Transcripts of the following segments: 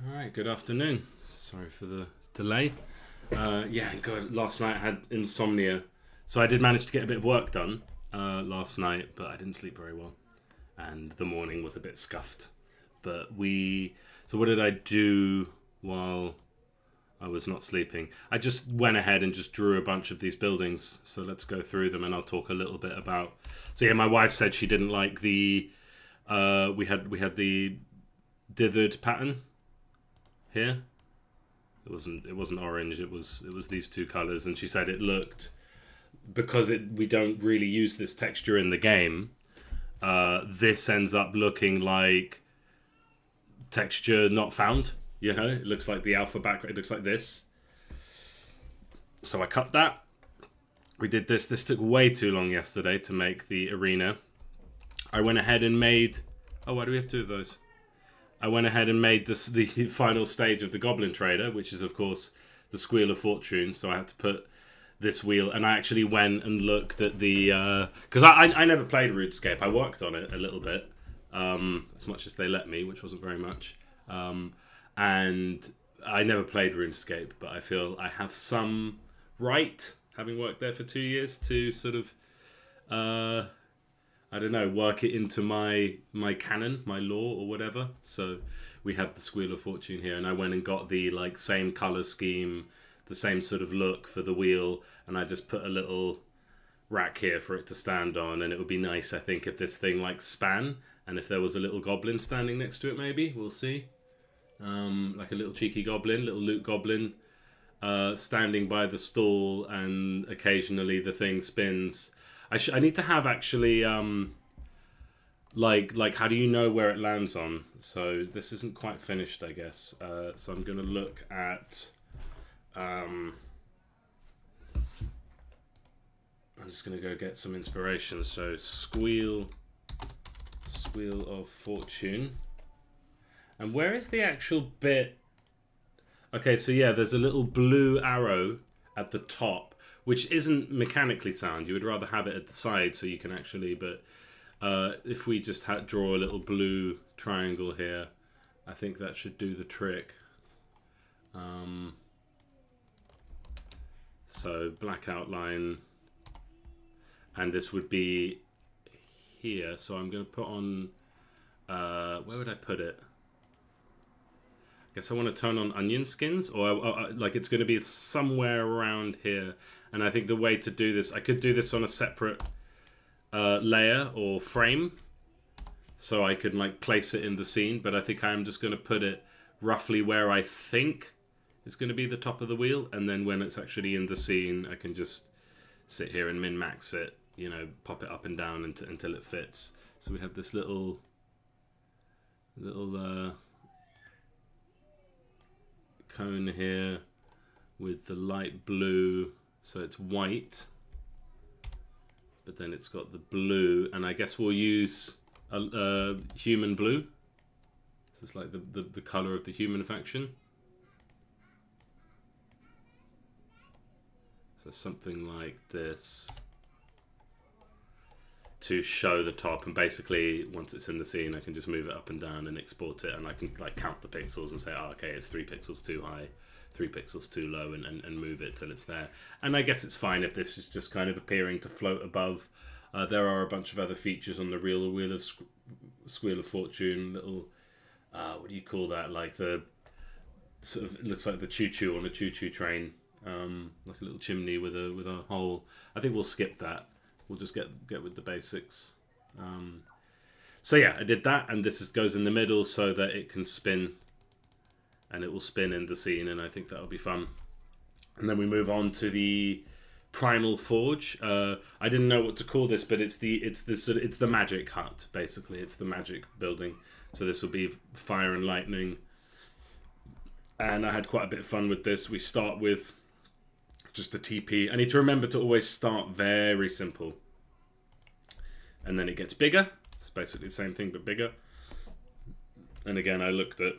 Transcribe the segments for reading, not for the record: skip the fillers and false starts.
All right, good afternoon. Sorry for the delay. God, last night I had insomnia. So I did manage to get a bit of work done last night, but I didn't sleep very well. And the morning was a bit scuffed. So what did I do while I was not sleeping? I just went ahead and just drew a bunch of these buildings. So let's go through them and I'll talk a little bit about... So yeah, my wife said she didn't like the... We had the dithered pattern here. It wasn't orange. It was these two colors, and she said it looked, because we don't really use this texture in the game. This ends up looking like texture not found. You know, it looks like the alpha background. It looks like this. So I cut that. We did this. This took way too long yesterday to make the arena. I went ahead and made... Oh, why do we have two of those? I went ahead and made the final stage of the Goblin Trader, which is, of course, the Squeal of Fortune. So I had to put this wheel... And I actually went and looked at the... Because I never played RuneScape. I worked on it a little bit. As much as they let me, which wasn't very much. And I never played RuneScape, but I feel I have some right, having worked there for 2 years, to sort of... I don't know, work it into my canon, my lore or whatever. So we have the Squeal of Fortune here, and I went and got the same color scheme, the same sort of look for the wheel, and I just put a little rack here for it to stand on. And it would be nice, I think, if this thing span, and if there was a little goblin standing next to it, maybe we'll see, like a little cheeky goblin, little loot goblin, standing by the stall, and occasionally the thing spins. I need to have actually, like how do you know where it lands on? So this isn't quite finished, I guess. So I'm going to look at, I'm just going to go get some inspiration. So Squeal of Fortune. And where is the actual bit? Okay, so yeah, there's a little blue arrow at the top, which isn't mechanically sound. You would rather have it at the side so you can actually... But if we just draw a little blue triangle here, I think that should do the trick. So black outline. And this would be here. So I'm going to put on... where would I put it? I guess I want to turn on onion skins, or it's going to be somewhere around here. And I think the way to do this, I could do this on a separate layer or frame, so I could place it in the scene. But I think I'm just going to put it roughly where I think is going to be the top of the wheel, and then when it's actually in the scene, I can just sit here and min-max it, pop it up and down until it fits. So we have this little cone here with the light blue, so it's white, but then it's got the blue, and I guess we'll use a human blue. This is like the color of the human faction. So something like this to show the top, and basically once it's in the scene I can just move it up and down and export it, and I can count the pixels and say, oh, okay, it's 3 pixels too high, 3 pixels too low, and move it till it's there. And I guess it's fine if this is just kind of appearing to float above. There are a bunch of other features on the real wheel of Squeal of Fortune, little what do you call that, like the sort of, it looks like the choo-choo on a choo-choo train, like a little chimney with a hole. I think we'll skip that. We'll just get with the basics. So yeah, I did that, and this goes in the middle so that it can spin, and it will spin in the scene, and I think that'll be fun. And then we move on to the Primal Forge. I didn't know what to call this, but it's the magic hut, basically. It's the magic building. So this will be fire and lightning. And I had quite a bit of fun with this. We start with just a TP. I need to remember to always start very simple. And then it gets bigger. It's basically the same thing, but bigger. And again, I looked at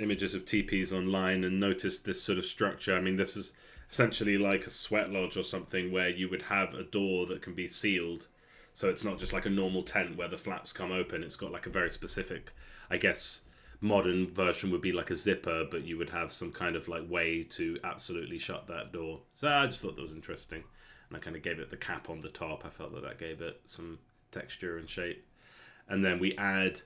images of TPs online and noticed this sort of structure. I mean, this is essentially like a sweat lodge or something, where you would have a door that can be sealed. So it's not just like a normal tent where the flaps come open. It's got like a very specific, I guess, modern version would be like a zipper, but you would have some kind of like way to absolutely shut that door. So I just thought that was interesting. And I kind of gave it the cap on the top. I felt that gave it some texture and shape. And then we add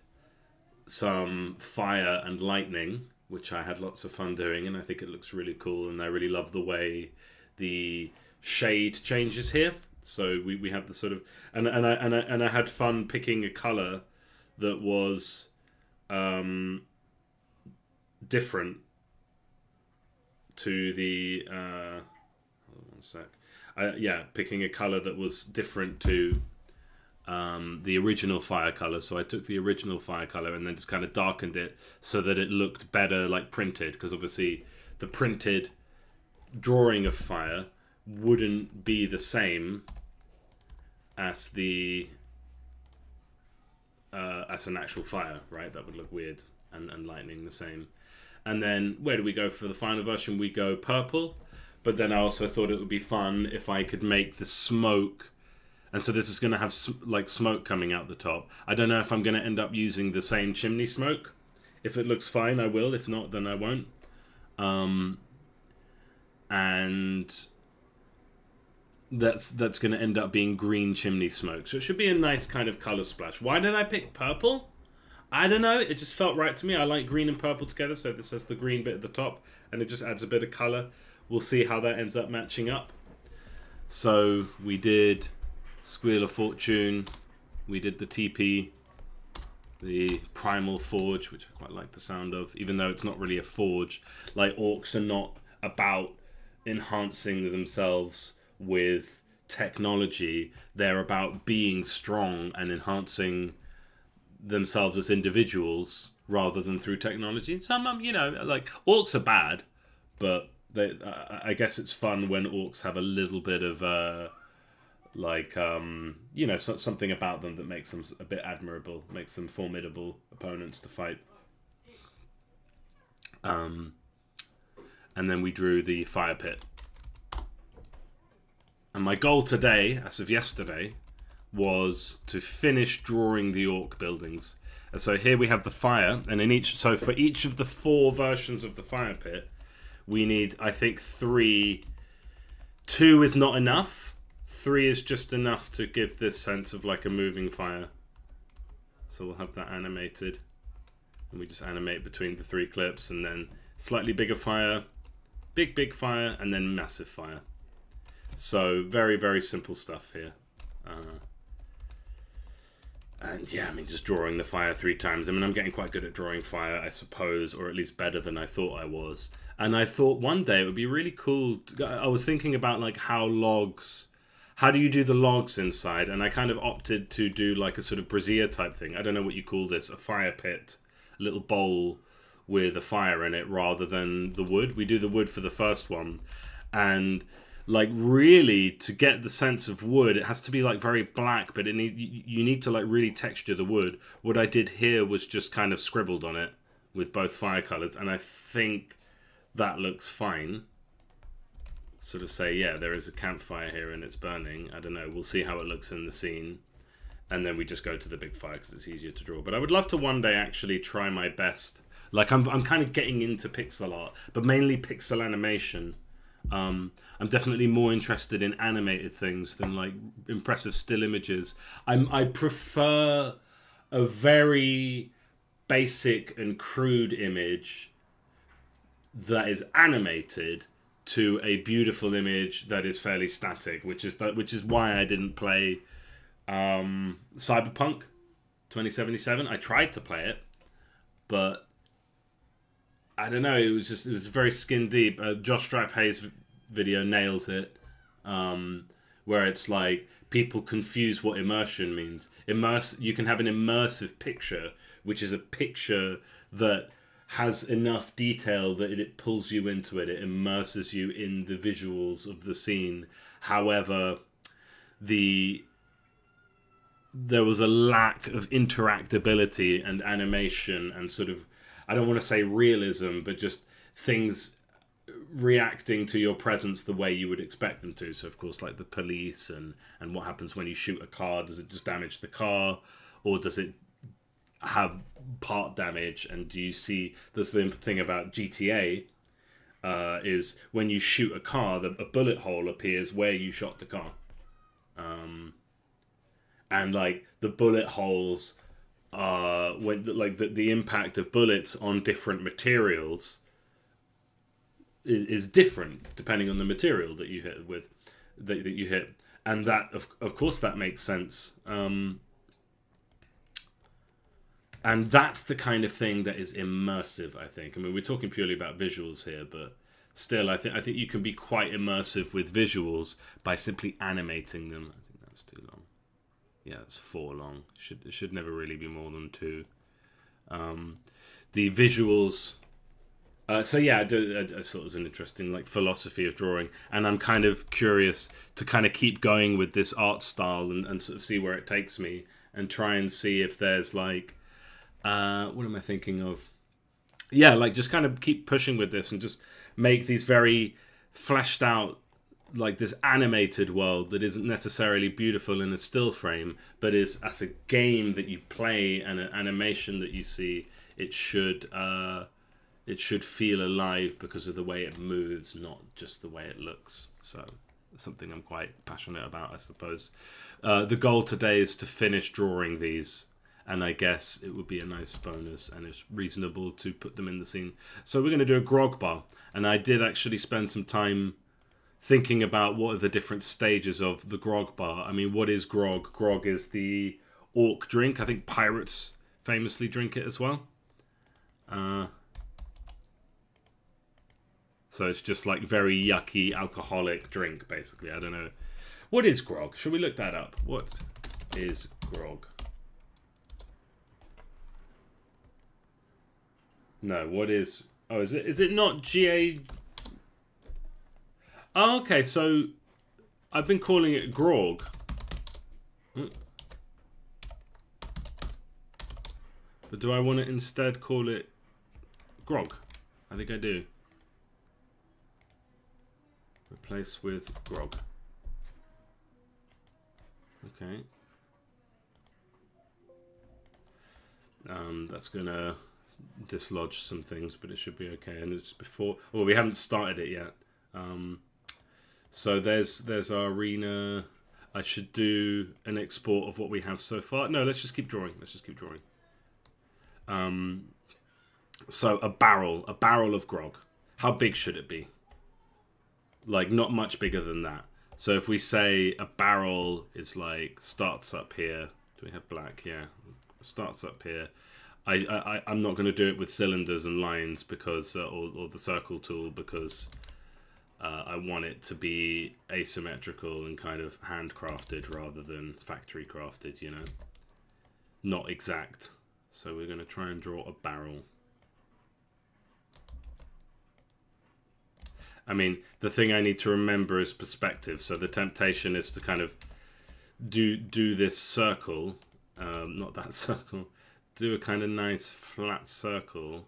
some fire and lightning, which I had lots of fun doing, and I think it looks really cool, and I really love the way the shade changes here. So we have the sort of and I had fun picking a color that was different to the hold on one sec. Picking a color that was different to the original fire color. So I took the original fire color and then just kind of darkened it so that it looked better like printed, because obviously the printed drawing of fire wouldn't be the same as the as an actual fire, right? That would look weird. And lightning the same. And then where do we go for the final version? We go purple, but then I also thought it would be fun if I could make the smoke. And so this is going to have like smoke coming out the top. I don't know if I'm going to end up using the same chimney smoke. If it looks fine, I will. If not, then I won't. And that's going to end up being green chimney smoke. So it should be a nice kind of color splash. Why did I pick purple? I don't know. It just felt right to me. I like green and purple together. So this has the green bit at the top, and it just adds a bit of color. We'll see how that ends up matching up. So we did Squeal of Fortune, we did the TP, the Primal Forge, which I quite like the sound of, even though it's not really a forge. Like, orcs are not about enhancing themselves with technology. They're about being strong and enhancing themselves as individuals rather than through technology. So, like, orcs are bad, but I guess it's fun when orcs have a little bit of something about them that makes them a bit admirable, makes them formidable opponents to fight. And then we drew the fire pit. And my goal today, as of yesterday, was to finish drawing the orc buildings. And so here we have the fire, and for each of the 4 versions of the fire pit, we need, I think, 3. 2 is not enough. 3 is just enough to give this sense of like a moving fire. So we'll have that animated. And we just animate between the 3 clips, and then slightly bigger fire, big fire, and then massive fire. So very, very simple stuff here. And yeah, just drawing the fire 3 times. I'm getting quite good at drawing fire, I suppose, or at least better than I thought I was. And I thought one day it would be really cool. I was thinking about like how do you do the logs inside? And I kind of opted to do like a sort of brazier type thing. I don't know what you call this, a fire pit, a little bowl with a fire in it rather than the wood. We do the wood for the first one. And like really to get the sense of wood, it has to be like very black, but you need to like really texture the wood. What I did here was just kind of scribbled on it with both fire colors. And I think that looks fine. Sort of say, yeah, there is a campfire here and it's burning. I don't know. We'll see how it looks in the scene. And then we just go to the big fire because it's easier to draw. But I would love to one day actually try my best. Like I'm kind of getting into pixel art, but mainly pixel animation. I'm definitely more interested in animated things than like impressive still images. I prefer a very basic and crude image that is animated to a beautiful image that is fairly static, which is why I didn't play Cyberpunk 2077. I tried to play it, but I don't know. It was very skin deep. Josh Straff-Hayes' video nails it, where it's like people confuse what immersion means. You can have an immersive picture, which is a picture that has enough detail that it pulls you into it. It immerses you in the visuals of the scene. However, there was a lack of interactability and animation and sort of, I don't want to say realism, but just things reacting to your presence the way you would expect them to. So, of course, like the police and what happens when you shoot a car. Does it just damage the car? Or does it have part damage, and do you see? There's the thing about GTA. Is when you shoot a car, a bullet hole appears where you shot the car, and like the bullet holes are when like the impact of bullets on different materials is different depending on the material that you hit with that you hit, and that of course that makes sense. And that's the kind of thing that is immersive, I think. I mean, we're talking purely about visuals here, but still, I think you can be quite immersive with visuals by simply animating them. I think that's too long. Yeah, it's 4 long. It should never really be more than 2. The visuals. So yeah, I thought it was an interesting like philosophy of drawing, and I'm kind of curious to kind of keep going with this art style and sort of see where it takes me, and try and see if there's like. What am I thinking of? Yeah, like just kind of keep pushing with this and just make these very fleshed out, like this animated world that isn't necessarily beautiful in a still frame, but is as a game that you play and an animation that you see. It should feel alive because of the way it moves, not just the way it looks. So something I'm quite passionate about, I suppose. The goal today is to finish drawing these. And I guess it would be a nice bonus, and it's reasonable to put them in the scene. So we're going to do a grog bar. And I did actually spend some time thinking about what are the different stages of the grog bar. I mean, what is grog? Grog is the orc drink. I think pirates famously drink it as well. So it's just like very yucky alcoholic drink, basically. I don't know. What is grog? Should we look that up? What is grog? No, what is... Oh, is it not GA... Oh, okay, so I've been calling it grog. But do I want to instead call it grog? I think I do. Replace with grog. Okay. That's gonna dislodge some things, but it should be okay. And it's before... Well, we haven't started it yet. So there's our arena. I should do an export of what we have so far. No, let's just keep drawing. So a barrel of grog. How big should it be? Like, not much bigger than that. So if we say a barrel is like, starts up here. Do we have black? Yeah. Starts up here. I'm not going to do it with cylinders and lines because, or the circle tool, because I want it to be asymmetrical and kind of handcrafted rather than factory crafted, you know? Not exact. So we're going to try and draw a barrel. I mean, the thing I need to remember is perspective. So the temptation is to kind of do this circle, not that circle, do a kind of nice flat circle.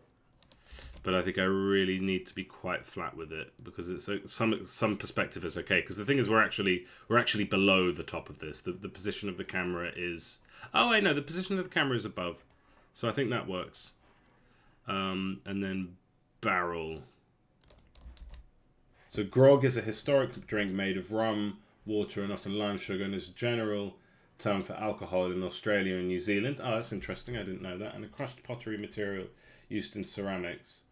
But I think I really need to be quite flat with it because it's some perspective is okay. Because the thing is, we're actually below the top of this. The position of the camera is... Oh, wait, no, the position of the camera is above. So I think that works. And then barrel. So grog is a historic drink made of rum, water, and often lime sugar, and is a general term for alcohol in Australia and New Zealand. Oh, that's interesting. I didn't know that. And a crushed pottery material used in ceramics.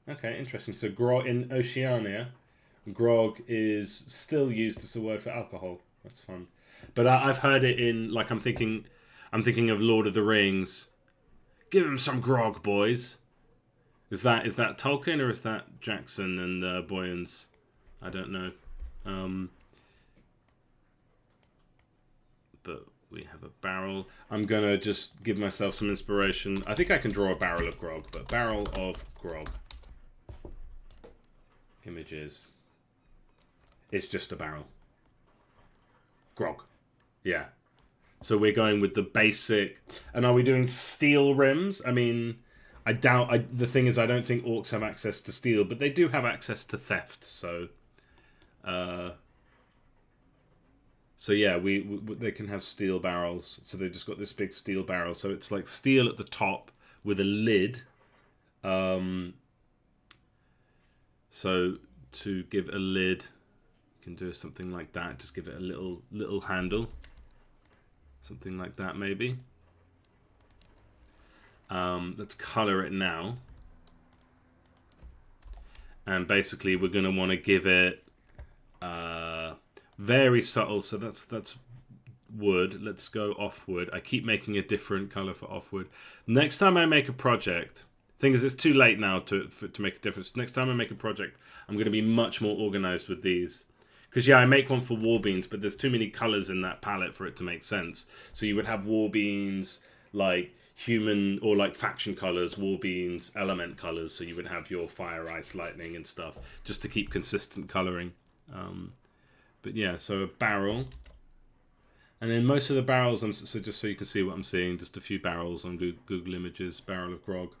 Okay, interesting. So grog in Oceania, grog is still used as a word for alcohol. That's fun. But I've heard it in, like, I'm thinking of Lord of the Rings. Give him some grog, boys. Is that Tolkien or is that Jackson and Boyens? I don't know. But we have a barrel. I'm going to just give myself some inspiration. I think I can draw a barrel of grog, but barrel of grog. Images. It's just a barrel. Grog. Yeah. So we're going with the basic... And are we doing steel rims? I mean... I doubt... the thing is, I don't think orcs have access to steel, but they do have access to theft, so... So yeah, they can have steel barrels. So they've just got this big steel barrel. So it's like steel at the top with a lid. So to give a lid, you can do something like that. Just give it a little handle. Something like that maybe. Let's color it now. And basically we're going to want to give it very subtle. So that's wood. Let's go off wood. I keep making a different color for off wood. Next time I make a project, thing is it's too late now to make a difference. Next time I make a project, I'm going to be much more organized with these. Because yeah, I make one for war beans, but there's too many colors in that palette for it to make sense. So you would have war beans, like human or like faction colors, war beans, element colors. So you would have your fire, ice, lightning and stuff just to keep consistent coloring. But yeah, so a barrel. And then most of the barrels, so just so you can see what I'm seeing, just a few barrels on Google Images, barrel of grog.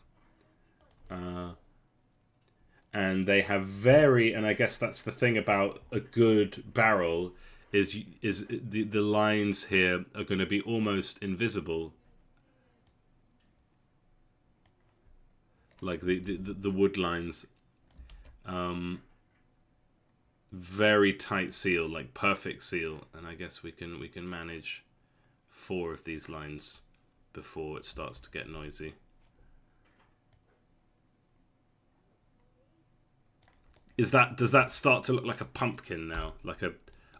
And they have and I guess that's the thing about a good barrel, is the lines here are going to be almost invisible. Like the wood lines. Very tight seal, like perfect seal, and I guess we can manage 4 of these lines before it starts to get noisy. Does that start to look like a pumpkin now, like a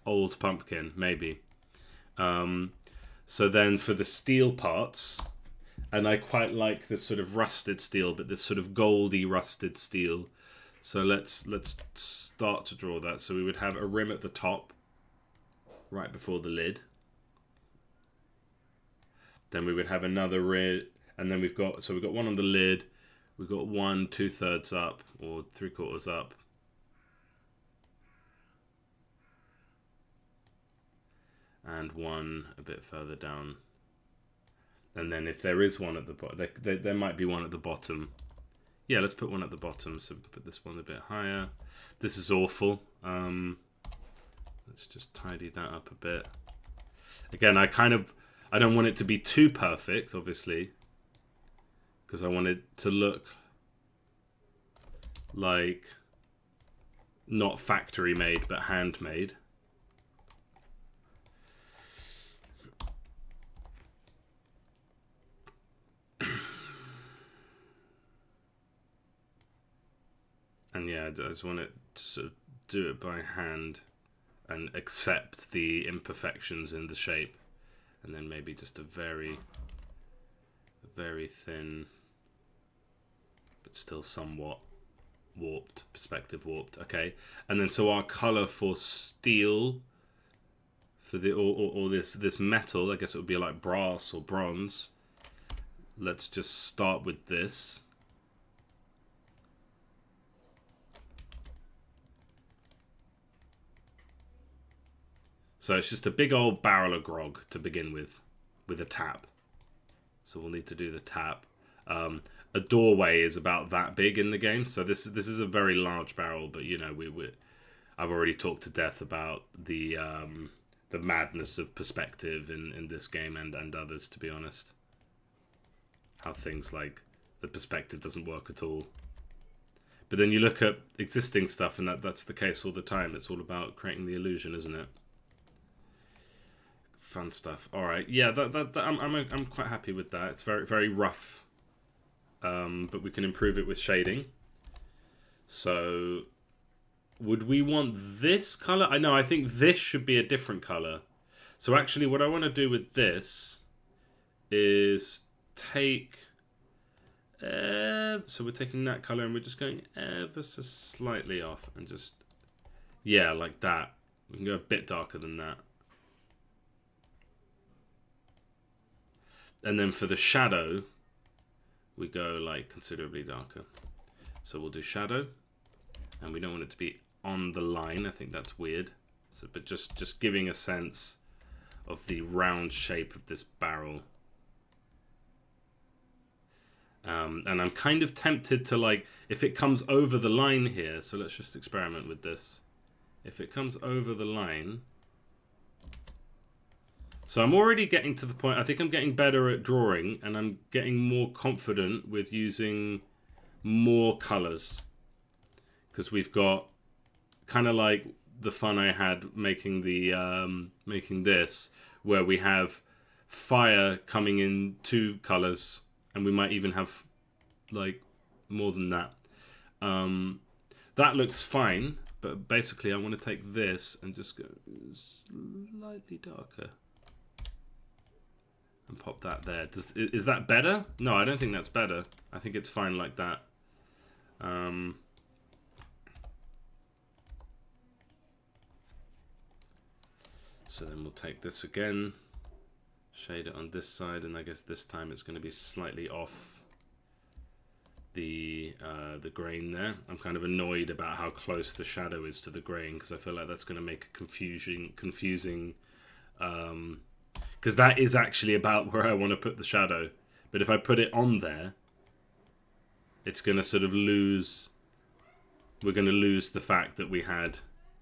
old pumpkin maybe? So then for the steel parts, and I quite like this sort of rusted steel, but this sort of goldy rusted steel. So let's start to draw that. So we would have a rim at the top, right before the lid. Then we would have another rim, and then we've got one on the lid. We've got one 2/3 up or 3/4 up. And one a bit further down. And then if there is one at the bottom, there might be one at the bottom. Yeah, let's put one at the bottom. So put this one a bit higher. This is awful. Let's just tidy that up a bit. Again, I don't want it to be too perfect, obviously, because I want it to look like not factory made, but handmade. And yeah, I just want it to sort of do it by hand and accept the imperfections in the shape. And then maybe just a very thin, but still somewhat warped, perspective warped. Okay. And then so our color for steel, for the or this metal, I guess it would be like brass or bronze. Let's just start with this. So it's just a big old barrel of grog to begin with a tap. So we'll need to do the tap. A doorway is about that big in the game, so this is a very large barrel. But you know, I've already talked to death about the madness of perspective in this game and others. To be honest, how things like the perspective doesn't work at all. But then you look at existing stuff, and that's the case all the time. It's all about creating the illusion, isn't it? Fun stuff. All right, yeah, I'm quite happy with that. It's very rough, but we can improve it with shading. So, would we want this color? I think this should be a different color. So actually, what I want to do with this is take. So we're taking that color and we're just going ever so slightly off and just, yeah, like that. We can go a bit darker than that. And then for the shadow, we go like considerably darker. So we'll do shadow, and we don't want it to be on the line. I think that's weird. So, but just giving a sense of the round shape of this barrel. And I'm kind of tempted to, like, if it comes over the line here, so let's just experiment with this. If it comes over the line, So I'm already getting to the point, I think I'm getting better at drawing, and I'm getting more confident with using more colours. Because we've got kind of like the fun I had making the making this, where we have fire coming in 2 colours, and we might even have like more than that. That looks fine, but basically I want to take this and just go slightly darker and pop that there. Is that better? No, I don't think that's better. I think it's fine like that. So then we'll take this again, shade it on this side, and I guess this time it's going to be slightly off the grain there. I'm kind of annoyed about how close the shadow is to the grain, because I feel like that's going to make it confusing, because that is actually about where I want to put the shadow. But if I put it on there, it's going to sort of lose, we're going to lose the fact that we had.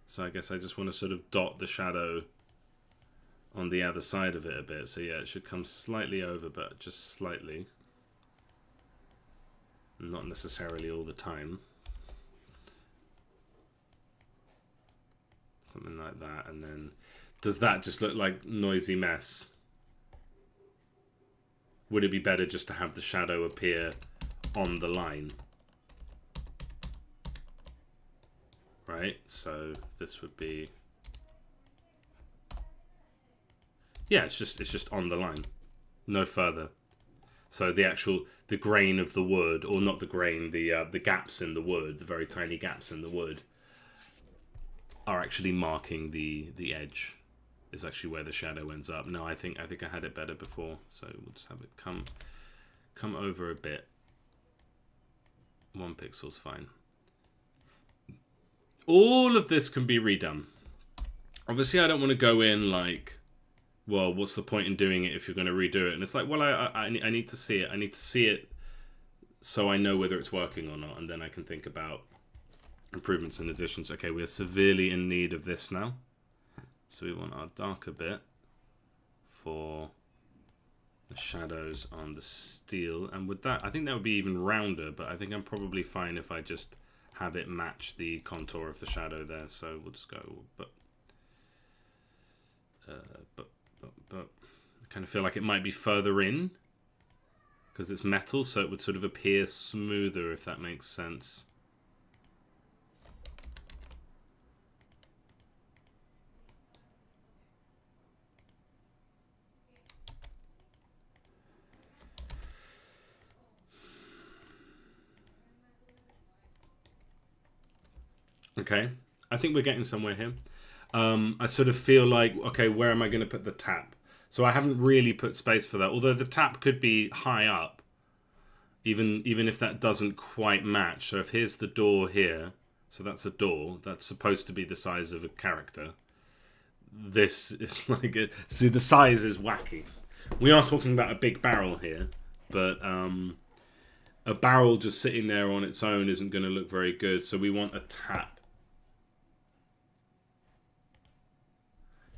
So I guess I just want to sort of dot the shadow on the other side of it a bit. So yeah, it should come slightly over, but just slightly. Not necessarily all the time. Something like that. And then, does that just look like noisy mess? Would it be better just to have the shadow appear on the line? Right, so this would be, yeah, it's just on the line, no further. So the grain of the wood, or not the grain, the gaps in the wood, the very tiny gaps in the wood, are actually marking the edge. Is actually where the shadow ends up. No, I think I had it better before, so we'll just have it come over a bit. 1 pixel's fine. All of this can be redone. Obviously, I don't want to go in like, well, what's the point in doing it if you're going to redo it? And it's like, well, I need to see it. I need to see it so I know whether it's working or not, and then I can think about improvements and additions. Okay, we are severely in need of this now. So we want our darker bit for the shadows on the steel. And with that, I think that would be even rounder, but I think I'm probably fine if I just have it match the contour of the shadow there. So we'll just go, but I kind of feel like it might be further in because it's metal, so it would sort of appear smoother, if that makes sense. Okay, I think we're getting somewhere here. I sort of feel like, okay, where am I going to put the tap? So I haven't really put space for that, although the tap could be high up, even if that doesn't quite match. So if here's the door here, so that's a door, that's supposed to be the size of a character. This is like, see, the size is wacky. We are talking about a big barrel here, but a barrel just sitting there on its own isn't going to look very good, so we want a tap.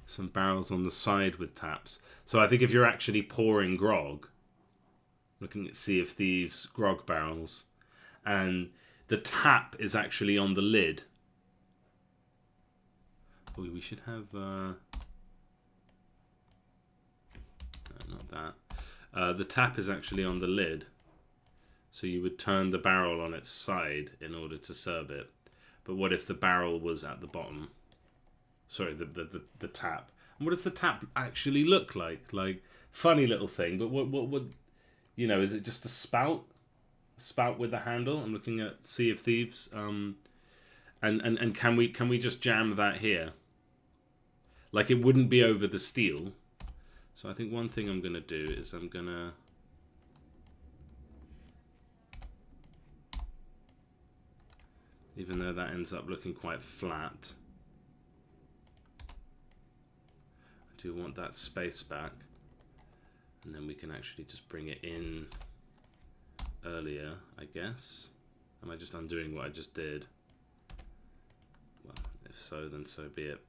Some barrels on the side with taps. So I think if you're actually pouring grog, looking at Sea of Thieves grog barrels, and the tap is actually on the lid. Oh, we should have... no, not that. The tap is actually on the lid. So you would turn the barrel on its side in order to serve it. But what if the barrel was at the bottom? Sorry, the tap. And what does the tap actually look like? Like, funny little thing, but what would, you know, is it just a spout? A spout with a handle? I'm looking at Sea of Thieves. And can we just jam that here? Like, it wouldn't be over the steel. So I think one thing I'm going to do is I'm going to... Even though that ends up looking quite flat, I do want that space back. And then we can actually just bring it in earlier, I guess. Am I just undoing what I just did? Well, if so, then so be it.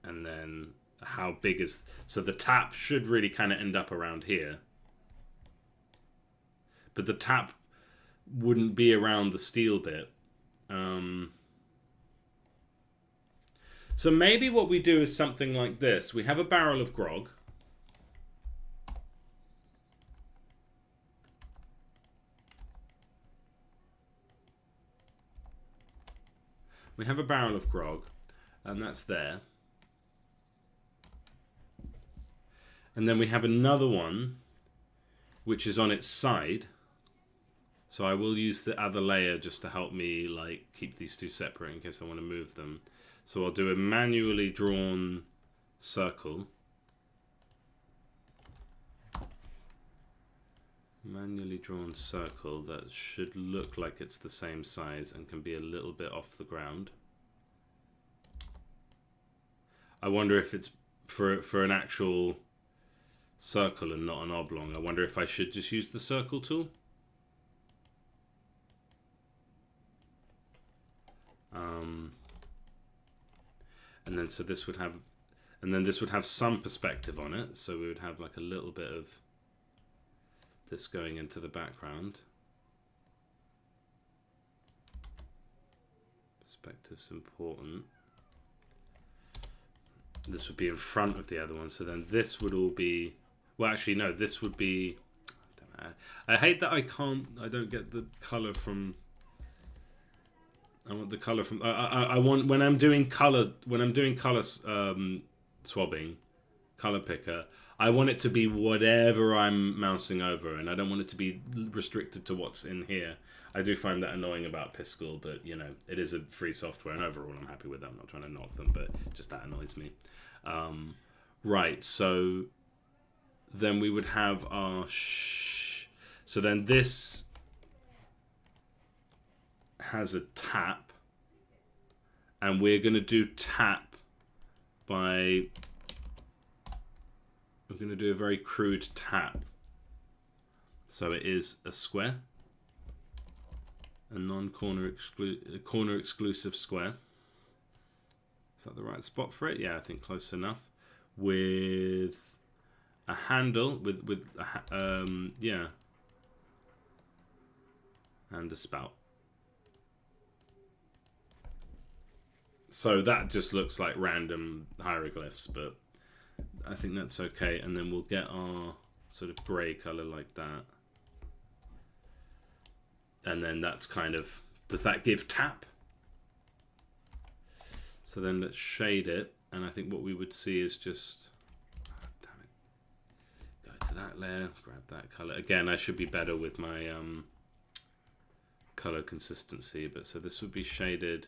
And then how big is... So the tap should really kind of end up around here. But the tap wouldn't be around the steel bit. So maybe what we do is something like this. We have a barrel of grog. We have a barrel of grog, and that's there. And then we have another one, which is on its side. So I will use the other layer just to help me like keep these two separate in case I want to move them. So I'll do a manually drawn circle. Manually drawn circle that should look like it's the same size and can be a little bit off the ground. I wonder if it's for an actual circle and not an oblong. I wonder if I should just use the circle tool. And then so this would have, and then this would have some perspective on it. So we would have like a little bit of this going into the background. Perspective's important. This would be in front of the other one. So then this would all be, well, actually, no, this would be, I don't know. I hate that I don't get the color from, I want the color from, I want, when I'm doing color swabbing, color picker, I want it to be whatever I'm mousing over, and I don't want it to be restricted to what's in here. I do find that annoying about Piskel, but you know, it is a free software, and overall I'm happy with that. I'm not trying to knock them, but just that annoys me. Right, so then we would have our so then this has a tap, and we're going to do tap by, we're going to do a very crude tap. So it is a square, a non-corner corner exclusive square. Is that the right spot for it? Yeah, I think close enough. With a handle, with yeah, and a spout. So that just looks like random hieroglyphs, but I think that's okay. And then we'll get our sort of grey color like that. And then that's kind of, does that give tap? So then let's shade it. And I think what we would see is just, oh, damn it. Go to that layer, grab that color. Again, I should be better with my color consistency, but so this would be shaded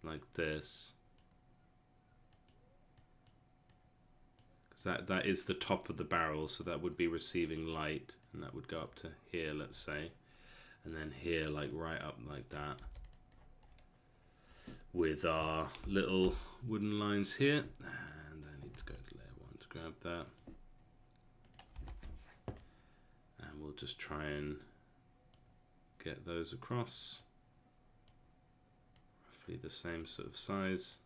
like this. Because that is the top of the barrel, so that would be receiving light, and that would go up to here, let's say. And then here, like right up like that. With our little wooden lines here. And I need to go to layer 1 to grab that. And we'll just try and get those across. Roughly the same sort of size.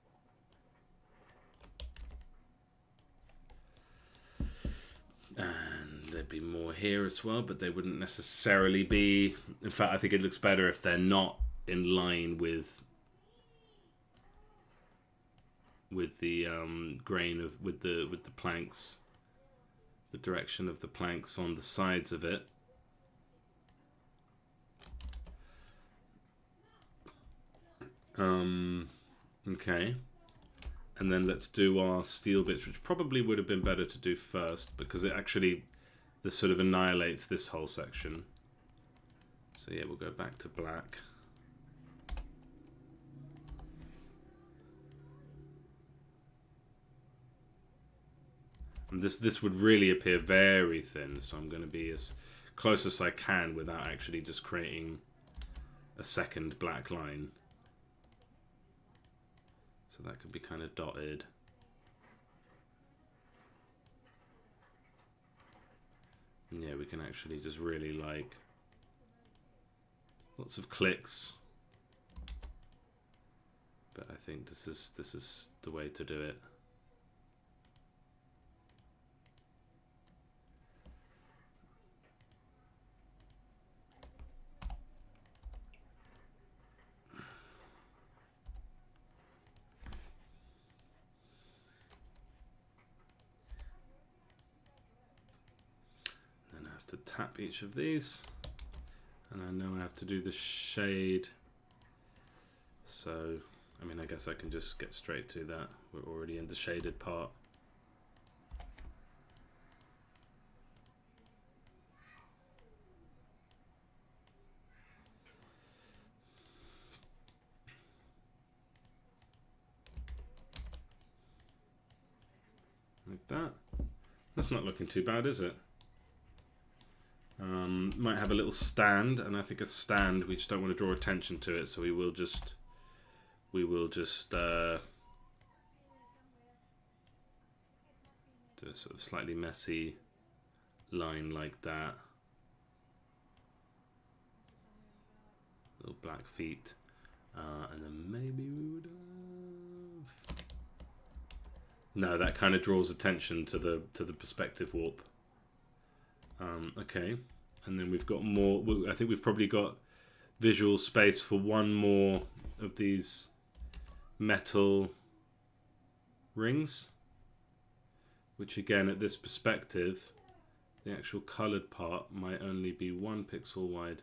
And there'd be more here as well, but they wouldn't necessarily be. In fact, I think it looks better if they're not in line with the grain of with the planks, the direction of the planks on the sides of it. Okay, and then let's do our steel bits, which probably would have been better to do first because it actually this sort of annihilates this whole section. So yeah, we'll go back to black. And this would really appear very thin, so I'm going to be as close as I can without actually just creating a second black line. So that could be kind of dotted. And yeah, we can actually just really like lots of clicks. But I think this is the way to do it. have to tap each of these, and I know I have to do the shade. So, I mean, I guess I can just get straight to that. We're already in the shaded part. Like that. That's not looking too bad, is it? Might have a little stand, and I think a stand, we just don't want to draw attention to it, so we will just do a sort of slightly messy line like that. Little black feet, and then maybe we would have... No, that kind of draws attention to the perspective warp. Okay, and then we've got more. I think we've probably got visual space for one more of these metal rings, which again, at this perspective, the actual colored part might only be 1 pixel wide.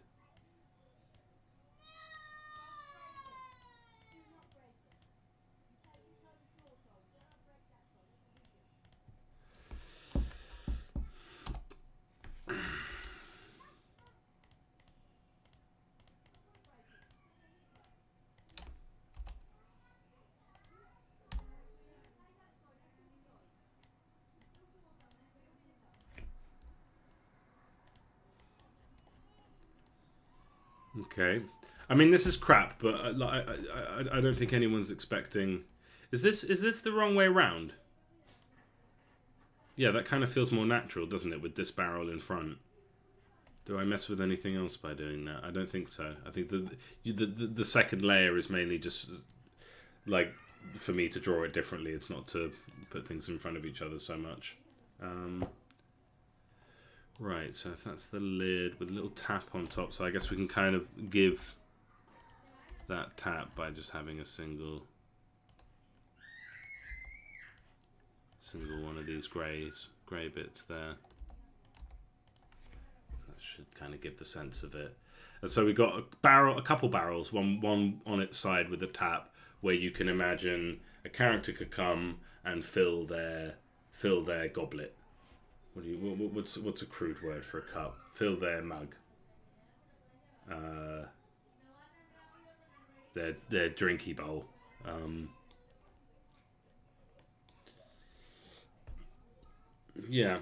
Okay, I mean this is crap, but I don't think anyone's expecting. Is this the wrong way round? Yeah, that kind of feels more natural, doesn't it, with this barrel in front? Do I mess with anything else by doing that? I don't think so. I think the second layer is mainly just like for me to draw it differently. It's not to put things in front of each other so much. Right, so if that's the lid with a little tap on top, so I guess we can kind of give that tap by just having a single one of these grey bits there. That should kind of give the sense of it. And so we've got a couple barrels, one on its side with a tap, where you can imagine a character could come and fill their goblet. What's a crude word for a cup? Fill their mug. Their drinky bowl. Yeah.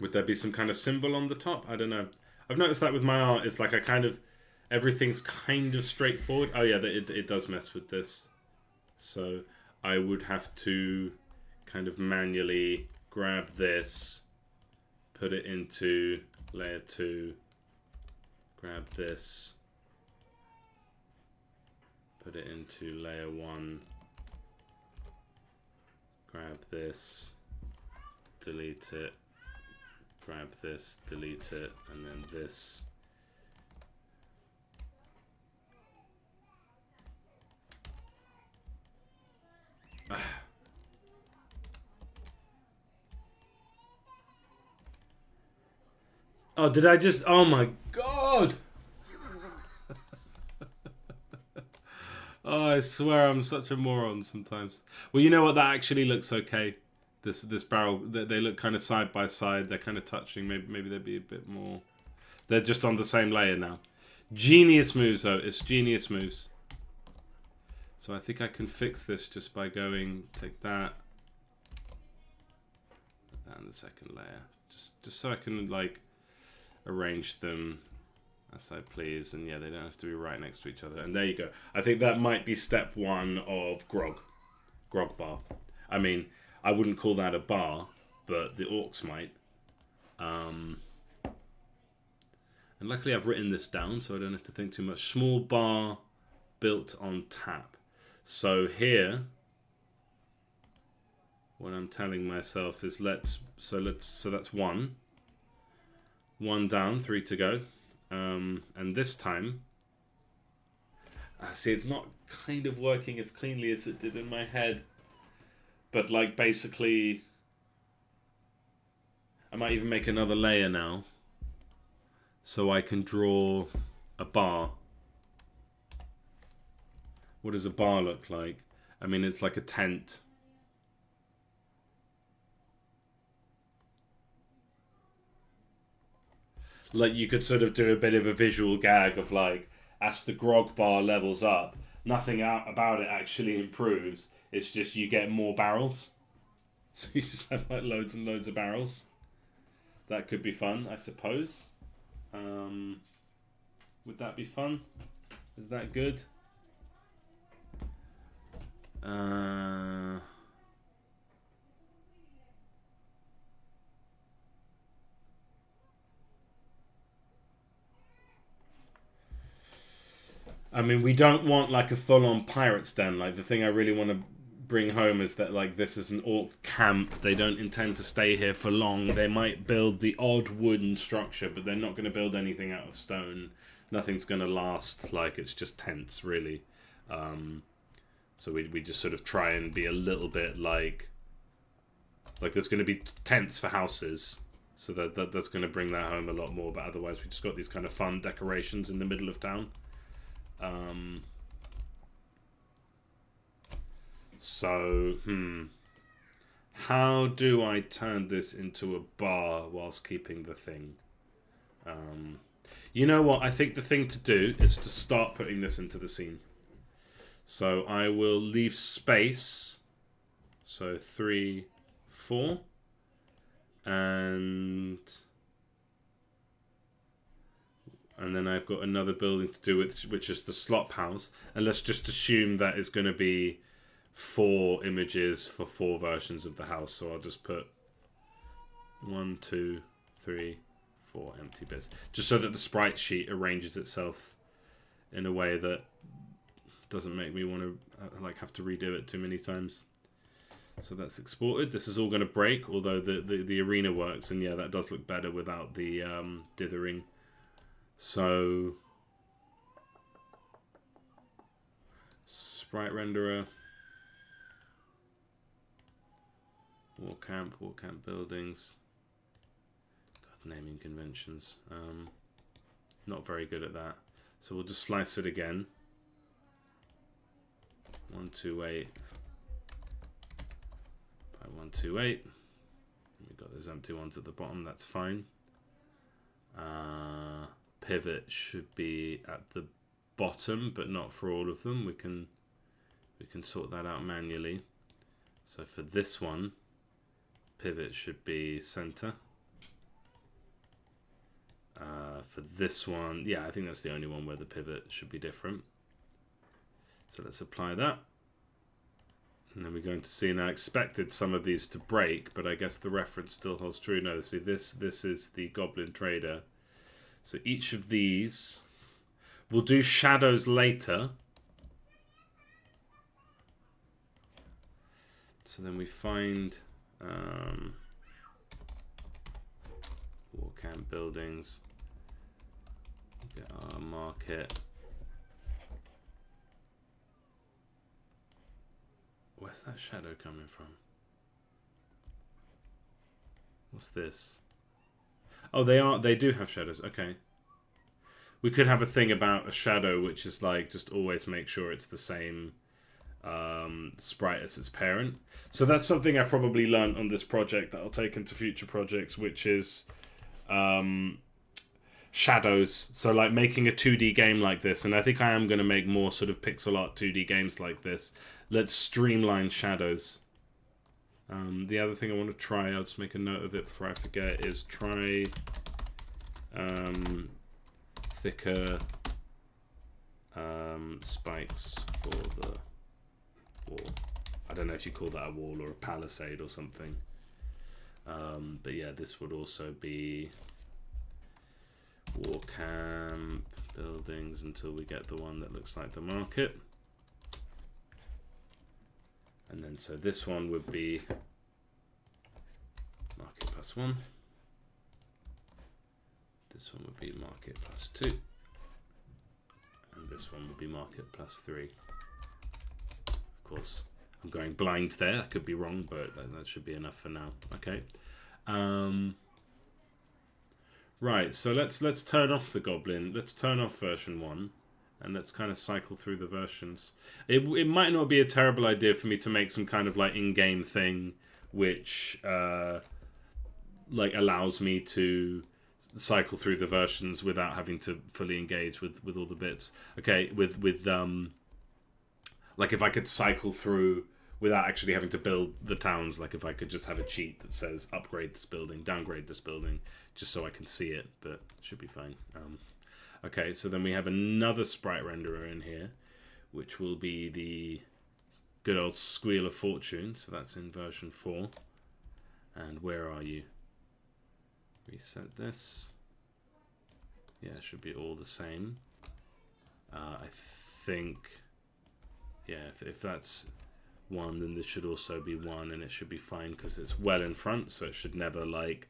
Would there be some kind of symbol on the top? I don't know. I've noticed that with my art. It's like everything's kind of straightforward. Oh yeah, it does mess with this. So I would have to kind of manually grab this, put it into layer 2, grab this, put it into layer 1, grab this, delete it, grab this, delete it, and then this. Oh, did I just... Oh my god! Oh, I swear I'm such a moron sometimes. Well, you know what? That actually looks okay. This barrel, they look kind of side by side. They're kind of touching. Maybe they'd be a bit more... They're just on the same layer now. Genius moves, though. It's genius moves. So I think I can fix this just by going... Take that. Put that in the second layer. Just so I can, like... arrange them as I please, and yeah, they don't have to be right next to each other. And there you go. I think that might be step 1 of grog bar. I mean, I wouldn't call that a bar, but the orcs might. And luckily I've written this down, so I don't have to think too much. Small bar built on tap. So here, what I'm telling myself is so that's 1. 1 down, 3 to go. And this time, see, it's not kind of working as cleanly as it did in my head. But like basically, I might even make another layer now, so I can draw a bar. What does a bar look like? I mean, it's like a tent. Like, you could sort of do a bit of a visual gag of like, as the grog bar levels up, nothing about it actually improves. It's just you get more barrels. So you just have like loads and loads of barrels. That could be fun, I suppose. Would that be fun? Is that good? I mean, we don't want like a full-on pirate's den. Like, the thing I really want to bring home is that like this is an orc camp. They don't intend to stay here for long. They might build the odd wooden structure, but they're not going to build anything out of stone. Nothing's going to last. Like, it's just tents, really. So we just sort of try and be a little bit like there's going to be tents for houses. So that's going to bring that home a lot more. But otherwise, we just got these kind of fun decorations in the middle of town. So, how do I turn this into a bar whilst keeping the thing? You know what? I think the thing to do is to start putting this into the scene. So I will leave space. So 3, 4. And then I've got another building to do with, which is the slop house. And let's just assume that is going to be 4 images for 4 versions of the house. So I'll just put 1, 2, 3, 4 empty bits, just so that the sprite sheet arranges itself in a way that doesn't make me want to like have to redo it too many times. So that's exported. This is all going to break, although the arena works, and yeah, that does look better without the dithering. So sprite renderer, war camp buildings. God, naming conventions. Not very good at that. So we'll just slice it again. 128 by 128. We've got those empty ones at the bottom. That's fine. Pivot should be at the bottom, but not for all of them. We can sort that out manually. So for this one, pivot should be center. For this one, yeah, I think that's the only one where the pivot should be different. So let's apply that. And then we're going to see, now I expected some of these to break, but I guess the reference still holds true. No, see, this is the Goblin Trader. So each of these, we'll do shadows later. So then we find war camp buildings, get our market. Where's that shadow coming from? What's this? Oh, they do have shadows. Okay. We could have a thing about a shadow which is like, just always make sure it's the same sprite as its parent. So that's something I've probably learned on this project that I'll take into future projects, which is shadows. So like making a 2D game like this, and I think I am going to make more sort of pixel art 2D games like this. Let's streamline shadows. The other thing I want to try, I'll just make a note of it before I forget, is try thicker spikes for the wall. I don't know if you call that a wall or a palisade or something. But yeah, this would also be war camp buildings until we get the one that looks like the market. And then so this one would be market +1. This one would be market +2. And this one would be market +3. Of course, I'm going blind there. I could be wrong, but that should be enough for now. Okay. Right, so let's turn off the goblin. Let's turn off version 1. And let's kind of cycle through the versions. It might not be a terrible idea for me to make some kind of like in-game thing which like allows me to cycle through the versions without having to fully engage with all the bits. Okay, with like if I could cycle through without actually having to build the towns, like if I could just have a cheat that says upgrade this building, downgrade this building, just so I can see it, that should be fine. Okay, so then we have another sprite renderer in here, which will be the good old Squeal of Fortune. So that's in version 4. And where are you? Reset this. Yeah, it should be all the same. I think, yeah, if that's 1, then this should also be 1, and it should be fine because it's well in front, so it should never like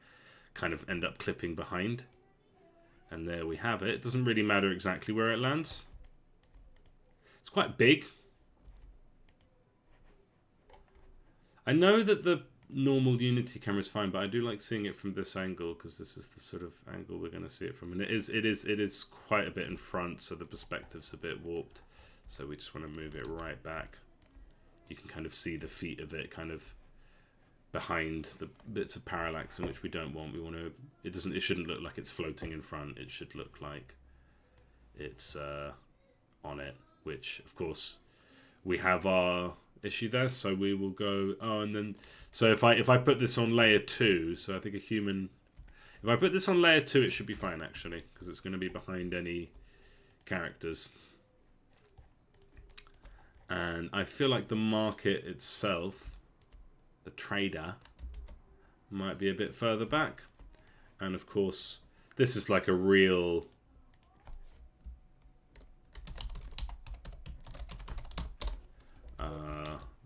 kind of end up clipping behind. And there we have it. It doesn't really matter exactly where it lands. It's quite big. I know that the normal Unity camera is fine, but I do like seeing it from this angle because this is the sort of angle we're going to see it from. And it is quite a bit in front, so the perspective's a bit warped. So we just want to move it right back. You can kind of see the feet of it kind of behind the bits of parallax in which we don't want. We want to. It shouldn't look like it's floating in front. It should look like it's on it. Which, of course, we have our issue there. So we will go. Oh, and then so if I put this on layer 2, so I think a human. If I put this on layer 2, it should be fine actually, because it's going to be behind any characters. And I feel like the market itself, the trader, might be a bit further back. And of course, this is like a real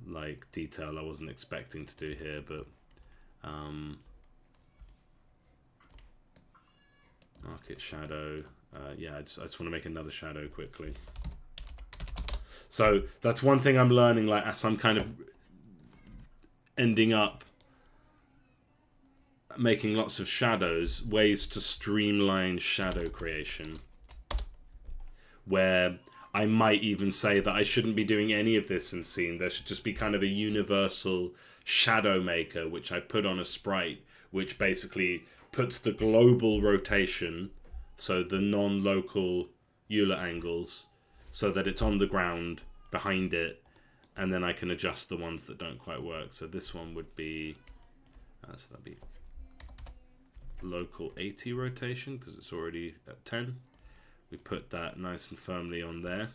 like detail I wasn't expecting to do here, but market shadow. Yeah, I just want to make another shadow quickly. So that's one thing I'm learning, like as I'm kind of ending up making lots of shadows, ways to streamline shadow creation, where I might even say that I shouldn't be doing any of this in scene. There should just be kind of a universal shadow maker, which I put on a sprite, which basically puts the global rotation, so the non-local Euler angles, so that it's on the ground behind it, and then I can adjust the ones that don't quite work. So this one would be, so that'd be local 80 rotation because it's already at 10. We put that nice and firmly on there,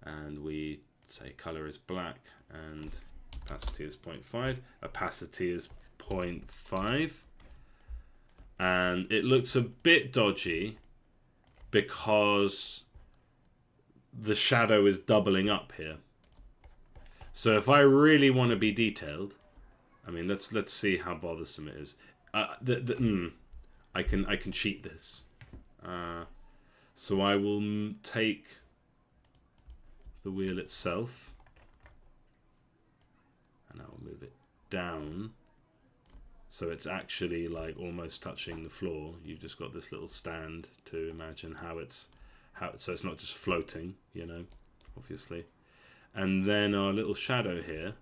and we say color is black and opacity is 0.5. Opacity is 0.5, and it looks a bit dodgy because the shadow is doubling up here. So if I really want to be detailed, I mean, let's see how bothersome it is. I can cheat this. So I will take the wheel itself, and I will move it down, so it's actually like almost touching the floor. You've just got this little stand to imagine so it's not just floating, you know, obviously. And then our little shadow here.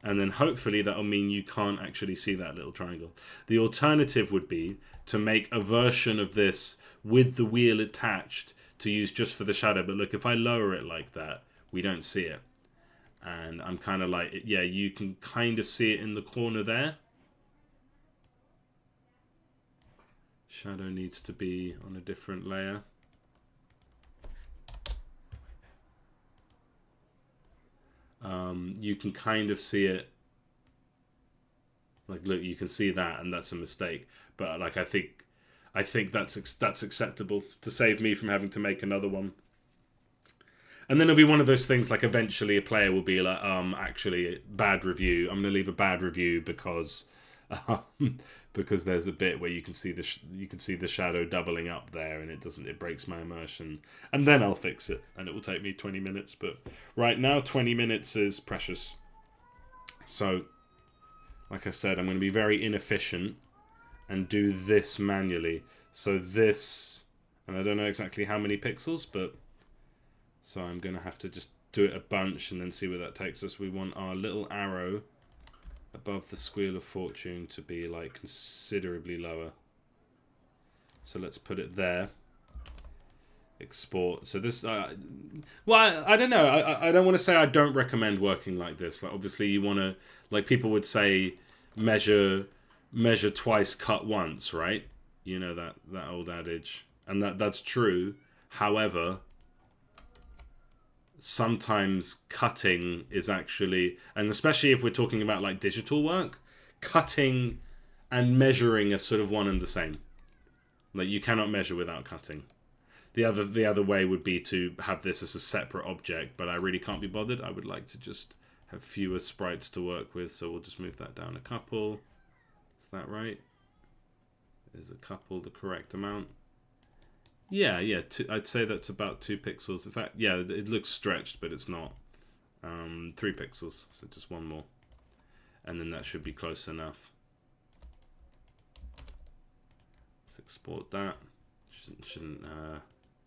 And then hopefully that'll mean you can't actually see that little triangle. The alternative would be to make a version of this with the wheel attached to use just for the shadow. But look, if I lower it like that, we don't see it. And I'm kind of like, yeah, you can kind of see it in the corner there. Shadow needs to be on a different layer. You can kind of see it. Like, look, you can see that, and that's a mistake. But like, I think that's acceptable to save me from having to make another one. And then it'll be one of those things like eventually a player will be like, actually, bad review. I'm going to leave a bad review because there's a bit where you can see the shadow doubling up there, and it breaks my immersion. And then I'll fix it, and it will take me 20 minutes. But right now, 20 minutes is precious. So like I said, I'm going to be very inefficient and do this manually. So this, and I don't know exactly how many pixels, but so I'm going to have to just do it a bunch and then see where that takes us. We want our little arrow above the Squeal of Fortune to be like considerably lower. So let's put it there. Export. So this, well, I don't know. I don't want to say I don't recommend working like this. Like obviously you want to, like people would say, measure twice, cut once, right? You know that old adage, and that's true. However, sometimes cutting is actually, and especially if we're talking about like digital work, cutting and measuring are sort of one and the same. Like you cannot measure without cutting. The other way would be to have this as a separate object, but I really can't be bothered. I would like to just have fewer sprites to work with, so we'll just move that down a couple. Is that right? Is a couple the correct amount? Yeah, I'd say that's about 2 pixels. In fact, yeah, it looks stretched, but it's not. 3 pixels, so just one more. And then that should be close enough. Let's export that. Shouldn't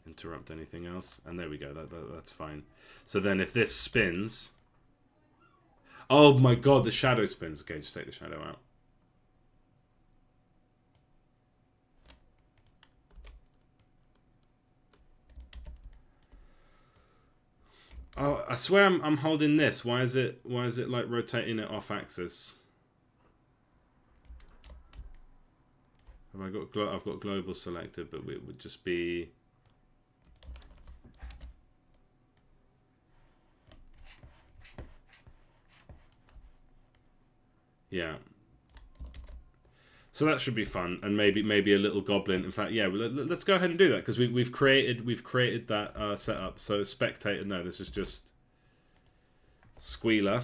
interrupt anything else. And there we go, that's fine. So then if this spins... Oh my god, the shadow spins. Okay, just take the shadow out. Oh, I swear I'm holding this. Why is it like rotating it off axis? Have I got I've got global selected, but it would just be yeah. So that should be fun, and maybe a little goblin. In fact, yeah, let's go ahead and do that because we've created that setup. So spectator, no, this is just squealer.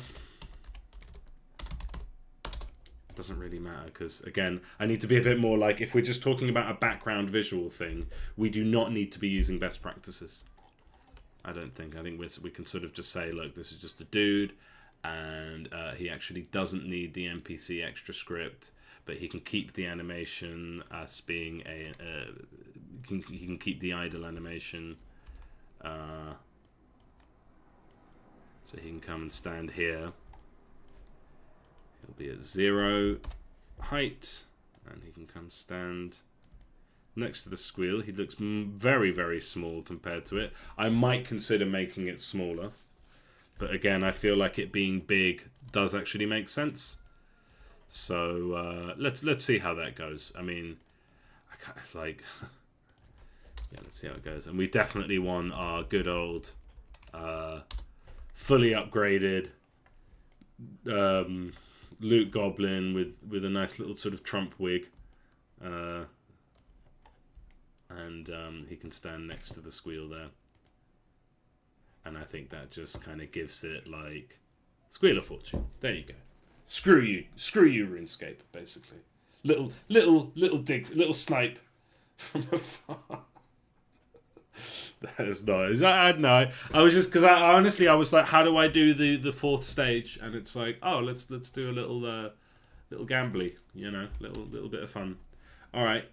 Doesn't really matter because again, I need to be a bit more like if we're just talking about a background visual thing, we do not need to be using best practices. I don't think. I think we can sort of just say, look, this is just a dude, and he actually doesn't need the NPC extra script. But he can keep the animation as being a... he can keep the idle animation. So he can come and stand here. He'll be at 0 height. And he can come stand next to the squeal. He looks very, very small compared to it. I might consider making it smaller. But again, I feel like it being big does actually make sense. So let's see how that goes. I mean, I kind of like yeah. Let's see how it goes. And we definitely want our good old fully upgraded loot goblin with a nice little sort of Trump wig, and he can stand next to the squeal there. And I think that just kind of gives it like Squeal of Fortune. There you go. Screw you, RuneScape, basically. Little snipe from afar. That is nice. I don't know. I was just because I honestly was like, how do I do the 4th stage? And it's like, oh, let's do a little gambly, you know, little bit of fun. All right,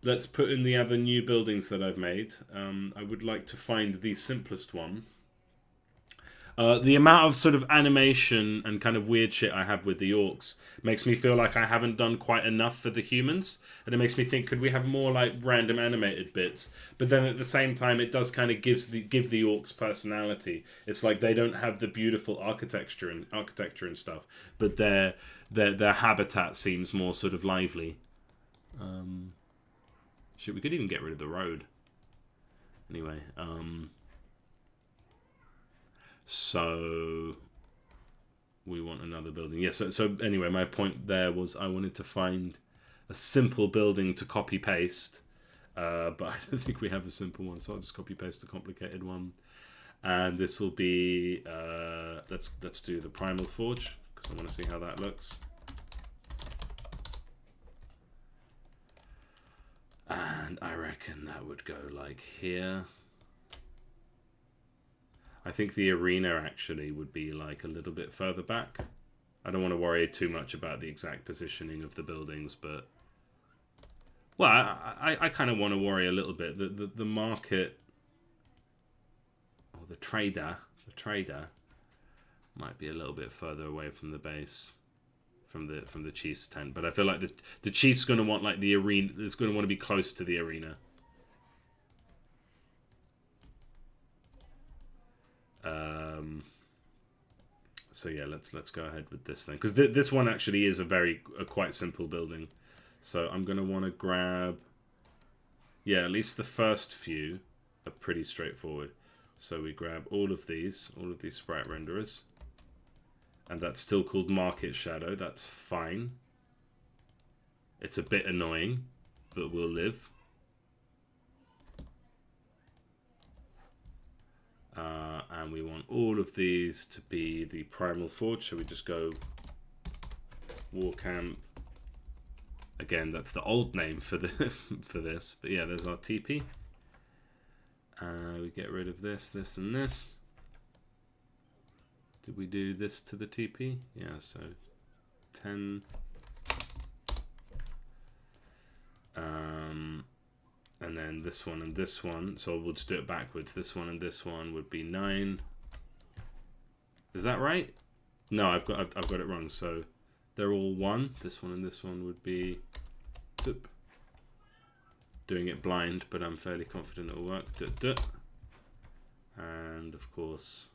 let's put in the other new buildings that I've made. I would like to find the simplest one. The amount of sort of animation and kind of weird shit I have with the orcs makes me feel like I haven't done quite enough for the humans, and it makes me think, could we have more like random animated bits? But then at the same time, it does kind of give the orcs personality. It's like they don't have the beautiful architecture and stuff, but their habitat seems more sort of lively. Shit, we could even get rid of the road. Anyway, so we want another building. Yeah, so anyway, my point there was I wanted to find a simple building to copy paste, but I don't think we have a simple one, so I'll just copy paste a complicated one. And this will be let's do the Primal Forge because I want to see how that looks. And I reckon that would go like here. I think the arena actually would be like a little bit further back. I don't want to worry too much about the exact positioning of the buildings, but... Well, I kind of want to worry a little bit. The market... Or the trader might be a little bit further away from the base, from the Chiefs tent. But I feel like the Chiefs going to want like the arena. It's going to want to be close to the arena. So yeah, let's go ahead with this thing, because this one actually is a quite simple building. So I'm going to want to grab, yeah, at least the first few are pretty straightforward. So we grab all of these sprite renderers, and that's still called market shadow. That's fine. It's a bit annoying, but we'll live. And we want all of these to be the primal forge. So we just go war camp. Again, that's the old name for the for this. But yeah, there's our TP. We get rid of this, and this. Did we do this to the TP? Yeah, so 10. And then this one and this one. So we'll just do it backwards. This one and this one would be 9. Is that right? No, I've got it wrong. So they're all 1. This one and this one would be... Oop. Doing it blind, but I'm fairly confident it'll work. And of course...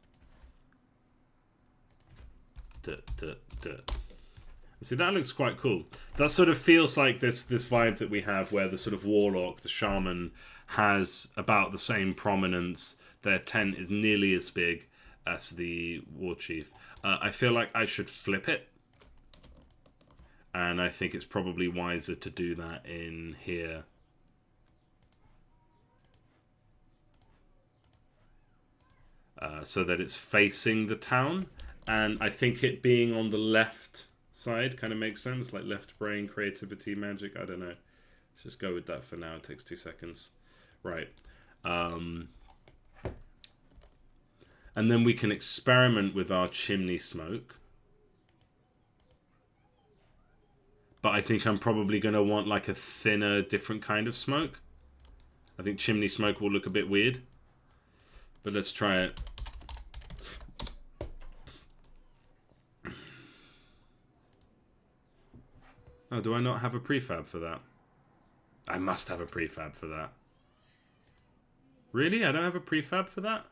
See, that looks quite cool. That sort of feels like this vibe that we have, where the sort of warlock, the shaman, has about the same prominence. Their tent is nearly as big as the war chief. I feel like I should flip it, and I think it's probably wiser to do that in here. So that it's facing the town, and I think it being on the left side kind of makes sense, like left brain, creativity, magic. I don't know. Let's just go with that for now. It takes 2 seconds. Right. And then we can experiment with our chimney smoke. But I think I'm probably going to want like a thinner, different kind of smoke. I think chimney smoke will look a bit weird. But let's try it. Oh, do I not have a prefab for that? I must have a prefab for that. Really? I don't have a prefab for that?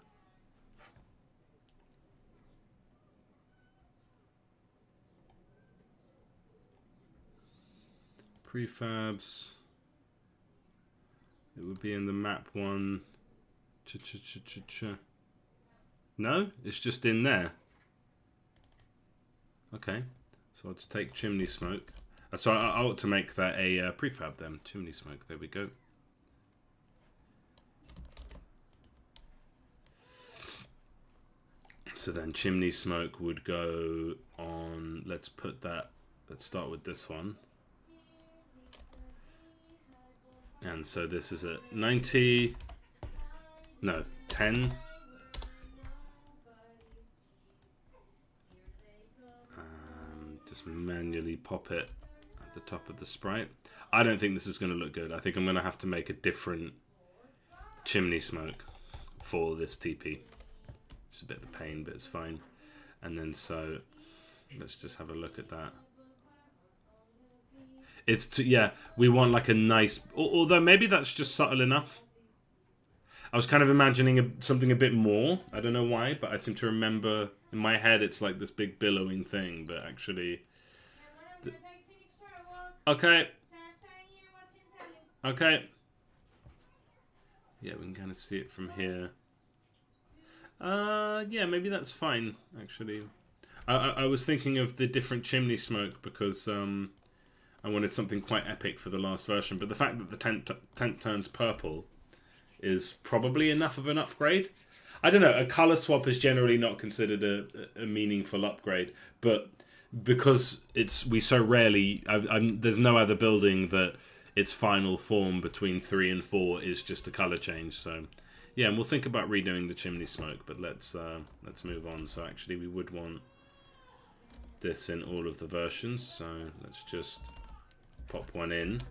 Prefabs. It would be in the map one. No? It's just in there. Okay. So I'll just take chimney smoke. So I ought to make that a prefab then. Chimney smoke. There we go. So then chimney smoke would go on... Let's put that... Let's start with this one. And so this is at 90... No, 10. Just manually pop it at the top of the sprite. I don't think this is going to look good. I think I'm going to have to make a different chimney smoke for this TP. It's a bit of a pain, but it's fine. And then so, let's just have a look at that. It's yeah, we want like a nice, although maybe that's just subtle enough. I was kind of imagining something a bit more. I don't know why, but I seem to remember in my head it's like this big billowing thing, but actually... Okay. Okay. Yeah, we can kind of see it from here. Yeah, maybe that's fine, actually. I was thinking of the different chimney smoke because I wanted something quite epic for the last version, but the fact that the tent turns purple is probably enough of an upgrade. I don't know, a colour swap is generally not considered a meaningful upgrade, but because we so rarely... there's no other building that its final form between 3 and 4 is just a colour change, so... Yeah, and we'll think about redoing the chimney smoke, but let's move on. So actually we would want this in all of the versions, so let's just pop one in,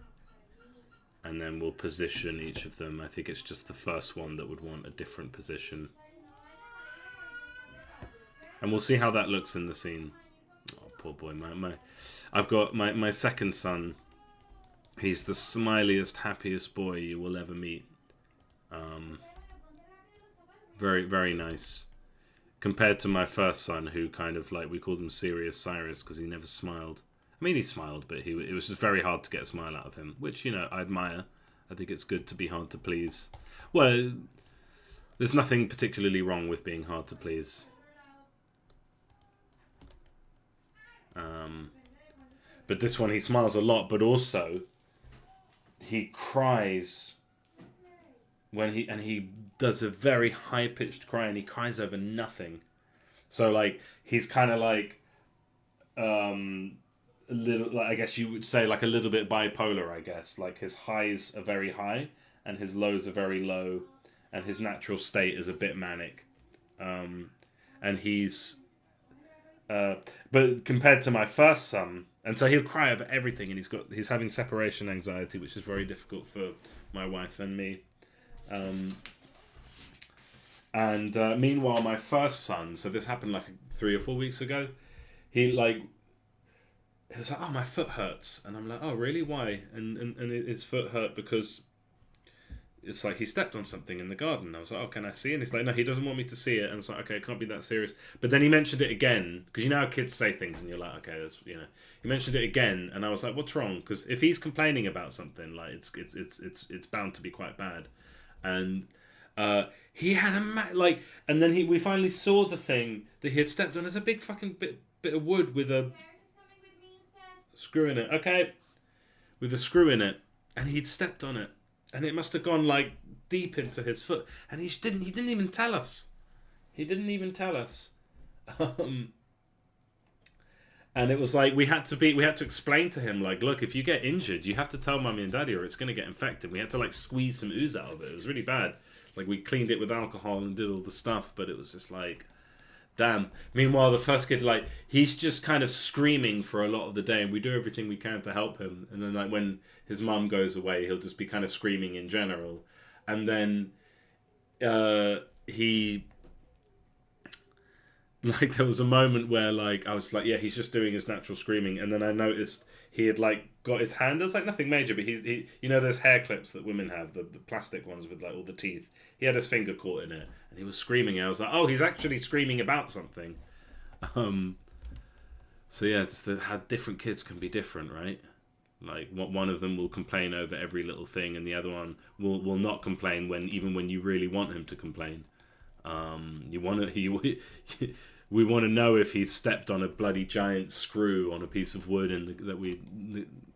and then we'll position each of them. I think it's just the first one that would want a different position. And we'll see how that looks in the scene. Oh, poor boy. I've got my second son. He's the smiliest, happiest boy you will ever meet. Very, very nice. Compared to my first son, who kind of like, we called him Serious Cyrus because he never smiled. I mean, he smiled, but it was just very hard to get a smile out of him, which, you know, I admire. I think it's good to be hard to please. Well, there's nothing particularly wrong with being hard to please. But this one, he smiles a lot, but also he cries when he does a very high-pitched cry, and he cries over nothing. So, like, he's kind of like a little, like, I guess you would say, like, a little bit bipolar, I guess. Like, his highs are very high and his lows are very low, and his natural state is a bit manic. And he's but compared to my first son, and so he'll cry over everything, and he's having separation anxiety, which is very difficult for my wife and me. Meanwhile, my first son, so this happened like 3 or 4 weeks ago, he was like, oh, my foot hurts. And I'm like, oh, really? Why? And his foot hurt because it's like he stepped on something in the garden. I was like, oh, can I see? And he's like, no, he doesn't want me to see it. And it's like, okay, it can't be that serious. But then he mentioned it again, because you know how kids say things and you're like, okay, that's, you know. He mentioned it again, and I was like, what's wrong? Because if he's complaining about something, like, it's bound to be quite bad. And he had and then we finally saw the thing that he had stepped on. There's a big fucking bit of wood with a screw in it. Okay, with a screw in it, and he'd stepped on it, and it must have gone like deep into his foot, and he didn't even tell us. He didn't even tell us. And it was like we had to explain to him, like, look, if you get injured, you have to tell Mummy and Daddy, or it's going to get infected. We had to like squeeze some ooze out of it. It was really bad. Like, we cleaned it with alcohol and did all the stuff, but it was just like, damn. Meanwhile, the first kid, like, he's just kind of screaming for a lot of the day, and we do everything we can to help him. And then, like, when his mum goes away, he'll just be kind of screaming in general. And then like, there was a moment where, like, I was like, yeah, he's just doing his natural screaming. And then I noticed he had, like, got his hand. It was, like, nothing major, but he you know those hair clips that women have, the plastic ones with, like, all the teeth. He had his finger caught in it, and he was screaming. I was like, oh, he's actually screaming about something. So, yeah, just how different kids can be different, right? Like, one of them will complain over every little thing, and the other one will not complain even when you really want him to complain. We want to know if he's stepped on a bloody giant screw on a piece of wood that we,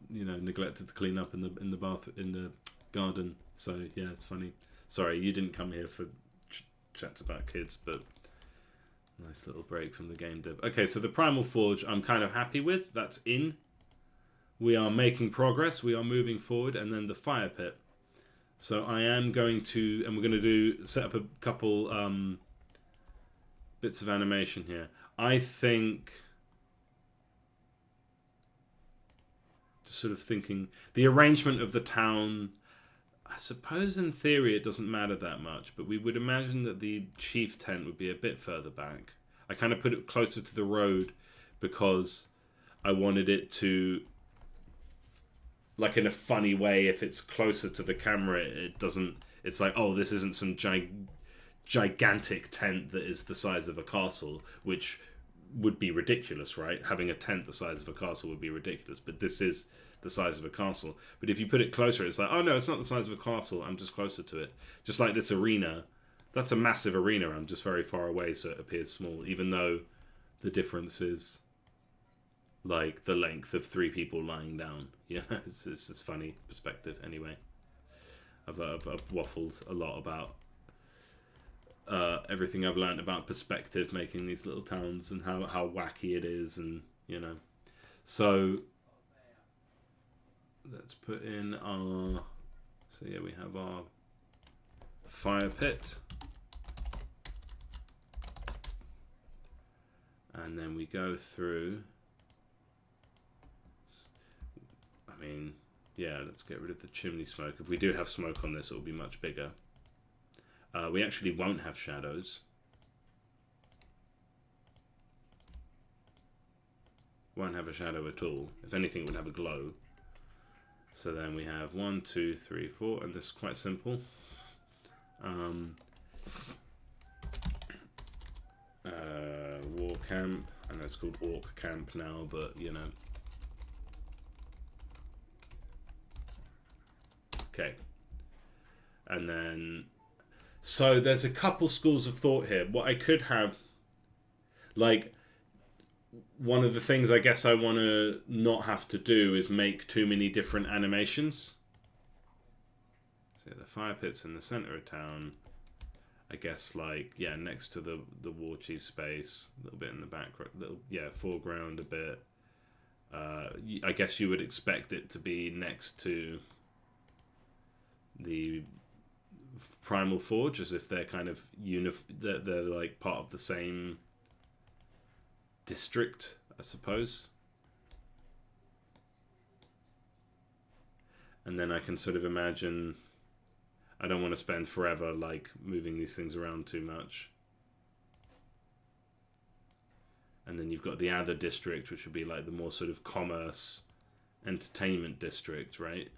you know, neglected to clean up in the garden. So yeah, it's funny. Sorry, you didn't come here for chats about kids, but nice little break from the game dev. Okay, so the Primal Forge, I'm kind of happy with. That's in. We are making progress. We are moving forward, and then the fire pit. So I am going to, and we're going to set up a couple bits of animation here. I think, just sort of thinking, the arrangement of the town, I suppose in theory it doesn't matter that much, but we would imagine that the chief tent would be a bit further back. I kind of put it closer to the road because I wanted it to, like, in a funny way, if it's closer to the camera, it doesn't, it's like, oh, this isn't some gigantic tent that is the size of a castle, which would be ridiculous, right? Having a tent the size of a castle would be ridiculous, but this is the size of a castle. But if you put it closer, it's like, oh no, it's not the size of a castle, I'm just closer to it. Just like this arena, that's a massive arena, I'm just very far away, so it appears small, even though the difference is like the length of 3 people lying down. Yeah, it's funny perspective. Anyway, I've waffled a lot about everything I've learned about perspective, making these little towns, and how wacky it is, and, you know. So let's put in our, so yeah, we have our fire pit, and then we go through I mean, yeah, let's get rid of the chimney smoke. If we do have smoke on this, it will be much bigger. We actually won't have shadows. Won't have a shadow at all. If anything, it would have a glow. So then we have 1, 2, 3, 4, and this is quite simple. War camp. I know it's called Orc camp now, but you know. Okay. And then, so there's a couple schools of thought here. What I could have, like, one of the things I guess I want to not have to do is make too many different animations. So the fire pit's in the center of town. I guess, like, yeah, next to the war chief space, a little bit in the background, yeah, foreground a bit. I guess you would expect it to be next to the Primal Forge, as if they're kind of they're like part of the same district, I suppose. And then I can sort of imagine, I don't want to spend forever like moving these things around too much. And then you've got the other district, which would be like the more sort of commerce, entertainment district, right?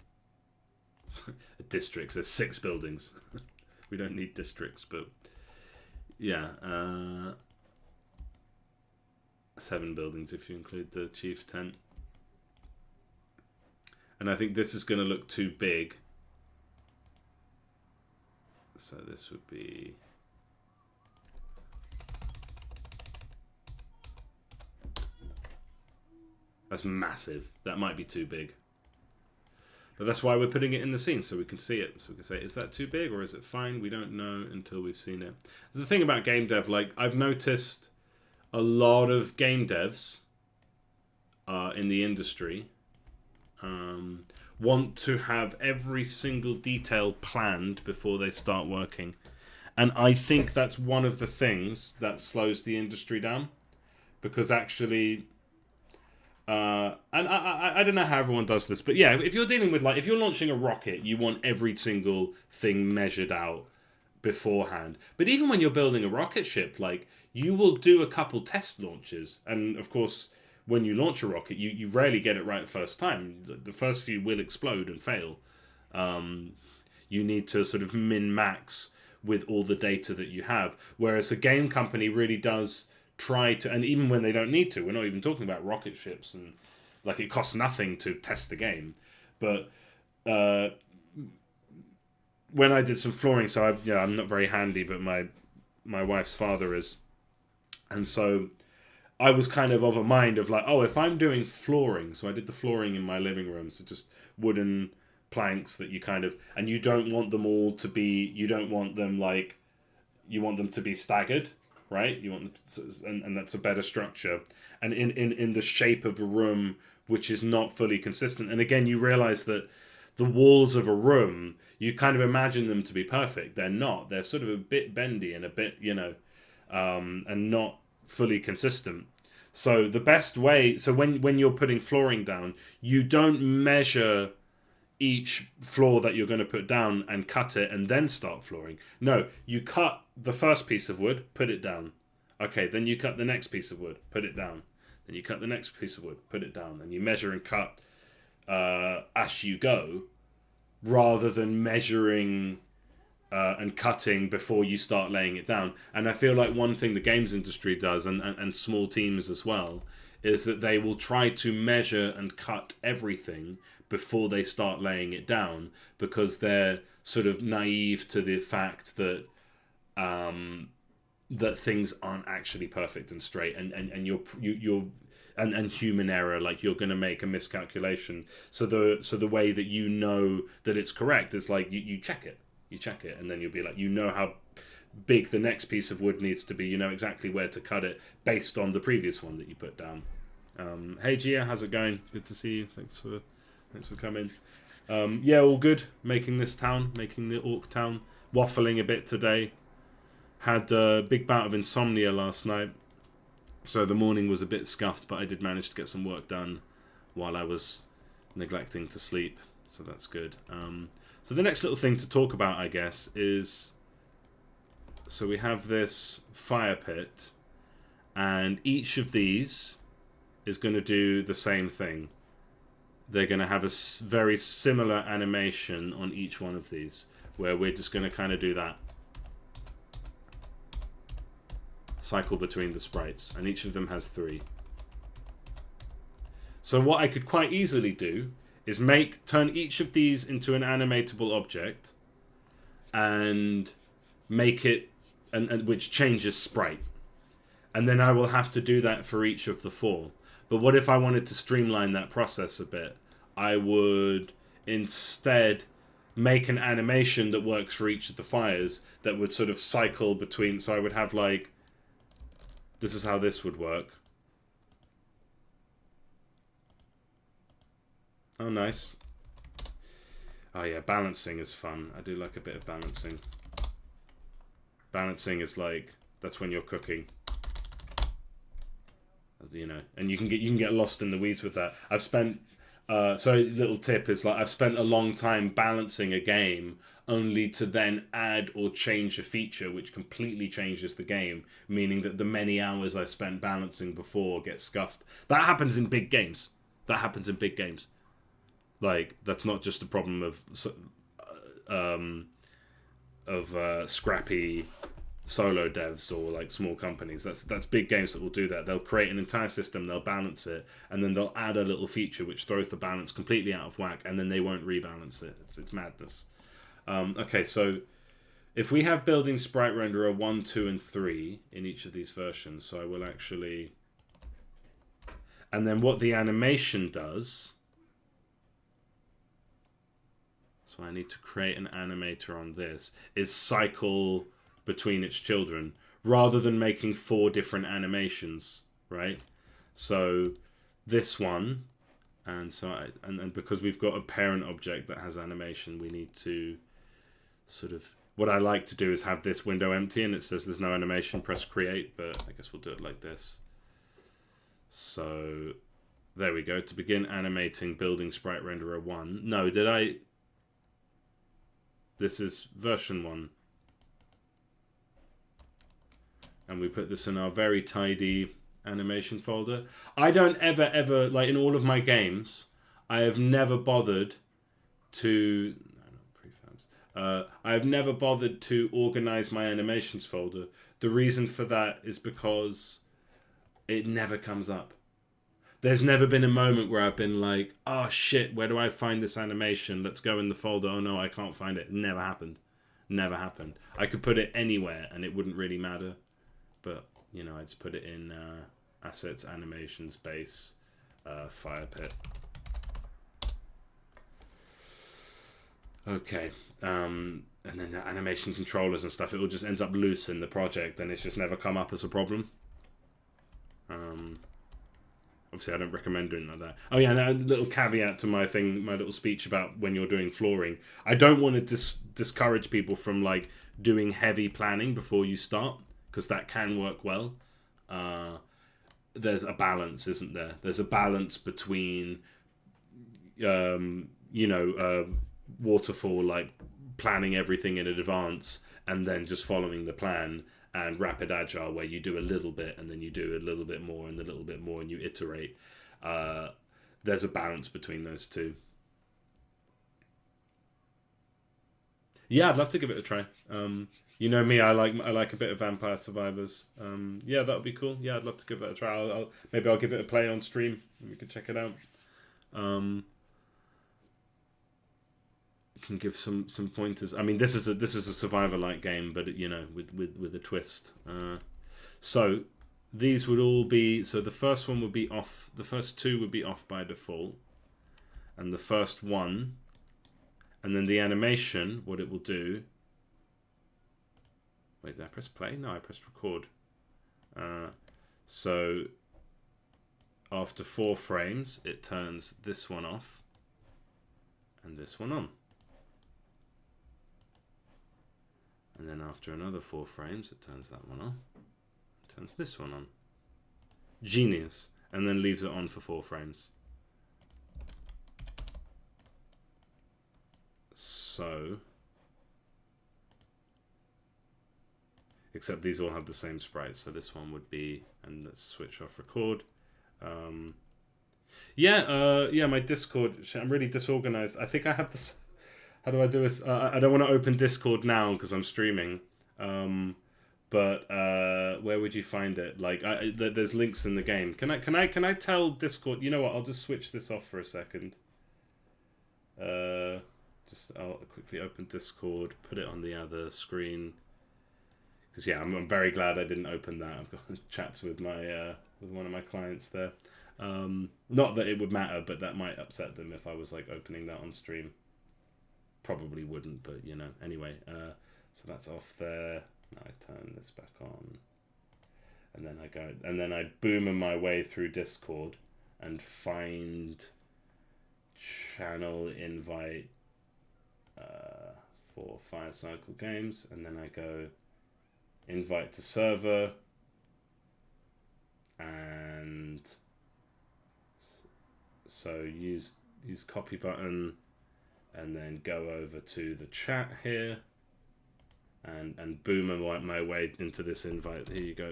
A district, there's 6 buildings. We don't need districts, but yeah. 7 buildings if you include the chief's tent. And I think this is going to look too big. So this would be... That's massive. That might be too big. But that's why we're putting it in the scene, so we can see it. So we can say, is that too big or is it fine? We don't know until we've seen it. There's the thing about game dev, like, I've noticed a lot of game devs in the industry want to have every single detail planned before they start working. And I think that's one of the things that slows the industry down. Because actually... and I don't know how everyone does this, but yeah, if you're dealing with, like, if you're launching a rocket, you want every single thing measured out beforehand. But even when you're building a rocket ship, like, you will do a couple test launches. And of course, when you launch a rocket, you rarely get it right the first time. The first few will explode and fail. You need to sort of min-max with all the data that you have. Whereas a game company really does try to, and even when they don't need to, we're not even talking about rocket ships, and like, it costs nothing to test the game. But when I did some flooring, so I'm not very handy, but my wife's father is, and so I was kind of a mind of like, oh, if I'm doing flooring, so I did the flooring in my living room, so just wooden planks that you kind of, and you don't want them all to be, you don't want them like, you want them to be staggered, right? You want, and that's a better structure, and in the shape of a room which is not fully consistent. And again, you realize that the walls of a room, you kind of imagine them to be perfect. They're not. They're sort of a bit bendy and a bit, and not fully consistent. So the best way, so when you're putting flooring down, you don't measure each floor that you're going to put down and cut it and then start flooring. No, you cut the first piece of wood, put it down. Okay, then you cut the next piece of wood, put it down. Then you cut the next piece of wood, put it down. And you measure and cut as you go, rather than measuring and cutting before you start laying it down. And I feel like one thing the games industry does, and small teams as well, is that they will try to measure and cut everything before they start laying it down, because they're sort of naive to the fact that that things aren't actually perfect and straight, and you're and human error, like, you're going to make a miscalculation. So the way that you know that it's correct is like you check it, and then you'll be like, how big the next piece of wood needs to be, you know exactly where to cut it based on the previous one that you put down. Hey Gia, how's it going? Good to see you. Thanks for coming. Yeah, all good. Making the Orc town. Waffling a bit today. Had a big bout of insomnia last night, so the morning was a bit scuffed, but I did manage to get some work done while I was neglecting to sleep, so that's good. So the next little thing to talk about, I guess, is, so we have this fire pit, and each of these is going to do the same thing. They're going to have a very similar animation on each one of these, where we're just going to kind of do that cycle between the sprites, and each of them has 3. So what I could quite easily do is turn each of these into an animatable object and make it, and which changes sprite. And then I will have to do that for each of the 4. But what if I wanted to streamline that process a bit? I would instead make an animation that works for each of the fires that would sort of cycle between. So I would have like, this is how this would work. Oh, nice. Oh yeah, balancing is fun. I do like a bit of balancing. Balancing is like, that's when you're cooking. You know, and you can get lost in the weeds with that. I've spent so little tip is like, I've spent a long time balancing a game only to then add or change a feature which completely changes the game, meaning that the many hours I spent balancing before get scuffed. That happens in big games. Like, that's not just a problem of scrappy solo devs or like small companies. That's big games that will do that. They'll create an entire system, they'll balance it, and then they'll add a little feature which throws the balance completely out of whack, and then they won't rebalance it. It's madness. Okay, so if we have building sprite renderer 1, 2, and 3 in each of these versions, so I will actually, and then what the animation does. So I need to create an animator on this, is cycle between its children, rather than making 4 different animations, right? So this one, and so and because we've got a parent object that has animation, we need to sort of, what I like to do is have this window empty and it says there's no animation, press create, but I guess we'll do it like this. So there we go. To begin animating building sprite renderer 1. No, did I? This is version 1. And we put this in our very tidy animation folder. I don't ever, like in all of my games, I have never bothered to, I have never bothered to organize my animations folder. The reason for that is because it never comes up. There's never been a moment where I've been like, oh shit, where do I find this animation? Let's go in the folder. Oh no, I can't find it. Never happened. Never happened. I could put it anywhere and it wouldn't really matter. But, you know, I just put it in assets, animation, space, fire pit. Okay. And then the animation controllers and stuff, it all just ends up loose in the project and it's just never come up as a problem. Obviously, I don't recommend doing like that. Oh yeah, and a little caveat to my thing, my little speech about when you're doing flooring. I don't want to discourage people from like doing heavy planning before you start, because that can work well. There's a balance, isn't there? There's a balance between, waterfall, like planning everything in advance and then just following the plan, and rapid agile, where you do a little bit and then you do a little bit more and a little bit more and you iterate. There's a balance between those two. Yeah, I'd love to give it a try. You know me, I like a bit of Vampire Survivors. Yeah, that would be cool. Yeah, I'd love to give it a try. Maybe I'll give it a play on stream and we can check it out. Can give some pointers. I mean, this is a survivor-like game, but you know, with a twist. So these would all be, so the first one would be off. The first 2 would be off by default, and the first one, and then the animation. What it will do. Wait, did I press play? No, I pressed record. So after 4 frames, it turns this one off and this one on. And then after another 4 frames, it turns that one on. Turns this one on. Genius. And then leaves it on for 4 frames. so, except these all have the same sprite. So this one would be, and let's switch off record. Yeah, my Discord, I'm really disorganized. I think I have this, how do I do this? I don't want to open Discord now because I'm streaming. But where would you find it? Like, there's links in the game. Can I tell Discord? You know what? I'll just switch this off for a second. I'll quickly open Discord, put it on the other screen. Because yeah, I'm very glad I didn't open that. I've got chats with my with one of my clients there. Not that it would matter, but that might upset them if I was like opening that on stream. Probably wouldn't, but you know. Anyway, so that's off there. I turn this back on, and then I go, and then I boomer my way through Discord and find channel invite for Fire Cycle Games, and then I go invite to server, and so use copy button, and then go over to the chat here. And boomer my way into this invite. Here you go.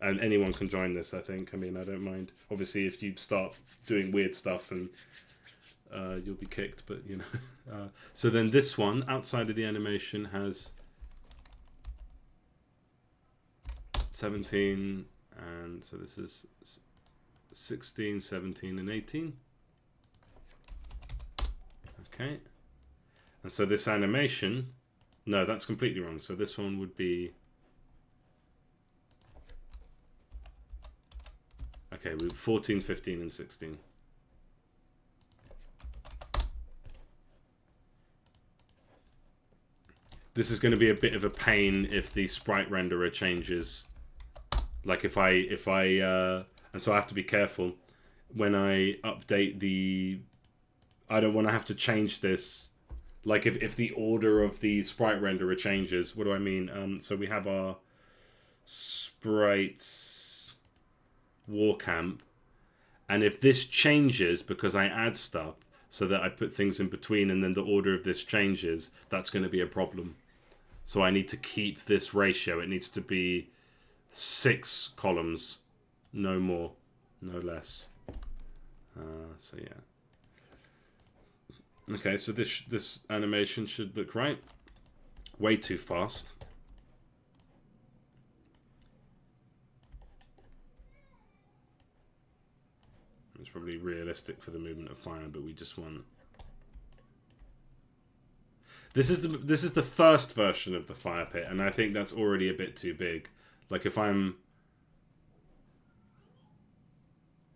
And anyone can join this, I think. I mean, I don't mind. Obviously, if you start doing weird stuff, and you'll be kicked, but you know. So then this one, outside of the animation, has 17, and so this is 16, 17, and 18. Okay. And so this animation... No, that's completely wrong. So this one would be... Okay, we 14, 15, and 16. This is going to be a bit of a pain if the sprite renderer changes. Like if I and so I have to be careful when I update the... I don't want to have to change this. Like if the order of the sprite renderer changes, what do I mean? So we have our sprites war camp, and if this changes because I add stuff so that I put things in between and then the order of this changes, that's going to be a problem. So I need to keep this ratio. It needs to be 6 columns, no more, no less. So yeah. Okay, so this animation should look right. Way too fast. It's probably realistic for the movement of fire, but we just want... This is the first version of the fire pit, and I think that's already a bit too big. Like if I'm...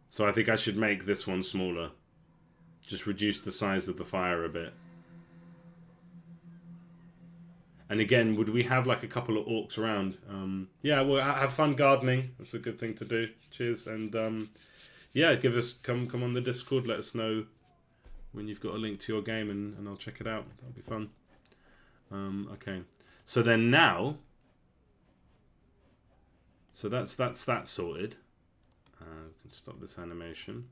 So I think I should make this one smaller. Just reduce the size of the fire a bit. And again, would we have like a couple of orcs around? Yeah, well, have fun gardening. That's a good thing to do. Cheers. And yeah, come on the Discord. Let us know when you've got a link to your game, and I'll check it out. That'll be fun. Okay. So then now, so that's that sorted. We can stop this animation.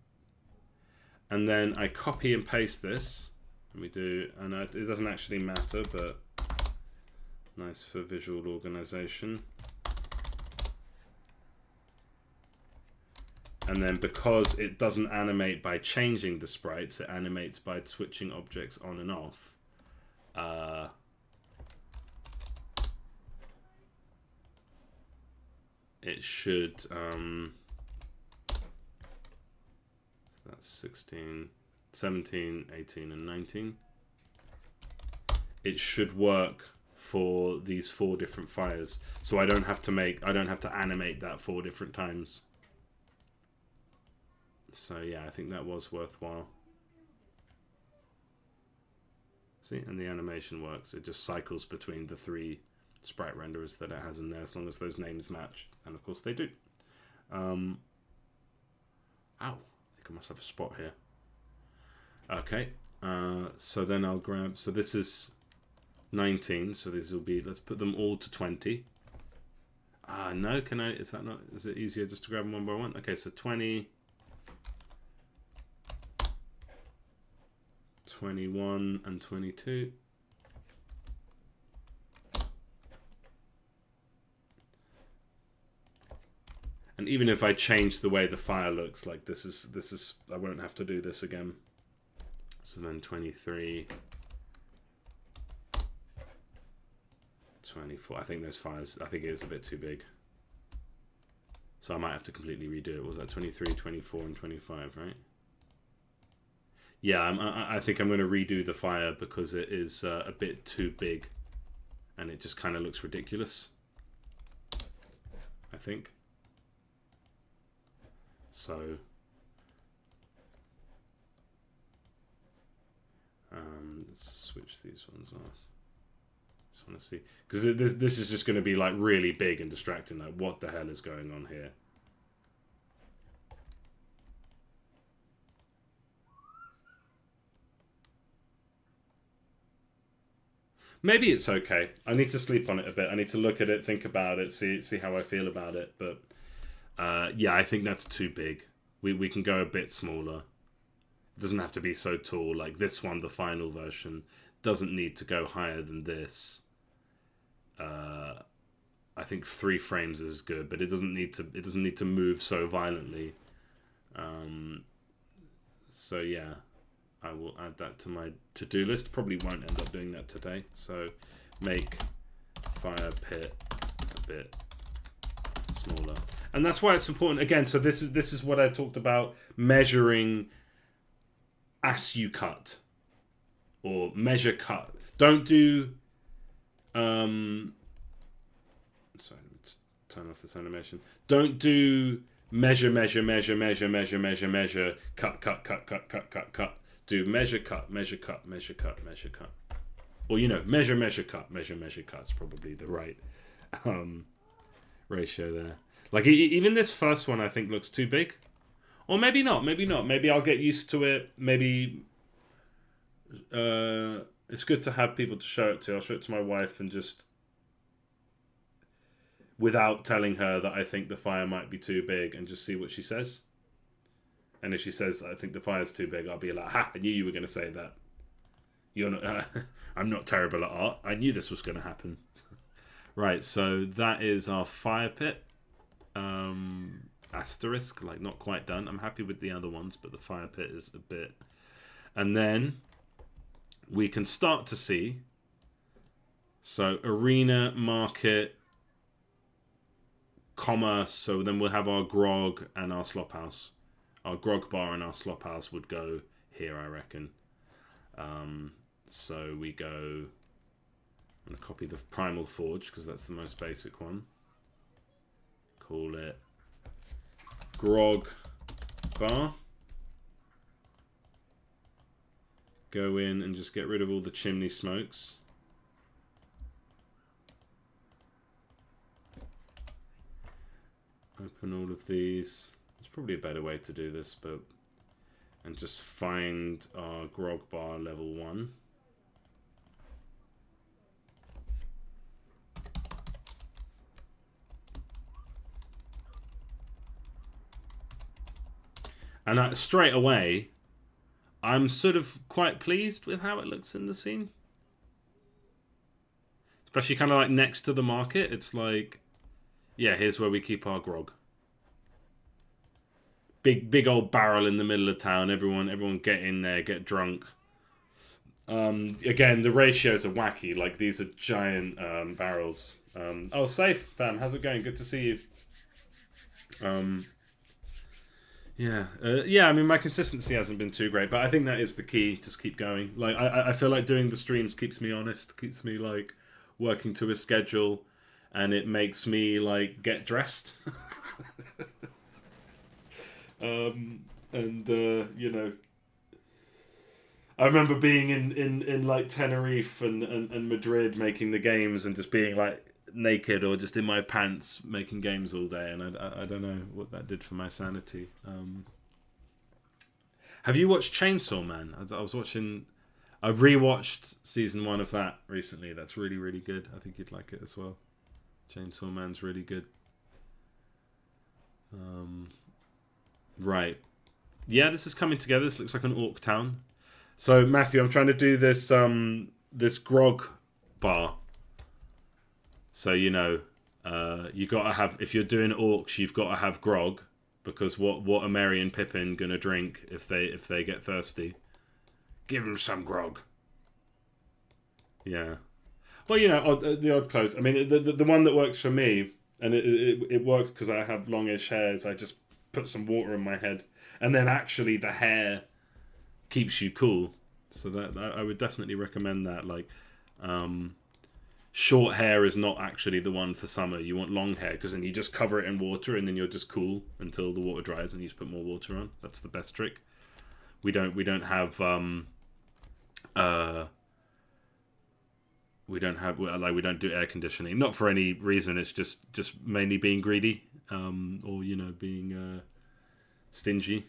And then I copy and paste this, and we do, and it doesn't actually matter, but nice for visual organization. And then because it doesn't animate by changing the sprites, it animates by switching objects on and off. It should, that's 16, 17, 18, and 19. It should work for these 4 different fires. So I don't have to animate that 4 different times. So yeah, I think that was worthwhile. See, and the animation works. It just cycles between the 3 sprite renderers that it has in there, as long as those names match. And of course they do. Ow. I must have a spot here. Okay, so then I'll grab, so this is 19, so this will be, let's put them all to 20. No, can I, is it easier just to grab them one by one? Okay, so 20, 21, and 22. And even if I change the way the fire looks, like this is I won't have to do this again. So then 23, 24. I think those fires, I think it is a bit too big. So I might have to completely redo it. What was that 23, 24, and 25, right? Yeah, I think I'm going to redo the fire because it is a bit too big. And it just kind of looks ridiculous. I think. So, let's switch these ones off. Just want to see, because this is just going to be like really big and distracting. Like, what the hell is going on here? Maybe it's okay. I need to sleep on it a bit. I need to look at it, think about it, see how I feel about it. But yeah, I think that's too big. We can go a bit smaller. It doesn't have to be so tall. Like this one, the final version, doesn't need to go higher than this. I think 3 frames is good, but it doesn't need to. It doesn't need to move so violently. So yeah. I will add that to my to-do list. Probably won't end up doing that today. So make fire pit a bit smaller. And that's why it's important. Again, so this is what I talked about, measuring as you cut. Or measure cut. Don't do sorry, let's turn off this animation. Don't do measure, cut. Do measure, cut. Or, measure, cut. Is probably the right ratio there. Like, even this first one, I think, looks too big. Or maybe not. Maybe I'll get used to it. Maybe it's good to have people to show it to. I'll show it to my wife and just, without telling her that I think the fire might be too big, and just see what she says. And if she says, I think the fire's too big, I'll be like, ha, I knew you were going to say that. You're not. I'm not terrible at art. I knew this was going to happen. Right, so that is our fire pit. Asterisk, like not quite done. I'm happy with the other ones, but the fire pit is a bit. And then we can start to see. So arena, market, commerce. So then we'll have our grog and our slop house. Our grog bar and our slop house would go here, I reckon. So we go... I'm going to copy the Primal Forge, because that's the most basic one. Call it grog bar. Go in and just get rid of all the chimney smokes. Open all of these. Probably a better way to do this, but and just find our grog bar level 1. And straight away, I'm sort of quite pleased with how it looks in the scene. Especially kind of like next to the market. It's like, yeah, here's where we keep our grog. Big old barrel in the middle of town. Everyone get in there, get drunk. Again, the ratios are wacky. Like, these are giant barrels. Oh, Safe, fam. How's it going? Good to see you. Yeah. I mean, my consistency hasn't been too great, but I think that is the key. Just keep going. Like, I feel like doing the streams keeps me honest. Keeps me, like, working to a schedule. And it makes me, like, get dressed. I remember being in like Tenerife and Madrid making the games and just being like naked or just in my pants making games all day, and I don't know what that did for my sanity. Have you watched Chainsaw Man? I rewatched season 1 of that recently. That's really, really good. I think you'd like it as well. Chainsaw Man's really good. Right. Yeah, this is coming together. This looks like an orc town. So, Matthew, I'm trying to do this this grog bar. So, You gotta have, if you're doing orcs, you've got to have grog, because what are Merry and Pippin gonna drink if they get thirsty? Give them some grog. Yeah. Well, the odd clothes. I mean, the one that works for me, and it works because I have longish hairs. I just put some water in my head, and then actually the hair keeps you cool. So that I would definitely recommend that. Like, short hair is not actually the one for summer. You want long hair, because then you just cover it in water, and then you're just cool until the water dries, and you just put more water on. That's the best trick. We don't have we don't do air conditioning, not for any reason. It's just mainly being greedy, or being stingy.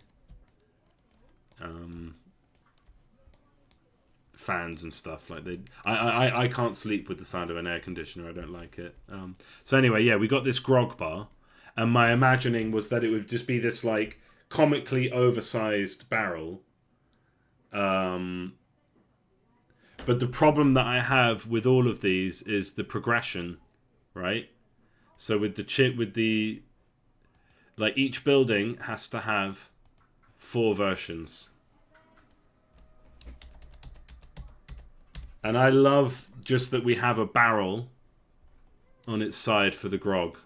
Fans and stuff like I can't sleep with the sound of an air conditioner. I don't like it. So anyway, yeah, we got this grog bar, and my imagining was that it would just be this like comically oversized barrel. But the problem that I have with all of these is the progression, right? So with like each building has to have 4 versions. And I love just that we have a barrel on its side for the grog.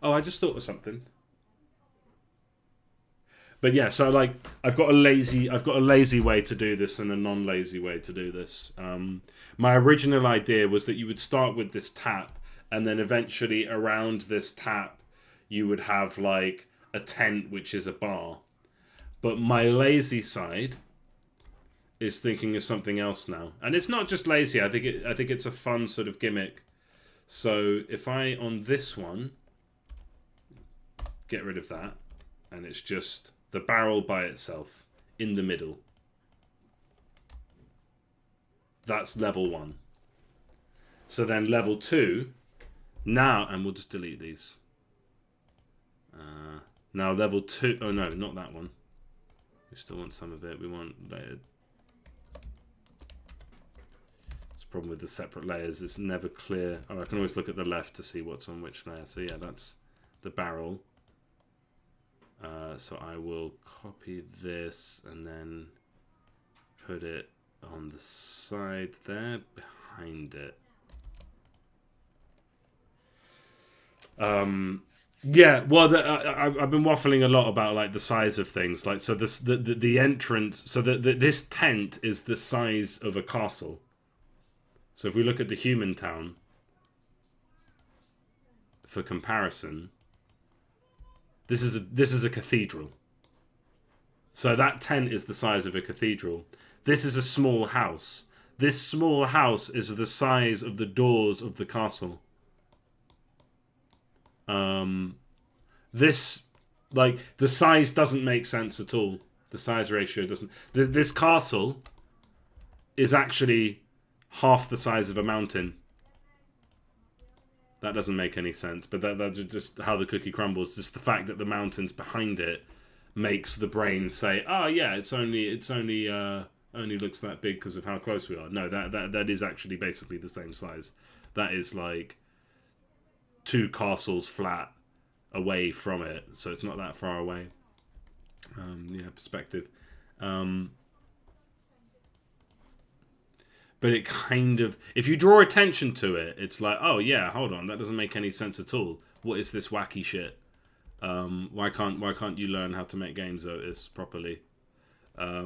Oh, I just thought of something. But yeah, so like I've got a lazy way to do this and a non-lazy way to do this. My original idea was that you would start with this tap, and then eventually around this tap you would have like a tent, which is a bar. But my lazy side is thinking of something else now, and it's not just lazy. I think it's a fun sort of gimmick. So if I on this one get rid of that, and it's just the barrel by itself in the middle. That's level 1. So then level 2, now, and we'll just delete these. Now level 2, oh no, not that one. We still want some of it. We want layered. It's a problem with the separate layers. It's never clear. Oh, I can always look at the left to see what's on which layer. So yeah, that's the barrel. So I will copy this and then put it on the side there behind it. Yeah, well, I've been waffling a lot about like the size of things. Like, so the entrance, so this tent is the size of a castle. So if we look at the human town for comparison. This is a cathedral. So that tent is the size of a cathedral. This is a small house. This small house is the size of the doors of the castle. This, like, the size doesn't make sense at all. The size ratio doesn't. This castle is actually half the size of a mountain. That doesn't make any sense, but that's just how the cookie crumbles. Just the fact that the mountain's behind it makes the brain say, "Oh yeah, it's only looks that big because of how close we are." No, that is actually basically the same size. That is like 2 castles flat away from it, so it's not that far away. Yeah, perspective. But it kind of, if you draw attention to it, it's like, oh yeah, hold on, that doesn't make any sense at all. What is this wacky shit? Why can't you learn how to make games, Otis, properly? But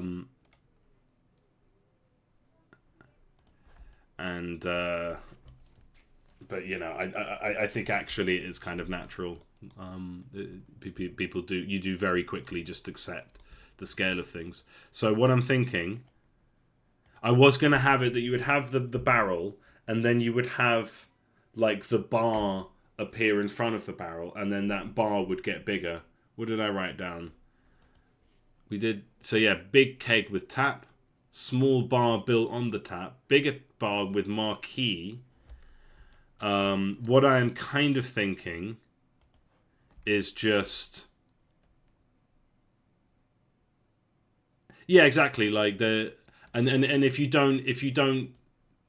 you know, I think actually it is kind of natural. People do very quickly just accept the scale of things. So what I'm thinking, I was going to have it that you would have the barrel, and then you would have like the bar appear in front of the barrel, and then that bar would get bigger. What did I write down? We did, so yeah, big keg with tap, small bar built on the tap, bigger bar with marquee. What I am kind of thinking is just, yeah, exactly, like the, and if you don't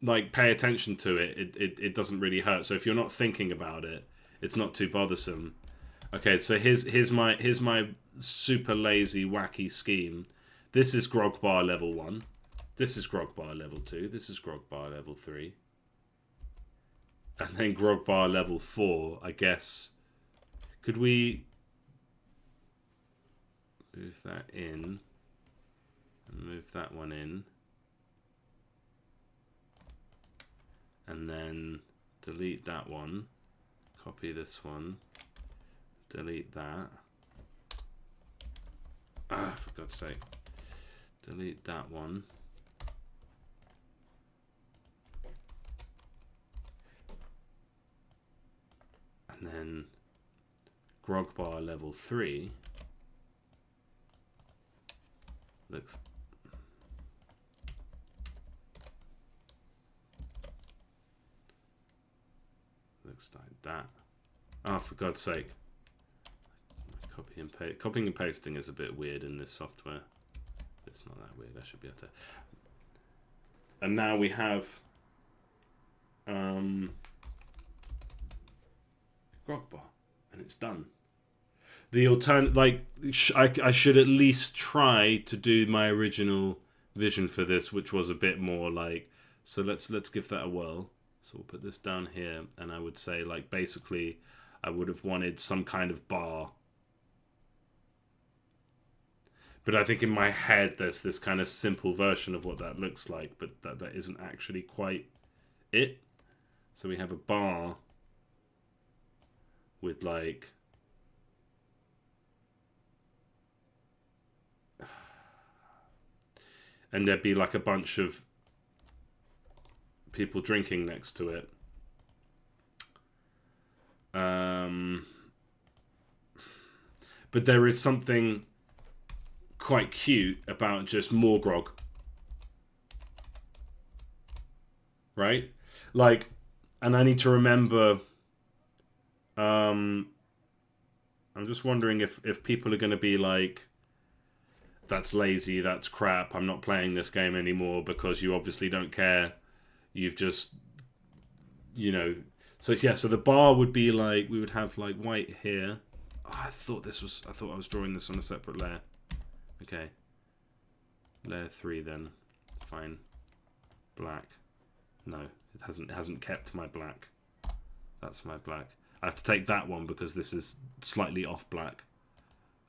like pay attention to it, it doesn't really hurt. So if you're not thinking about it, it's not too bothersome. Okay, so here's my super lazy wacky scheme. This is grog bar level 1. This is grog bar level 2. This is grog bar level 3. And then grog bar level 4, I guess. Could we move that in and move that one in? And then delete that one. Copy this one. Delete that. Ah, for God's sake. Delete that one. And then grog bar level 3 looks like that. Ah, for God's sake. Copying and pasting is a bit weird in this software. It's not that weird. I should be able to. And now we have grog bar, and it's done. The alternate, like, I should at least try to do my original vision for this, which was a bit more like. So let's give that a whirl. So we'll put this down here, and I would say, like, basically, I would have wanted some kind of bar. But I think in my head, there's this kind of simple version of what that looks like, but that isn't actually quite it. So we have a bar with, like, and there'd be like a bunch of people drinking next to it. But there is something quite cute about just more grog. Right? Like, and I need to remember, I'm just wondering if people are going to be like, that's lazy, that's crap, I'm not playing this game anymore because you obviously don't care. You've just, you know. So yeah, so the bar would be like, we would have like white here. Oh, I thought I was drawing this on a separate layer. Okay. Layer 3 then. Fine. Black. No, it hasn't kept my black. That's my black. I have to take that one because this is slightly off black.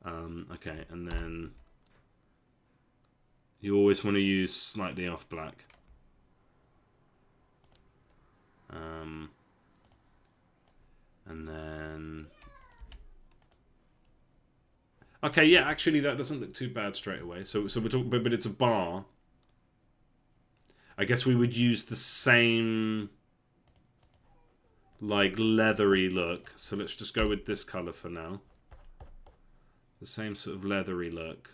Okay, and then you always want to use slightly off black. And then okay, yeah, actually that doesn't look too bad straight away. So we're talking, but it's a bar. I guess we would use the same like leathery look. So let's just go with this color for now. The same sort of leathery look.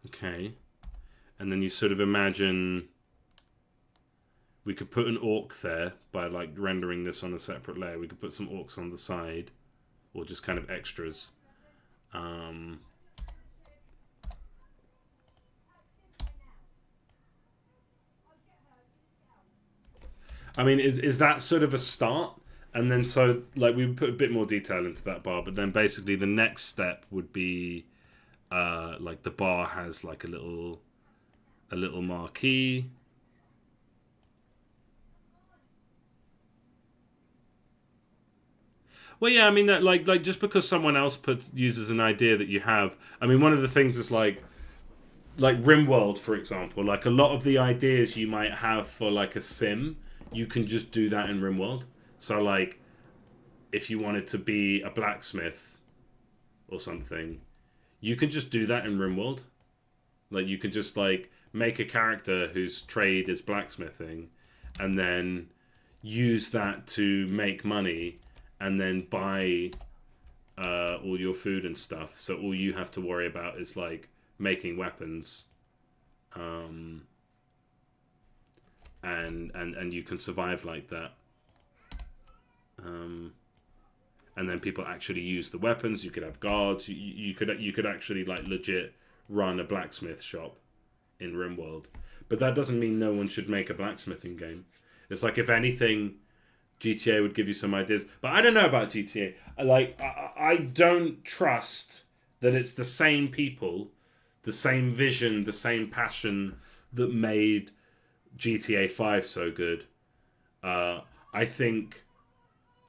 Okay. And then you sort of imagine we could put an orc there by like rendering this on a separate layer. We could put some orcs on the side or just kind of extras. I mean, is that sort of a start? And then so like we would put a bit more detail into that bar, but then basically the next step would be like the bar has like a little marquee. Well, yeah, I mean that like just because someone else uses an idea that you have. I mean, one of the things is like RimWorld, for example. Like a lot of the ideas you might have for like a sim, you can just do that in RimWorld. So like, if you wanted to be a blacksmith or something, you can just do that in RimWorld. Like you can just like make a character whose trade is blacksmithing, and then use that to make money. And then buy all your food and stuff. So all you have to worry about is like making weapons, and you can survive like that. And then people actually use the weapons. You could have guards. You could actually like legit run a blacksmith shop in RimWorld. But that doesn't mean no one should make a blacksmithing game. It's like, if anything, GTA would give you some ideas. But I don't know about GTA. Like, I don't trust that it's the same people, the same vision, the same passion that made GTA 5 so good. I think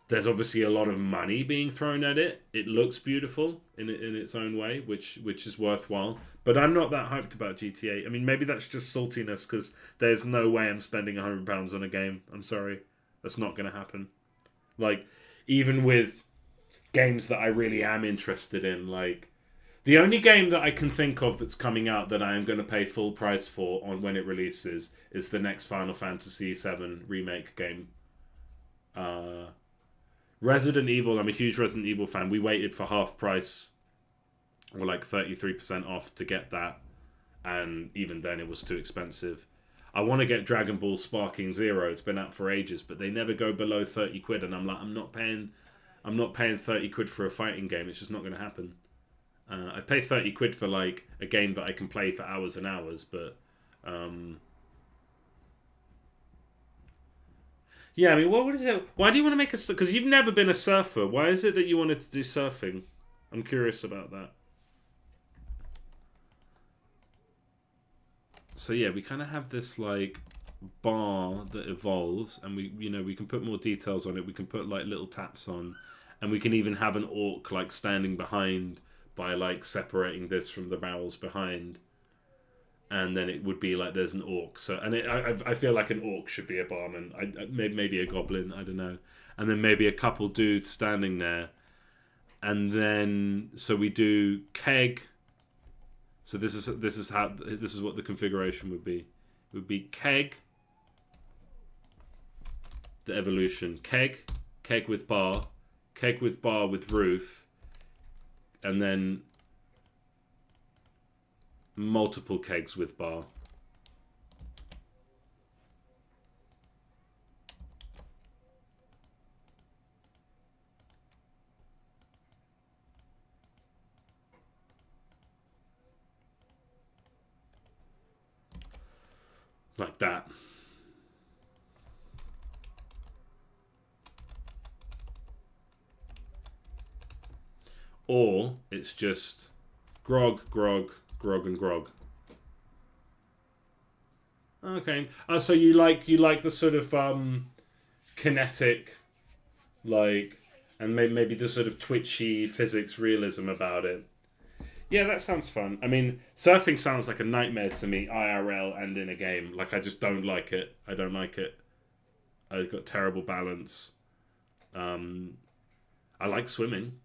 there's obviously a lot of money being thrown at it. It looks beautiful in its own way, which is worthwhile. But I'm not that hyped about GTA. I mean, maybe that's just saltiness, because there's no way I'm spending £100 on a game. I'm sorry. That's not going to happen. Like, even with games that I really am interested in, like, the only game that I can think of that's coming out that I am going to pay full price for on when it releases is the next Final Fantasy VII remake game. Resident Evil, I'm a huge Resident Evil fan. We waited for half price, or like 33% off, to get that, and even then it was too expensive. I want to get Dragon Ball Sparking Zero. It's been out for ages, but they never go below 30 quid, and I'm like, I'm not paying 30 quid for a fighting game. It's just not going to happen. I pay 30 quid for like a game that I can play for hours and hours, but yeah, I mean, what is it? Why do you want to make a? Because you've never been a surfer. Why is it that you wanted to do surfing? I'm curious about that. So yeah, we kind of have this like bar that evolves, and we can put more details on it. We can put like little taps on, and we can even have an orc like standing behind by like separating this from the barrels behind, and then it would be like there's an orc. So, and I feel like an orc should be a barman. Maybe a goblin. I don't know. And then maybe a couple dudes standing there, and then so we do keg. So this is what the configuration would be. It would be keg. The evolution keg with bar with roof. And then multiple kegs with bar. Like that. Or it's just grog, and grog. Okay. So you like the sort of kinetic, like, and maybe the sort of twitchy physics realism about it. Yeah, that sounds fun. I mean, surfing sounds like a nightmare to me, IRL and in a game. Like, I just don't like it. I don't like it. I've got terrible balance. I like swimming,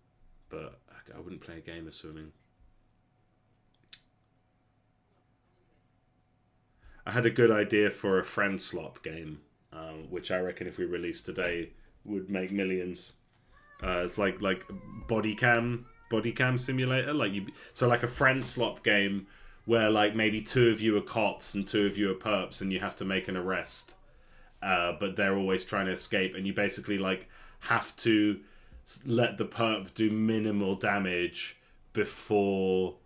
but I wouldn't play a game of swimming. I had a good idea for a friend slop game, which I reckon if we released today would make millions. It's like body cam simulator, like a friend slop game where like maybe two of you are cops and two of you are perps, and you have to make an arrest, but they're always trying to escape, and you basically like have to let the perp do minimal damage before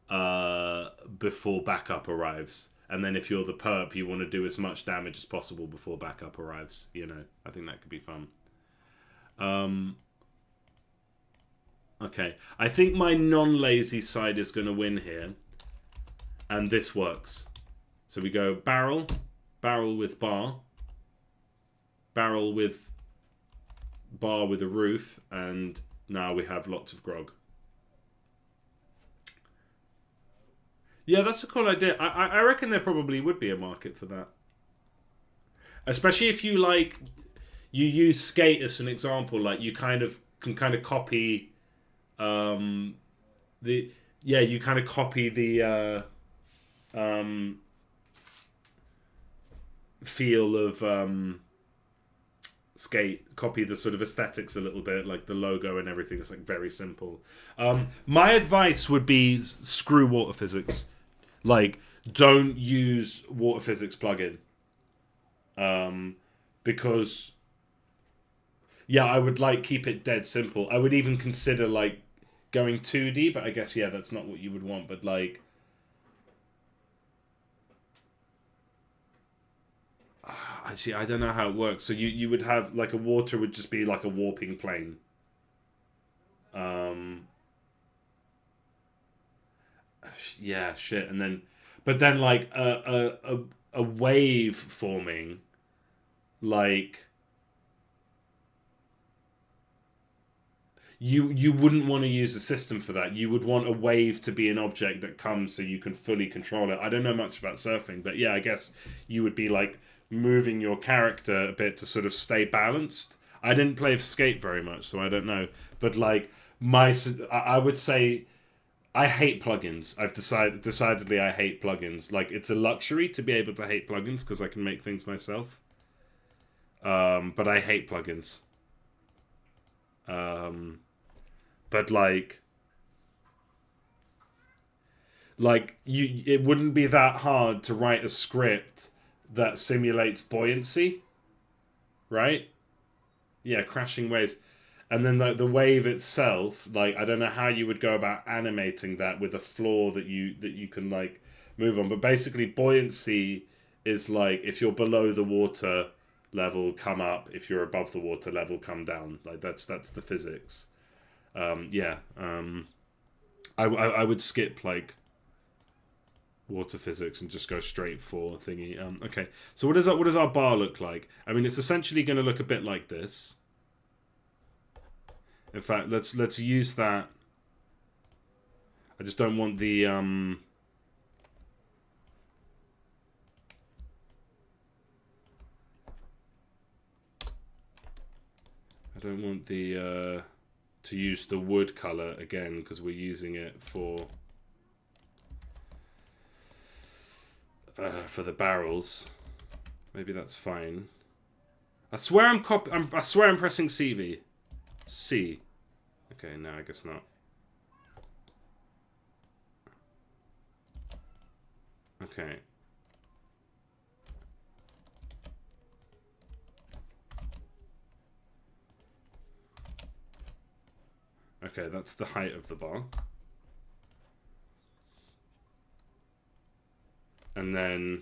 backup arrives. And then if you're the perp, you want to do as much damage as possible before backup arrives. I think that could be fun. Okay, I think my non-lazy side is going to win here. And this works. So we go barrel with bar, barrel with bar with a roof, and now we have lots of grog. Yeah, that's a cool idea. I reckon there probably would be a market for that. Especially if you use skate as an example, like you can copy the feel of skate, copy the sort of aesthetics a little bit, like the logo and everything. It's like very simple. My advice would be screw water physics. Like, don't use water physics plugin. Because I would keep it dead simple. I would even consider going 2D, but I guess that's not what you would want. But I see. I don't know how it works. So you would have like a water would just be like a warping plane. Um, yeah, shit. And then, but then like a wave forming, like you wouldn't want to use a system for that. You would want a wave to be an object that comes so you can fully control it. I don't know much about surfing, but yeah, I guess you would be like moving your character a bit to sort of stay balanced. I didn't play skate very much, so I don't know. But like I would say I hate plugins. I've decidedly I hate plugins. Like it's a luxury to be able to hate plugins because I can make things myself. But I hate plugins. But you, it wouldn't be that hard to write a script that simulates buoyancy, right? Yeah, crashing waves. And then the wave itself, like I don't know how you would go about animating that with a floor that you can like move on. But basically buoyancy is like if you're below the water level, come up. If you're above the water level, come down. Like that's the physics. I would skip like water physics and just go straight for thingy. Okay, so what does our bar look like? I mean, it's essentially going to look a bit like this. In fact, let's use that. I just don't want the I don't want the to use the wood color again because we're using it for the barrels. Maybe that's fine. I swear I'm pressing CV. C. Okay, no, I guess not. Okay. Okay, that's the height of the bar. And then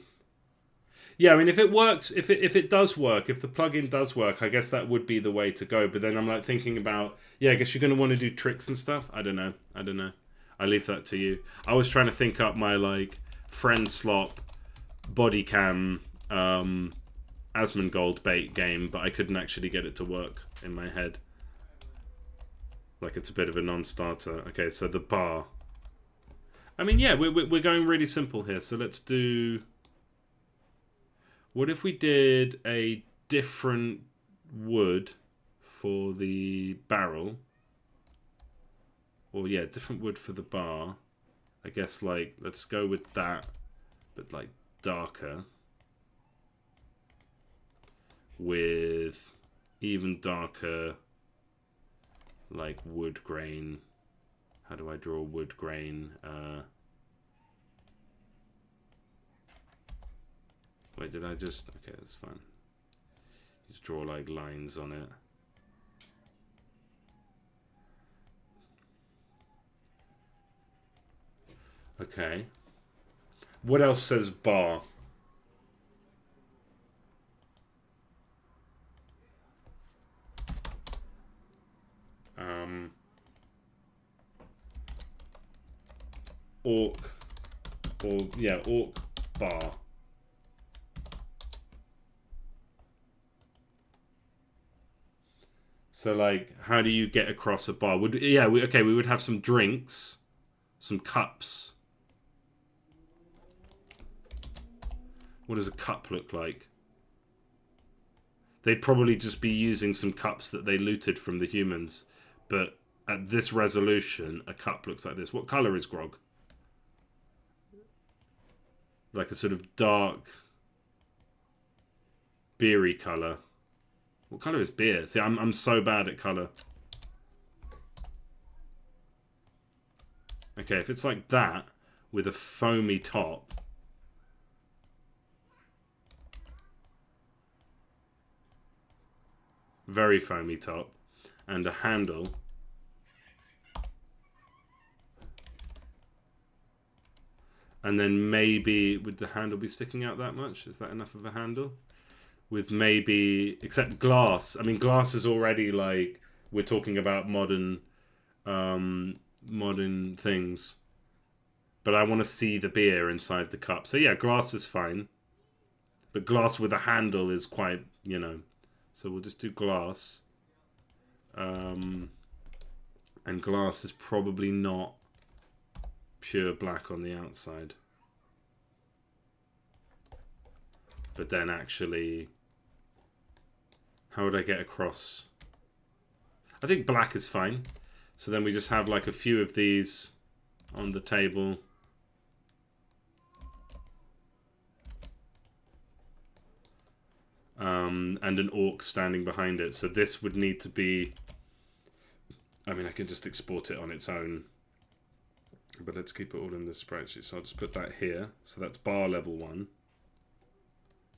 yeah, I mean, if it works, if it does work, if the plugin does work, I guess that would be the way to go. But then I'm like thinking about, yeah, I guess you're going to want to do tricks and stuff. I don't know. I leave that to you. I was trying to think up my like friend slop body cam Asmongold bait game, but I couldn't actually get it to work in my head. Like it's a bit of a non-starter. Okay, so the bar. I mean, yeah, we're going really simple here. So let's do. What if we did a different wood for the barrel? Or yeah, different wood for the bar. I guess like, let's go with that, but like darker. With even darker like wood grain. How do I draw wood grain? Wait, did I just... Okay, that's fine. Just draw like lines on it. Okay. What else says bar? Orc. Or, yeah, orc bar. So, like, how do you get across a bar? We would have some drinks, some cups. What does a cup look like? They'd probably just be using some cups that they looted from the humans. But at this resolution, a cup looks like this. What colour is grog? Like a sort of dark, beery colour. What colour is beer? See, I'm so bad at colour. Okay, if it's like that, with a foamy top. Very foamy top. And a handle. And then maybe, would the handle be sticking out that much? Is that enough of a handle? with maybe, except glass. I mean, glass is already like, we're talking about modern things. But I want to see the beer inside the cup. So yeah, glass is fine. But glass with a handle is quite, you know. So we'll just do glass. And glass is probably not pure black on the outside. But then actually, how would I get across? I think black is fine. So then we just have like a few of these on the table. And an orc standing behind it. So this would need to be... I mean, I can just export it on its own. But let's keep it all in this spreadsheet. So I'll just put that here. So that's bar level 1.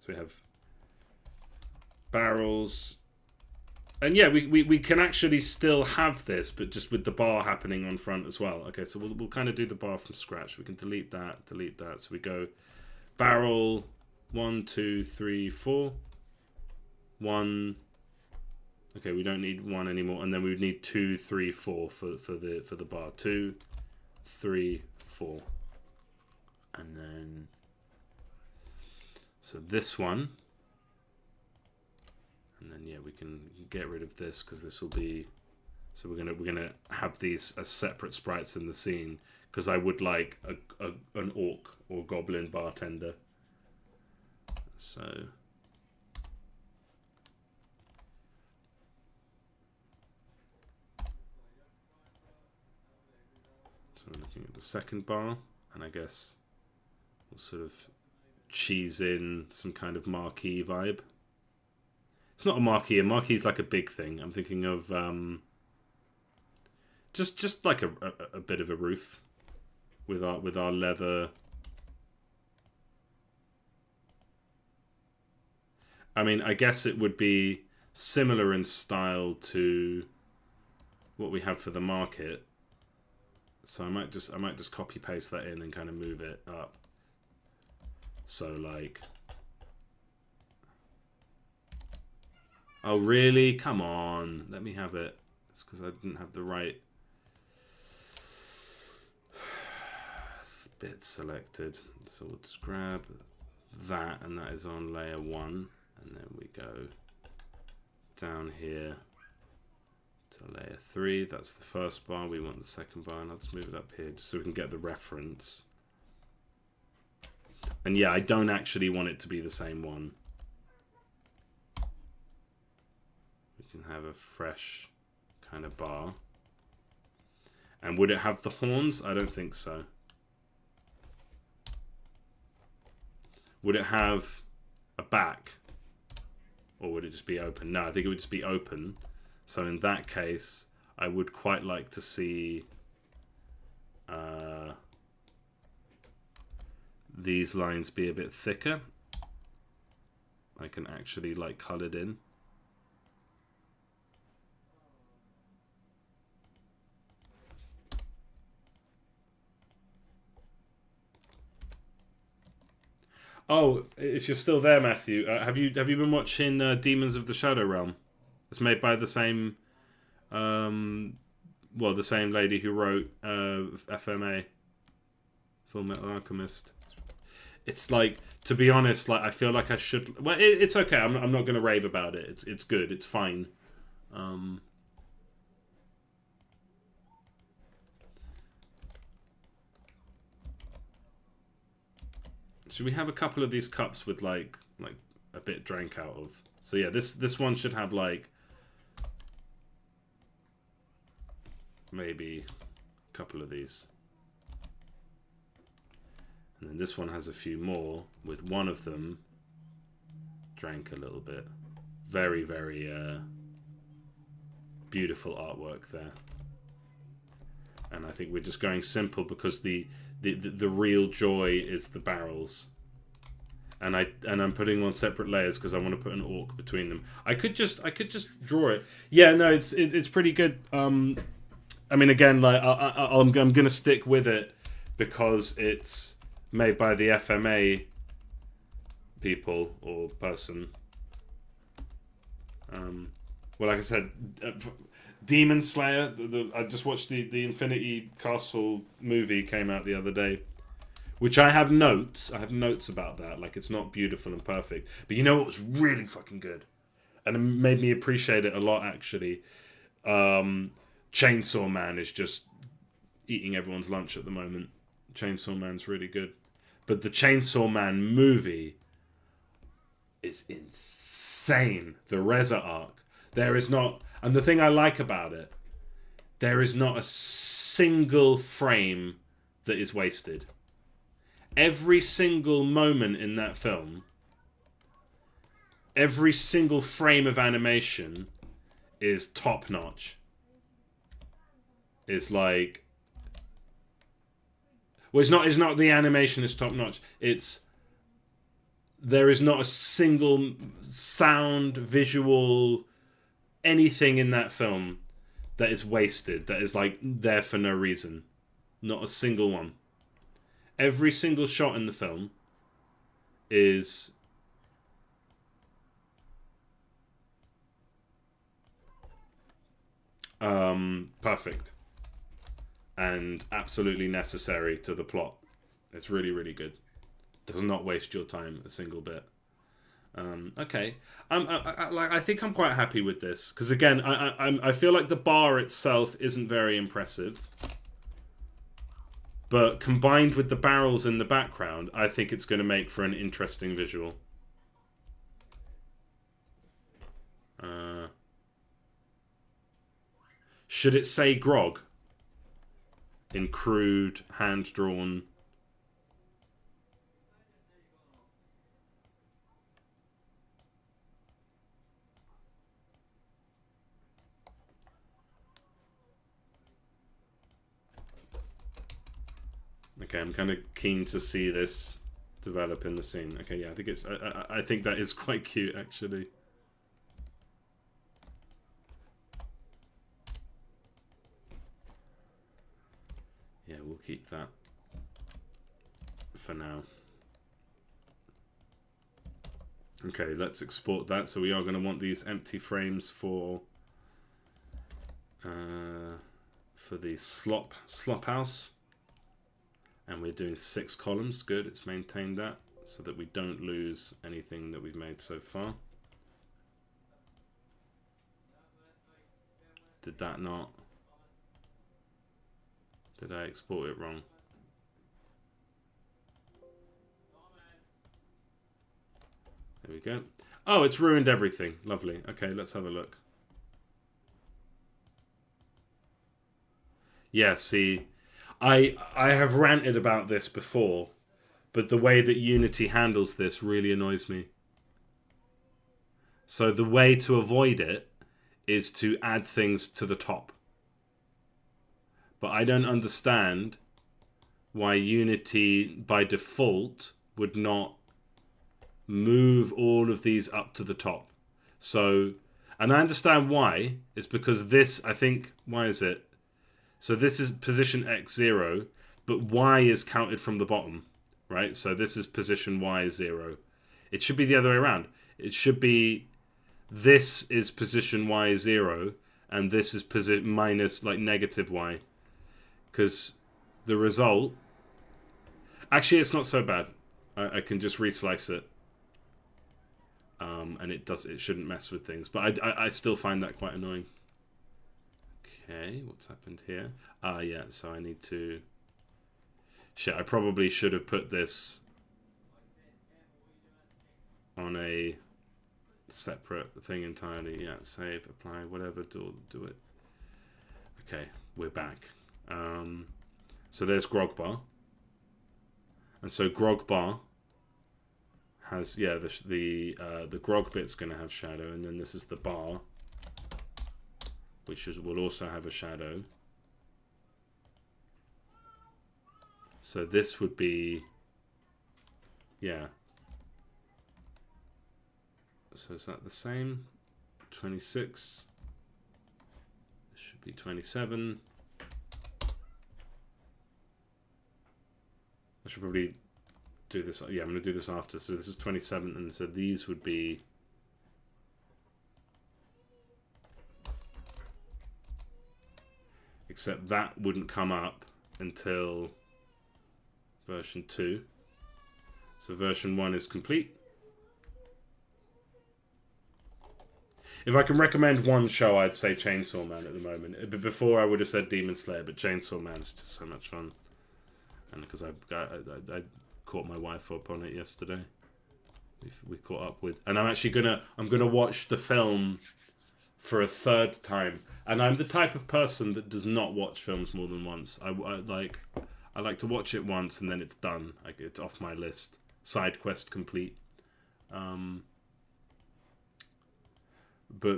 So we have barrels. And yeah, we can actually still have this, but just with the bar happening on front as well. Okay, so we'll kind of do the bar from scratch. We can delete that. So we go barrel 1, 2, 3, 4. 1. Okay, we don't need 1 anymore, and then we would need 2, 3, 4 for the bar. 2, 3, 4, and then so this one, and then yeah, we can get rid of this because this will be. So we're gonna have these as separate sprites in the scene because I would like an orc or goblin bartender. So. So we're looking at the second bar, and I guess we'll sort of cheese in some kind of marquee vibe. It's not a marquee. A marquee is like a big thing. I'm thinking of just like a bit of a roof with our leather. I mean, I guess it would be similar in style to what we have for the market. So I might just copy paste that in and kind of move it up. So like, oh really? Come on, let me have it. It's because I didn't have the right bit selected. So we'll just grab that, and that is on layer 1, and then we go down here to layer 3. That's the first bar. We want the second bar, and I'll just move it up here just so we can get the reference. And yeah, I don't actually want it to be the same one. We can have a fresh kind of bar. And would it have the horns? I don't think so. Would it have a back? Or would it just be open? No, I think it would just be open. So in that case, I would quite like to see these lines be a bit thicker. I can actually like colored in. Oh, if you're still there, Matthew, have you been watching Demons of the Shadow Realm? It's made by the same, well, the same lady who wrote FMA, Full Metal Alchemist. It's like, to be honest, like I feel like I should. Well, it's okay. I'm not going to rave about it. It's good. It's fine. Should we have a couple of these cups with like a bit drank out of? So yeah, this one should have like maybe a couple of these. And then this one has a few more, with one of them drank a little bit. Very, very beautiful artwork there. And I think we're just going simple because the real joy is the barrels. And I'm putting on separate layers because I want to put an orc between them. I could just draw it. Yeah, no, it's pretty good. I mean, again, like I'm gonna stick with it because it's made by the FMA people or person. Well, like I said, Demon Slayer. I just watched the Infinity Castle movie came out the other day, which I have notes. I have notes about that. Like, it's not beautiful and perfect, but you know what was really fucking good, and it made me appreciate it a lot. Actually, Chainsaw Man is just eating everyone's lunch at the moment. Chainsaw Man's really good, but the Chainsaw Man movie is insane. The Reza arc. There is not, and the thing I like about it, there is not a single frame that is wasted. Every single moment in that film, every single frame of animation is top notch. It's like, well, it's not the animation is top notch. It's, there is not a single sound, visual, anything in that film that is wasted, that is like there for no reason. Not a single one. Every single shot in the film is perfect and absolutely necessary to the plot. It's really, really good. Does not waste your time a single bit. Okay, I think I'm quite happy with this because again, I feel like the bar itself isn't very impressive, but combined with the barrels in the background, I think it's going to make for an interesting visual. Should it say grog in crude, hand-drawn? Okay, I'm kind of keen to see this develop in the scene. Okay, yeah, I think it's. I think that is quite cute, actually. Yeah, we'll keep that for now. Okay, let's export that. So we are going to want these empty frames for the slop house. And we're doing 6 columns. Good, it's maintained that so that we don't lose anything that we've made so far. Did that not? Did I export it wrong? There we go. Oh, it's ruined everything. Lovely. Okay, let's have a look. Yeah, see, I have ranted about this before, but the way that Unity handles this really annoys me. So the way to avoid it is to add things to the top. But I don't understand why Unity by default would not move all of these up to the top. So, and I understand why. It's because this, I think, why is it? So this is position X0, but Y is counted from the bottom, right? So this is position Y0. It should be the other way around. It should be, this is position Y0, and this is minus, like, negative Y. Because the result... Actually, it's not so bad. I can just reslice it. And it shouldn't mess with things. But I still find that quite annoying. Okay, what's happened here? Yeah, so I need to... Shit, I probably should have put this on a separate thing entirely. Yeah, save, apply, whatever, do it. Okay, we're back. So there's grog bar. And so grog bar has, yeah, the grog bit's going to have shadow, and then this is the bar, which will also have a shadow. So this would be, yeah. So is that the same? 26. This should be 27. I should probably do this. Yeah, I'm going to do this after. So this is 27, and so these would be except that wouldn't come up until version 2. So version 1 is complete. If I can recommend one show, I'd say Chainsaw Man at the moment. But before I would have said Demon Slayer, but Chainsaw Man is just so much fun. And because I caught my wife up on it yesterday. We caught up with, and I'm gonna watch the film for a third time. And I'm the type of person that does not watch films more than once. I like to watch it once and then it's done. Like, it's off my list. Side quest complete. But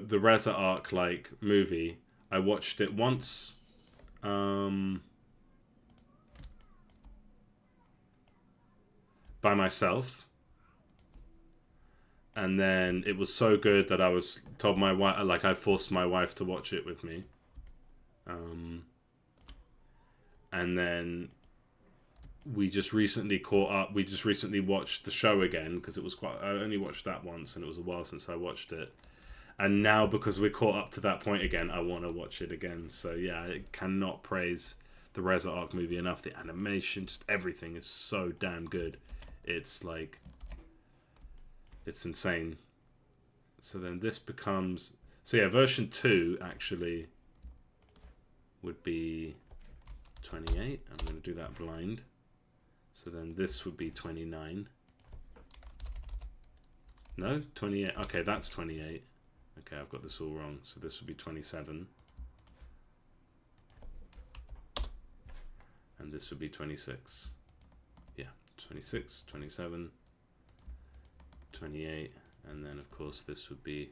the Reza Arc movie, I watched it once. By myself. And then it was so good that I was told my wife, I forced my wife to watch it with me. And then we just recently caught up. We just recently watched the show again because it was I only watched that once and it was a while since I watched it. And now because we're caught up to that point again, I want to watch it again. So yeah, I cannot praise the Reza Arc movie enough. The animation, just everything is so damn good. It's it's insane. So then this becomes... So yeah, version 2 actually would be 28. I'm going to do that blind. So then this would be 29. No? 28. Okay, that's 28. Okay, I've got this all wrong. So this would be 27. And this would be 26. Yeah, 26, 27... 28, and then of course this would be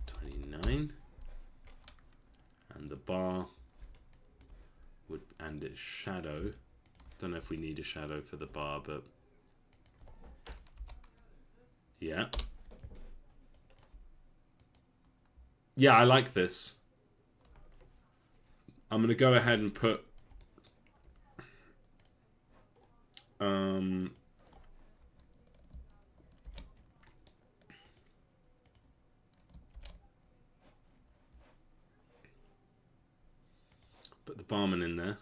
29, and the bar would, and its shadow, don't know if we need a shadow for the bar, but yeah, I like this. I'm gonna go ahead and put put the barman in there.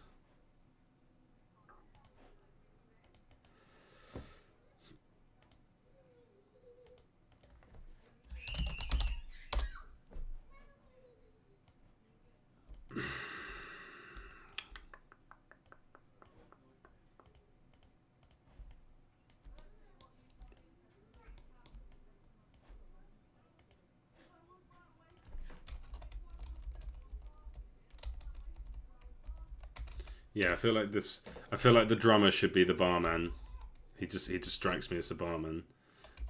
Yeah, I feel like the drummer should be the barman. He just strikes me as a barman.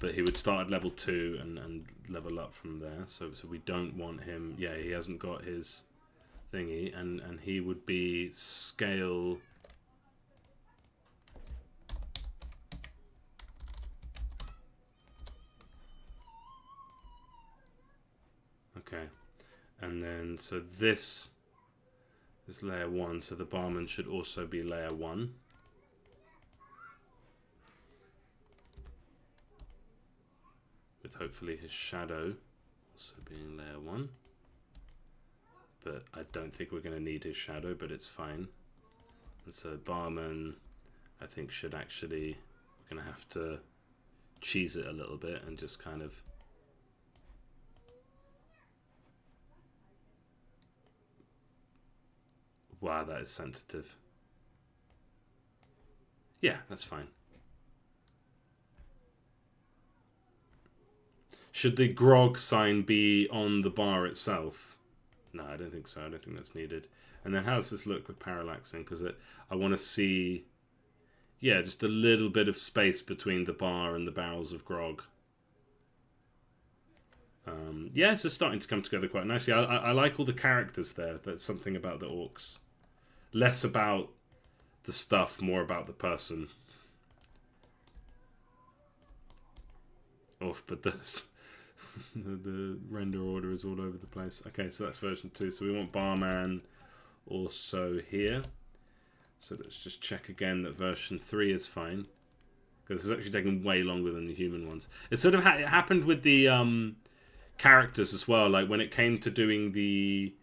But he would start at level 2 and level up from there. So we don't want him. Yeah, he hasn't got his thingy, and he would be scale. Okay. And then so this is layer 1, so the barman should also be layer 1. With hopefully his shadow also being layer 1. But I don't think we're going to need his shadow, but it's fine. And so barman, I think, should actually, we're going to have to cheese it a little bit and just kind of wow, that is sensitive. Yeah, that's fine. Should the grog sign be on the bar itself? No, I don't think so. I don't think that's needed. And then how does this look with parallaxing? Because I want to see, yeah, just a little bit of space between the bar and the barrels of grog. Yeah, it's just starting to come together quite nicely. I like all the characters there. That's something about the orcs. Less about the stuff, more about the person. Oh, but the render order is all over the place. Okay, so that's version 2. So we want barman also here. So let's just check again that version 3 is fine. Because it's actually taking way longer than the human ones. It sort of it happened with the characters as well. Like when it came to doing the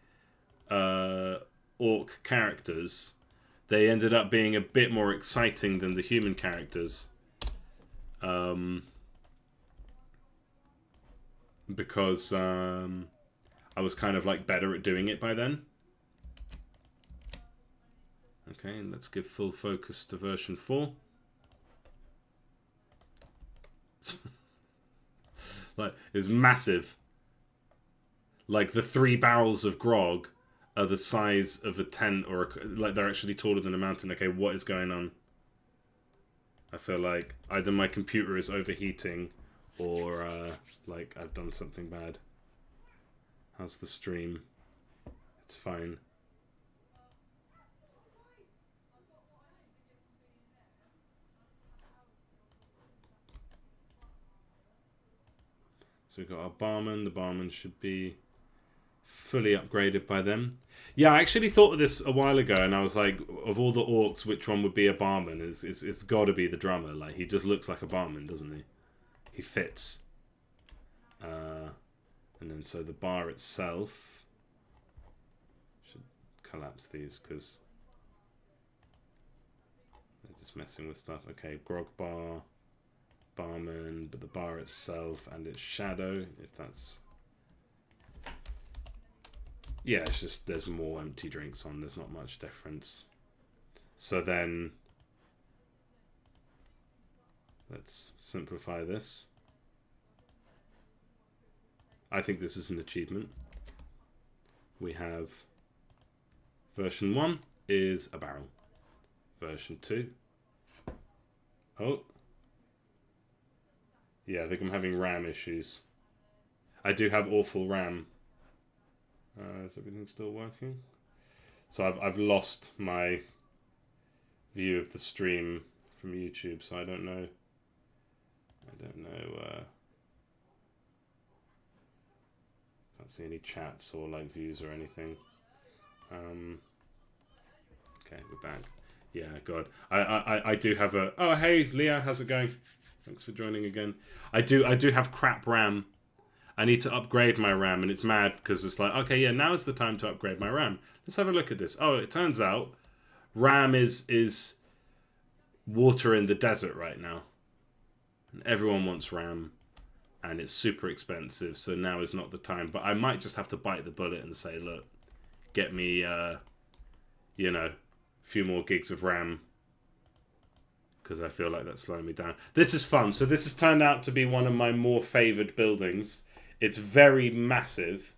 orc characters, they ended up being a bit more exciting than the human characters. Because I was kind of like better at doing it by then. Okay, and let's give full focus to version 4. Like, it's massive. Like, the 3 barrels of grog are the size of a tent, or like they're actually taller than a mountain. Okay, what is going on? I feel like either my computer is overheating, or like I've done something bad. How's the stream? It's fine. So we've got our barman. The barman should be fully upgraded by then. Yeah, I actually thought of this a while ago, and I was like, of all the orcs, which one would be a barman? It's got to be the drummer. Like, he just looks like a barman, doesn't he? He fits. And then so the bar itself should collapse these because they're just messing with stuff. Okay, grog bar, barman, but the bar itself and its shadow, if that's... Yeah, it's just there's more empty drinks on. There's not much difference. So then let's simplify this. I think this is an achievement. We have version 1 is a barrel. Version 2. Oh. Yeah, I think I'm having RAM issues. I do have awful RAM. Is everything still working? So I've lost my view of the stream from YouTube, so I don't know. Can't see any chats or like views or anything. Okay, we're back. Yeah, God, I do have a. Oh, hey, Leah, how's it going? Thanks for joining again. I do have crap RAM. I need to upgrade my RAM, and it's mad because it's like, okay, yeah, now is the time to upgrade my RAM. Let's have a look at this. Oh, it turns out RAM is water in the desert right now. And everyone wants RAM, and it's super expensive, so now is not the time. But I might just have to bite the bullet and say, look, get me, you know, a few more gigs of RAM, because I feel like that's slowing me down. This is fun. So this has turned out to be one of my more favoured buildings. It's very massive,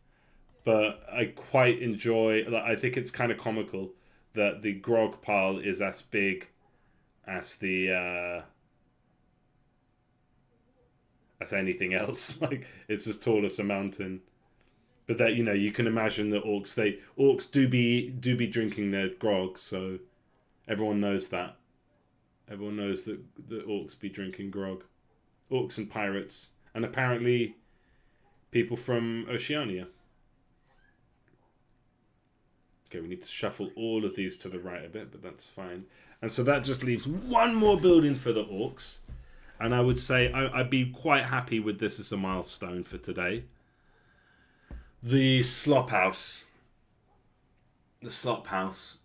but I quite enjoy... Like, I think it's kind of comical that the grog pile is as big as the... as anything else. Like, it's as tall as a mountain. But that, you know, you can imagine that orcs do be drinking their grog, so everyone knows that. Everyone knows that the orcs be drinking grog. Orcs and pirates. And apparently people from Oceania. Okay, we need to shuffle all of these to the right a bit, but that's fine. And so that just leaves one more building for the orcs. And I would say I'd be quite happy with this as a milestone for today. The slop house. The slop house.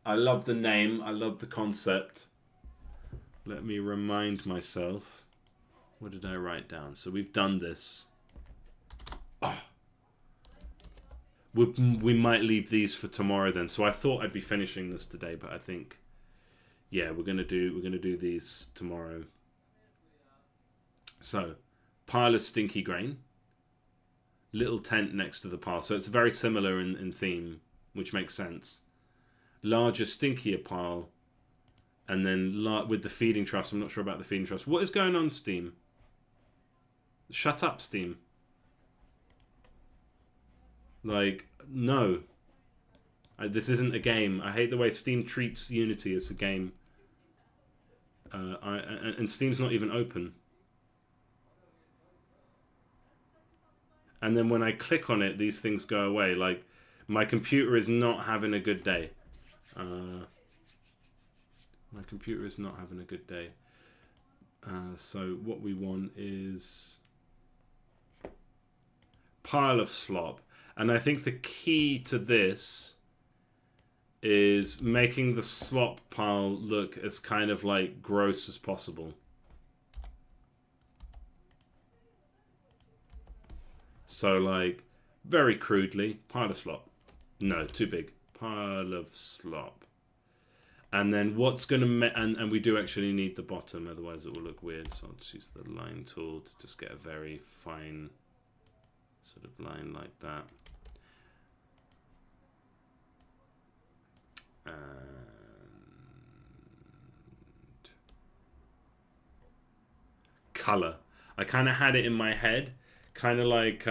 I love the name. I love the concept. Let me remind myself. What did I write down? So we've done this. Oh. We might leave these for tomorrow then. So I thought I'd be finishing this today, but I think, yeah, we're gonna do these tomorrow. So, pile of stinky grain. Little tent next to the pile. So it's very similar in theme, which makes sense. Larger, stinkier pile. And then with the feeding troughs, I'm not sure about the feeding troughs. What is going on, Steam? Shut up, Steam. Like, no. This isn't a game. I hate the way Steam treats Unity as a game. And Steam's not even open. And then when I click on it, these things go away. Like, my computer is not having a good day. My computer is not having a good day. So what we want is pile of slop. And I think the key to this is making the slop pile look as kind of like gross as possible. So like very crudely, pile of slop. No, too big. Pile of slop. And then what's going to... And we do actually need the bottom, otherwise it will look weird. So I'll just use the line tool to just get a very fine sort of line like that. And color. I kind of had it in my head. Kind of like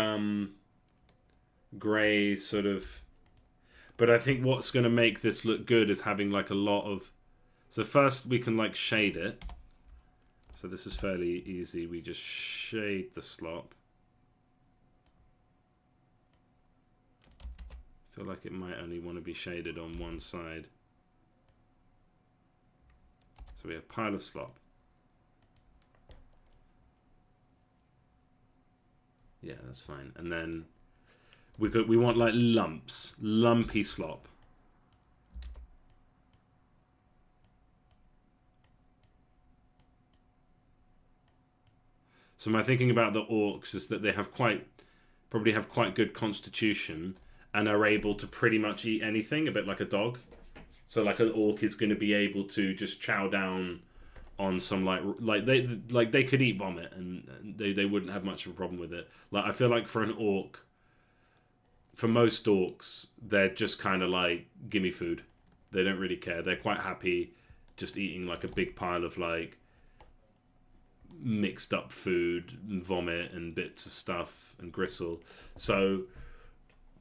grey sort of... But I think what's going to make this look good is having like a lot of... So first we can like shade it. So this is fairly easy. We just shade the slop. I feel like it might only want to be shaded on one side. So we have a pile of slop. Yeah, that's fine. And then we want like lumps, lumpy slop. So my thinking about the orcs is that they have probably have quite good constitution and are able to pretty much eat anything, a bit like a dog. So like an orc is going to be able to just chow down on some like they could eat vomit and they wouldn't have much of a problem with it. Like I feel like for an orc, for most orcs, they're just kind of like, gimme food. They don't really care. They're quite happy just eating like a big pile of like mixed up food and vomit and bits of stuff and gristle. So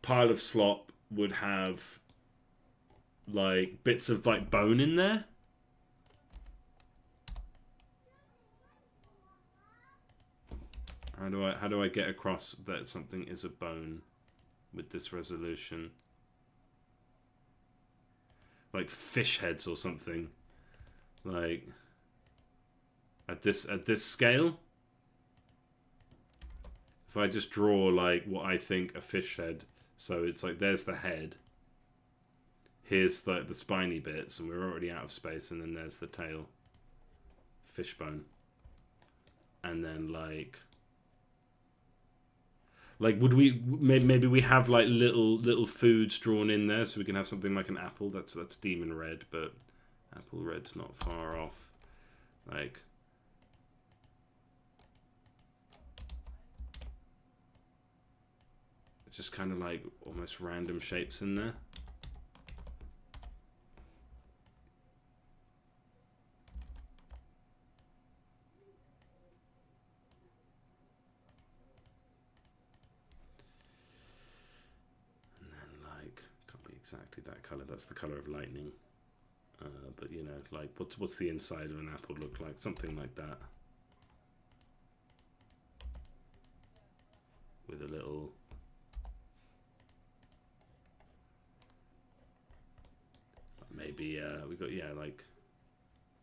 pile of slop would have like bits of like bone in there. How do I get across that something is a bone with this resolution? Like fish heads or something. Like at this scale. If I just draw like what I think a fish head, so it's like there's the head. Here's the spiny bits, and we're already out of space, and then there's the tail. Fishbone. And then like would we maybe we have like little foods drawn in there so we can have something like an apple. That's demon red, but apple red's not far off. Like just kind of like almost random shapes in there. Exactly that color. That's the color of lightning. But you know, like what's the inside of an apple look like? Something like that. With a little maybe we got like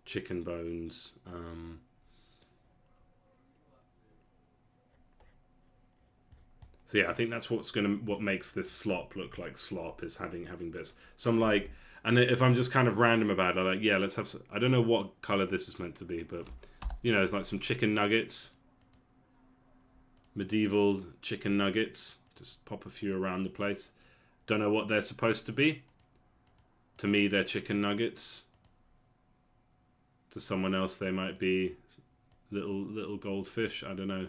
chicken bones. So yeah, I think that's what makes this slop look like slop is having bits. So I'm like, and if I'm just kind of random about it, I'm like, yeah, let's have. I don't know what color this is meant to be, but you know, it's like some chicken nuggets, medieval chicken nuggets. Just pop a few around the place. Don't know what they're supposed to be. To me, they're chicken nuggets. To someone else, they might be little goldfish. I don't know.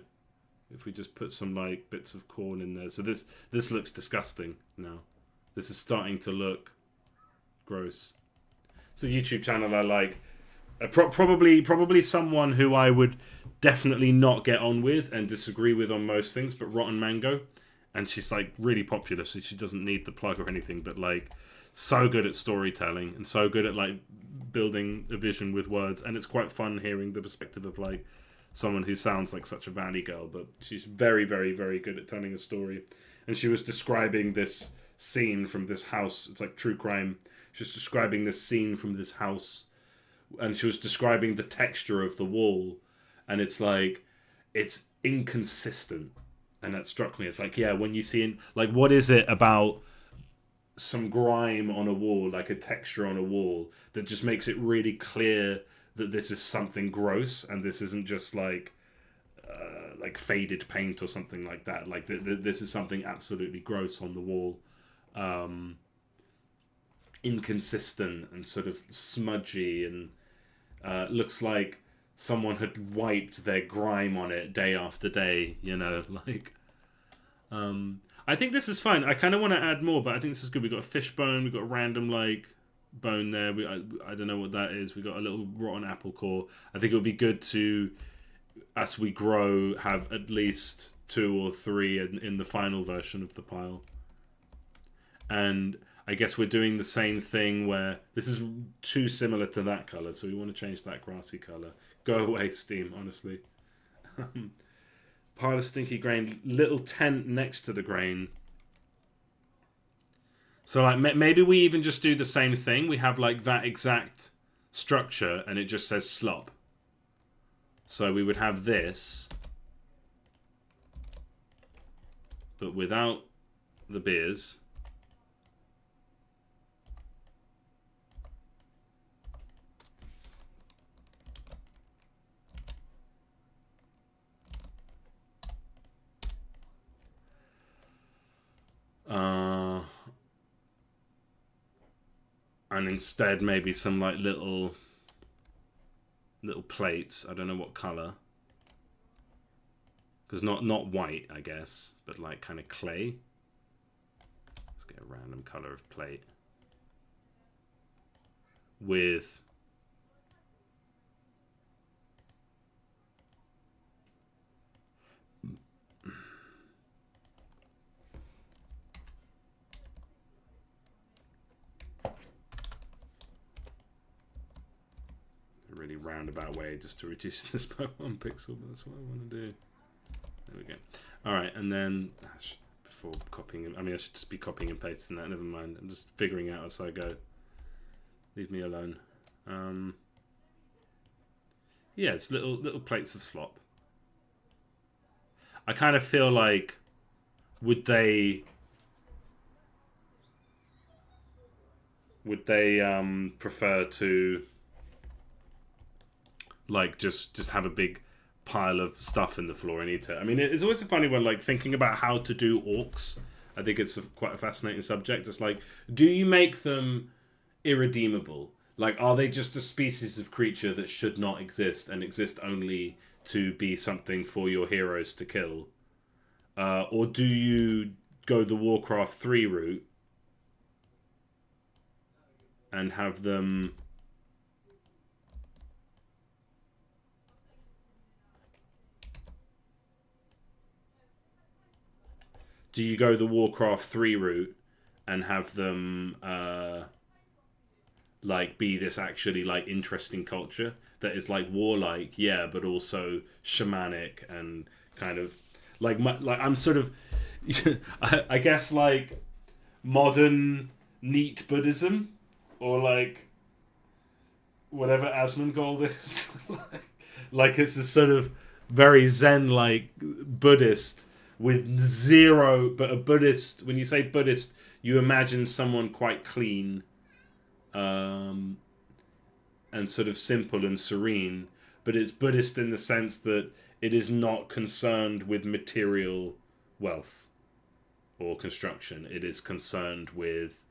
If we just put some like bits of corn in there. So this looks disgusting now. This is starting to look gross. So YouTube channel I like. Probably someone who I would definitely not get on with and disagree with on most things, but Rotten Mango. And she's like really popular, so she doesn't need the plug or anything, but like so good at storytelling and so good at like building a vision with words. And it's quite fun hearing the perspective of like someone who sounds like such a valley girl, but she's very, very, very good at telling a story. And she was describing this scene from this house. It's like true crime. She was describing this scene from this house, and she was describing the texture of the wall, and it's like it's inconsistent, and that struck me. It's like, yeah, when you see like what is it about some grime on a wall, like a texture on a wall, that just makes it really clear that this is something gross and this isn't just like faded paint or something like that. Like this is something absolutely gross on the wall, inconsistent and sort of smudgy, and looks like someone had wiped their grime on it day after day. You know, like. I think this is fine. I kind of want to add more, but I think this is good. We got a fish bone. We got a random like bone there. I don't know what that is. We got a little rotten apple core. I think it would be good to, as we grow, have at least 2 or 3 in the final version of the pile. And I guess we're doing the same thing where this is too similar to that color, so we want to change that grassy color. Go away, Steam. Honestly. Pile of stinky grain, little tent next to the grain. So like maybe we even just do the same thing. We have like that exact structure and it just says slop. So we would have this, but without the beers. And instead maybe some like little plates. I don't know what color, because not white, I guess, but like kind of clay. Let's get a random color of plate with really roundabout way just to reduce this by 1 pixel, but that's what I want to do. There we go. Alright, and then before copying, I mean I should just be copying and pasting that, never mind. I'm just figuring out as I go. Leave me alone. Yeah, it's little plates of slop. I kind of feel like would they prefer to like just have a big pile of stuff in the floor and eat it? I mean, it's always a funny one, like thinking about how to do orcs. I think it's quite a fascinating subject. It's like, do you make them irredeemable? Like, are they just a species of creature that should not exist and exist only to be something for your heroes to kill? Or do you go the Warcraft 3 route and have them... Do you go the Warcraft 3 route and have them like be this actually like interesting culture that is like warlike, yeah, but also shamanic and kind of like I'm sort of I guess like modern neat Buddhism, or like whatever Asmongold is. Like it's a sort of very Zen like Buddhist with zero, but a Buddhist, when you say Buddhist, you imagine someone quite clean and sort of simple and serene, but it's Buddhist in the sense that it is not concerned with material wealth or construction. It is concerned with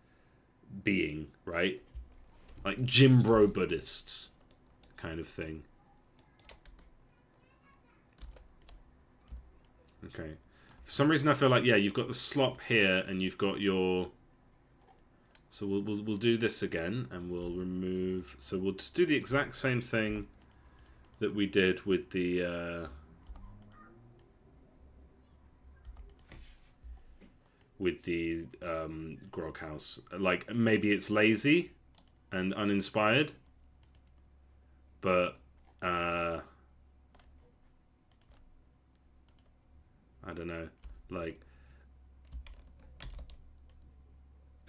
being, right? Like Jimbro Buddhists kind of thing. Okay. For some reason I feel like, yeah, you've got the slop here and you've got your... So we'll do this again and we'll remove... So we'll just do the exact same thing that we did with the... Grog House. Like, maybe it's lazy and uninspired, but I don't know, like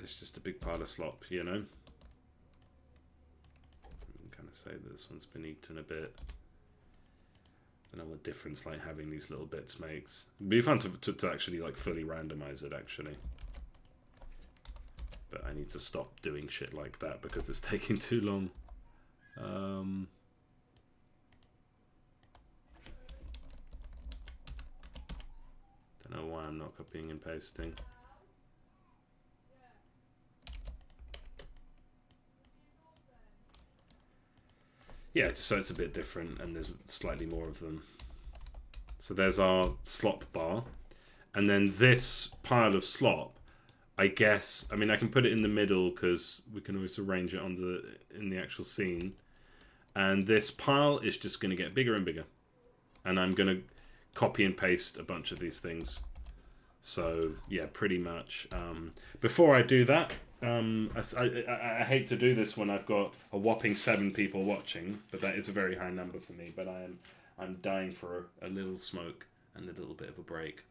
it's just a big pile of slop, you know. I can kind of say that this one's been eaten a bit. I don't know what difference like having these little bits makes. It'd be fun to actually like fully randomize it actually. But I need to stop doing shit like that because it's taking too long. Don't know why I'm not copying and pasting. Yeah, so it's a bit different and there's slightly more of them. So there's our slop bar. And then this pile of slop, I guess, I mean, I can put it in the middle because we can always arrange it on in the actual scene. And this pile is just going to get bigger and bigger. And I'm going to copy and paste a bunch of these things. So, yeah, pretty much. Before I do that, I hate to do this when I've got a whopping 7 people watching, but that is a very high number for me. But I'm dying for a little smoke and a little bit of a break.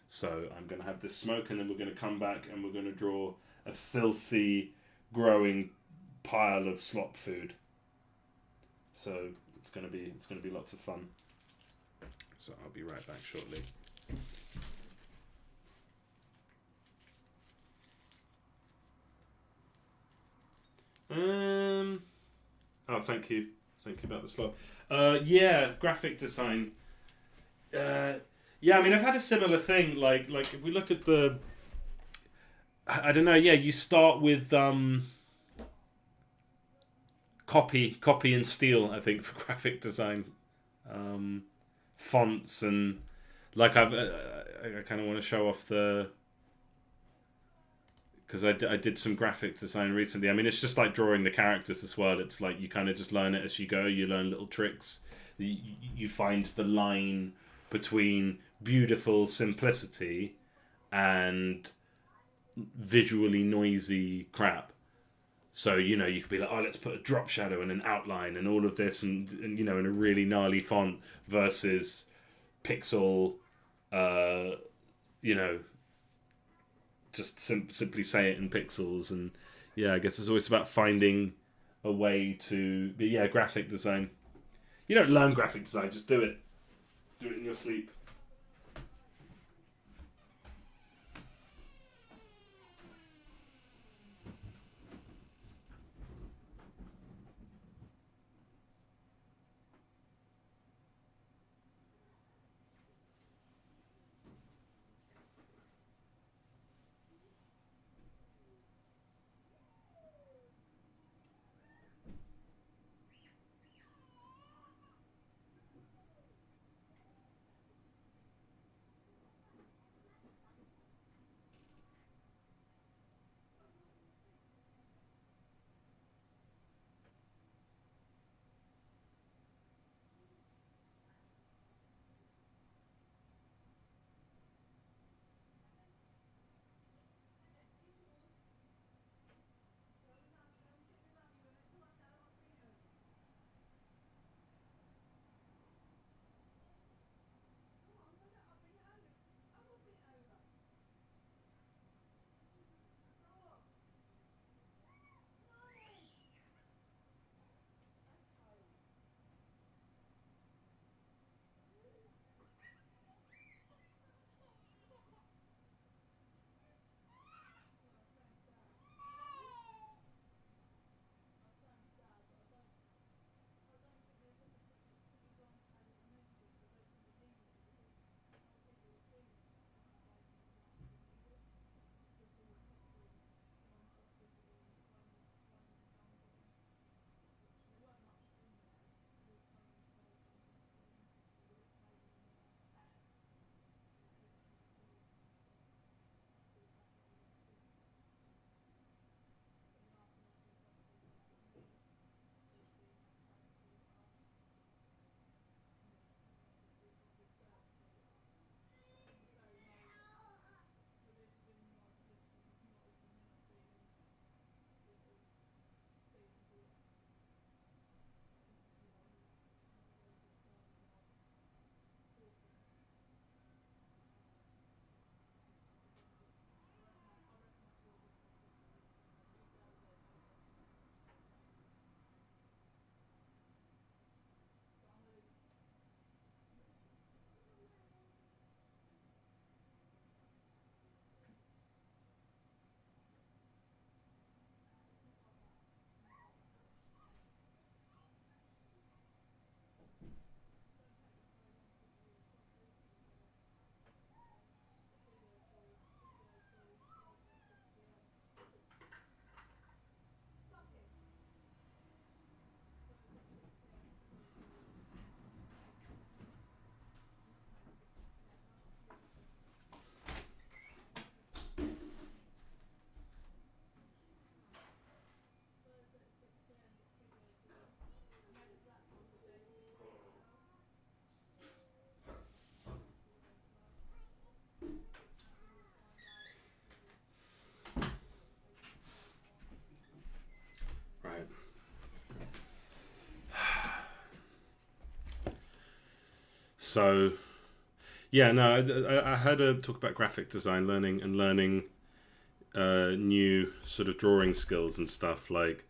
So I'm going to have this smoke, and then we're going to come back and we're going to draw a filthy, growing pile of slop food. So it's going to be lots of fun. So I'll be right back shortly. Oh, thank you about the slop. Yeah, graphic design. Yeah, I mean, I've had a similar thing. Like if we look at the, I don't know. Yeah, you start with copy and steal. I think for graphic design, fonts and like I kind of want to show off the. Because I did some graphic design recently. I mean, it's just like drawing the characters as well. It's like you kind of just learn it as you go. You learn little tricks. You find the line between beautiful simplicity and visually noisy crap. So, you know, you could be like, oh, let's put a drop shadow and an outline and all of this and you know, in a really gnarly font versus pixel, you know, just simply say it in pixels. And yeah, I guess it's always about finding a way to be, yeah, graphic design. You don't learn graphic design, just do it. Do it in your sleep. So yeah, no, I heard her talk about graphic design, learning new sort of drawing skills and stuff. Like,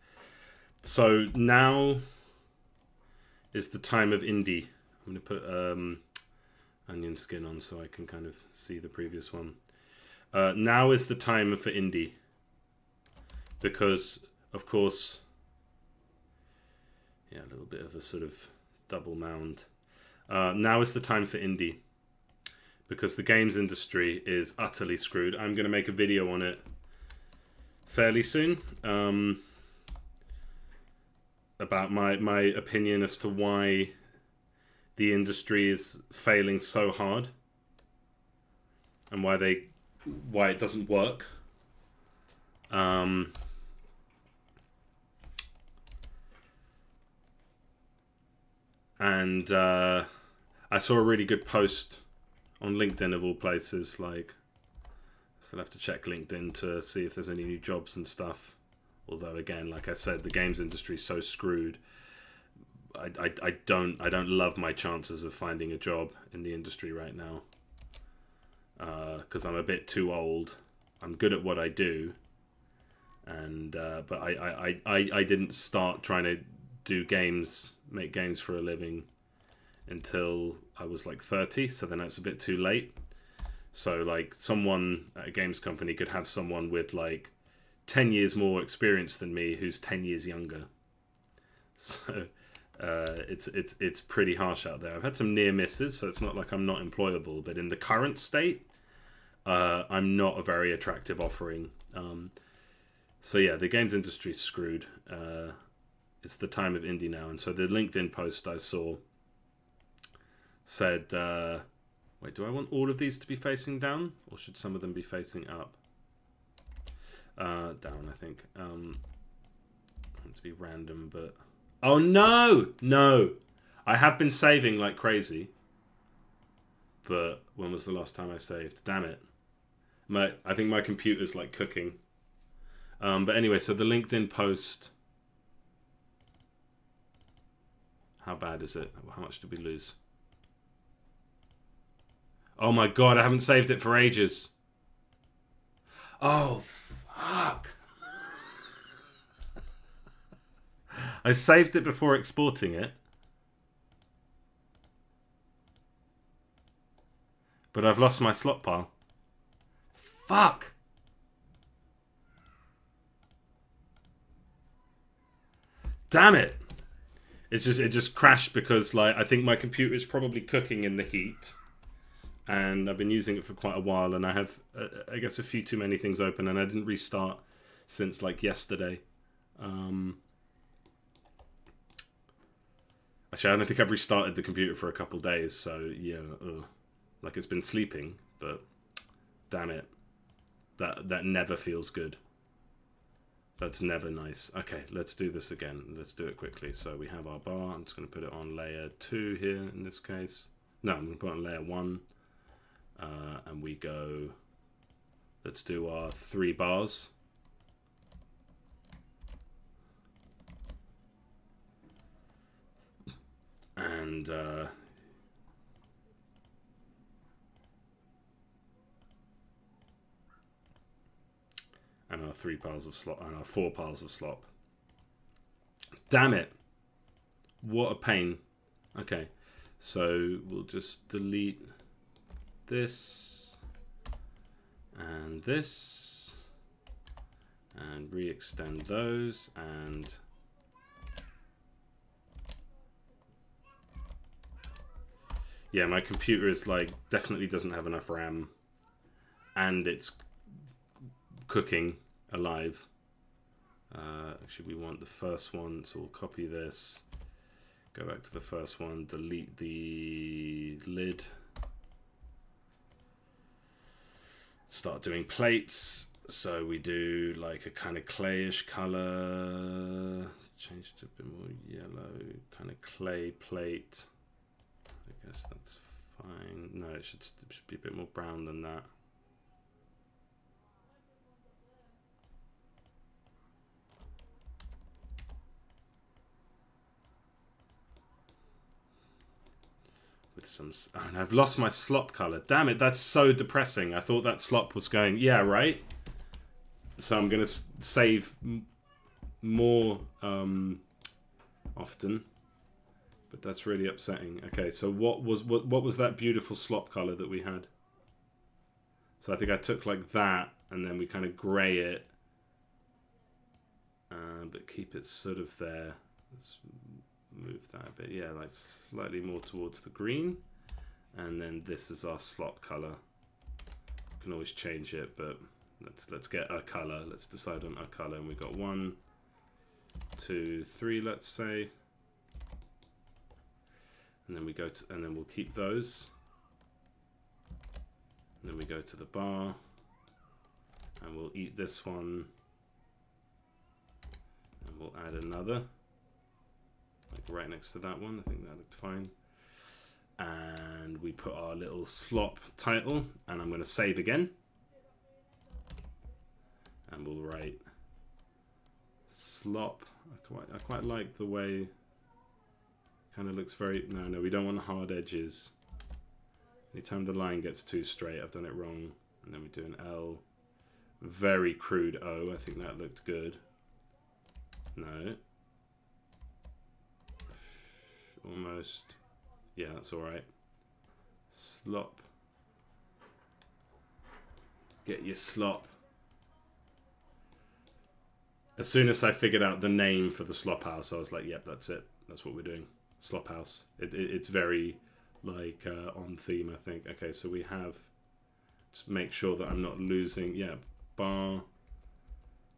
so now is the time of indie. I'm gonna put onion skin on so I can kind of see the previous one. Now is the time for indie, because of course, yeah, a little bit of a sort of double mound. Now is the time for indie, because the games industry is utterly screwed. I'm going to make a video on it fairly soon, about my opinion as to why the industry is failing so hard and why it doesn't work. And I saw a really good post on LinkedIn, of all places. Like, so I'll have to check LinkedIn to see if there's any new jobs and stuff. Although, again, like I said, the games industry is so screwed. I don't love my chances of finding a job in the industry right now, because I'm a bit too old. I'm good at what I do, and but I didn't start trying to make games for a living until I was like 30, so then that's a bit too late. So like, someone at a games company could have someone with like 10 years more experience than me who's 10 years younger. So it's pretty harsh out there. I've had some near misses, so it's not like I'm not employable, but in the current state, I'm not a very attractive offering. So yeah, the games industry is screwed. It's the time of indie now. And so the LinkedIn post I saw said, wait, do I want all of these to be facing down, or should some of them be facing up? Down, I think. I want it to be random, but... Oh, no! I have been saving like crazy. But when was the last time I saved? Damn it. I think my computer's like cooking. But anyway, so the LinkedIn post... How bad is it? How much did we lose? Oh my god, I haven't saved it for ages. Oh, fuck. I saved it before exporting it. But I've lost my slot pile. Fuck. Damn it. It just crashed because, like, I think my computer is probably cooking in the heat, and I've been using it for quite a while, and I have I guess a few too many things open, and I didn't restart since like yesterday. Actually, I don't think I've restarted the computer for a couple days, so yeah, like, it's been sleeping, but damn it, that never feels good. That's never nice. Okay, let's do this again. Let's do it quickly. So we have our bar. I'm just going to put it on layer 2 here in this case. No, I'm going to put it on layer 1. And we go... Let's do our 3 bars. And... and our 3 piles of slop, and our 4 piles of slop. Damn it! What a pain. Okay, so we'll just delete this and this and re-extend those, and yeah, my computer is like definitely doesn't have enough RAM, and it's cooking alive. Actually, we want the first one, so we'll copy this, go back to the first one, delete the lid, start doing plates. So we do like a kind of clayish color, change to a bit more yellow, kind of clay plate. I guess that's fine. No, it should be a bit more brown than that. with some... Oh, and I've lost my slop colour. Damn it, that's so depressing. I thought that slop was going... Yeah, right? So I'm going to save more often. But that's really upsetting. Okay, so what was that beautiful slop colour that we had? So I think I took like that, and then we kind of grey it. But keep it sort of there. Let's move that a bit. Yeah, like slightly more towards the green. And then this is our slop colour. You can always change it, but let's get a colour. Let's decide on a colour. And we've got 1, 2, 3, let's say. And then we go to, and then we'll keep those. And then we go to the bar, and we'll eat this one, and we'll add another, like right next to that one. I think that looked fine. And we put our little slop title, and I'm going to save again. And we'll write slop. I quite like the way, kind of looks very, no, we don't want hard edges. Anytime the line gets too straight, I've done it wrong. And then we do an L. Very crude O. I think that looked good. No. Almost. Yeah, that's alright. Slop. Get your slop. As soon as I figured out the name for the slop house, I was like, yep, that's it. That's what we're doing. Slop house. It's very... like on theme, I think. Okay, so we have, just make sure that I'm not losing, yeah, bar,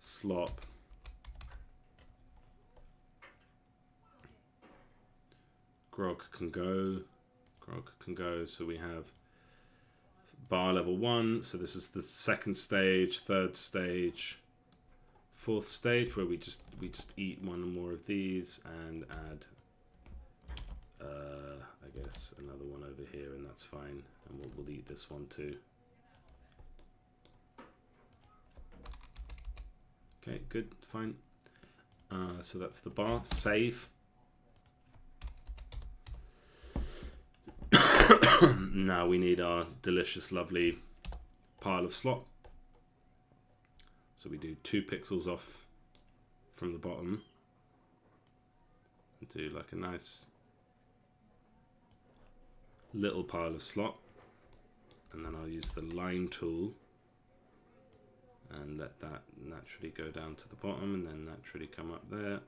slop, grog can go, so we have bar level 1, so this is the second stage, third stage, fourth stage, where we just eat one or more of these and add I guess another one over here, and that's fine, and we'll eat this one too. Okay, good, fine. So that's the bar. Save. Now we need our delicious, lovely pile of slop. So we do 2 pixels off from the bottom. And do like a nice little pile of slop, and then I'll use the line tool and let that naturally go down to the bottom and then naturally come up there,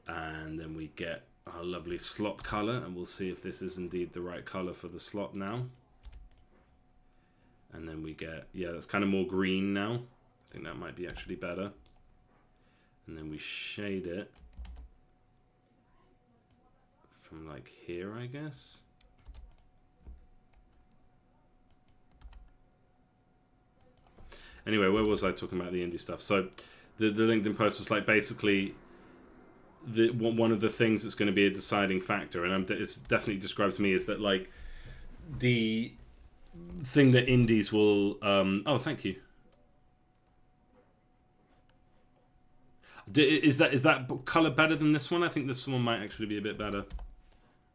and then we get our lovely slop color, and we'll see if this is indeed the right color for the slop now. And then we get, yeah, that's kind of more green now. I think that might be actually better. And then we shade it from like here, I guess. Anyway, where was I talking about the indie stuff? So the LinkedIn post was like basically one of the things that's going to be a deciding factor, and it definitely describes me, is that like the thing that indies will oh, thank you. Is that color better than this one? I think this one might actually be a bit better.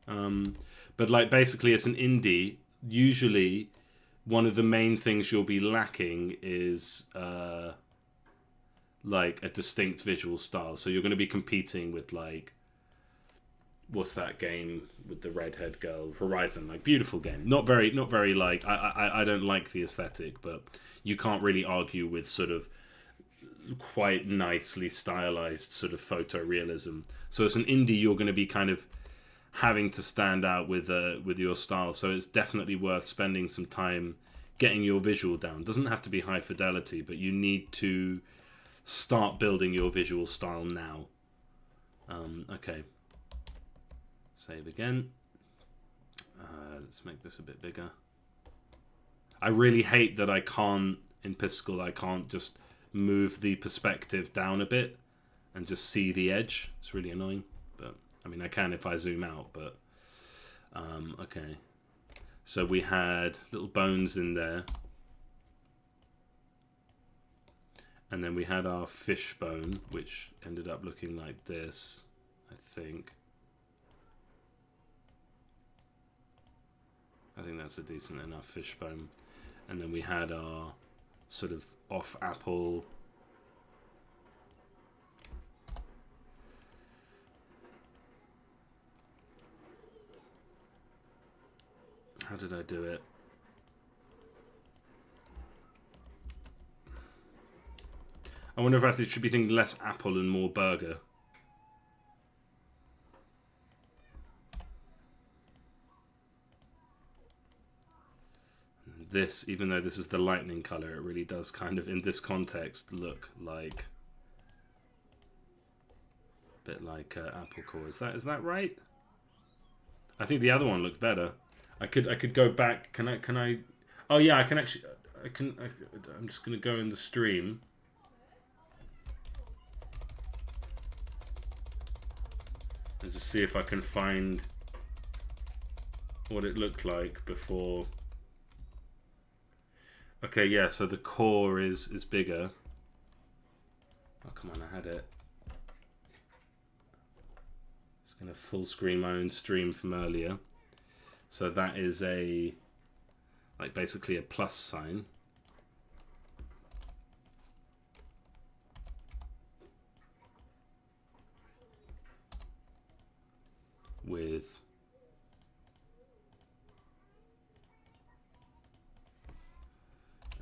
But like basically as an indie, usually one of the main things you'll be lacking is like a distinct visual style. So you're going to be competing with like, what's that game with the redhead girl, Horizon, like beautiful game, not very like, I don't like the aesthetic, but you can't really argue with sort of quite nicely stylized sort of photorealism. So as an indie, you're going to be kind of having to stand out with your style. So it's definitely worth spending some time getting your visual down. It doesn't have to be high fidelity, but you need to start building your visual style now. Okay. Save again. Let's make this a bit bigger. I really hate that I can't, in Piscal, I can't just move the perspective down a bit and just see the edge. It's really annoying, but I mean I can if I zoom out, but okay. So we had little bones in there, and then we had our fish bone, which ended up looking like this, I think. think that's a decent enough fishbone. And then we had our sort of off apple. How did I do it? I wonder if I should be thinking less apple and more burger. This, even though this is the lightning color, it really does kind of, in this context, look like a bit like apple core. Is that right? I think the other one looked better. I could go back. Can I? Oh yeah, I can actually. I'm just gonna go in the stream. And just see if I can find what it looked like before. Okay, yeah, so the core is bigger. Oh, come on, I had it. It's going to full screen my own stream from earlier. So that is like basically a plus sign. With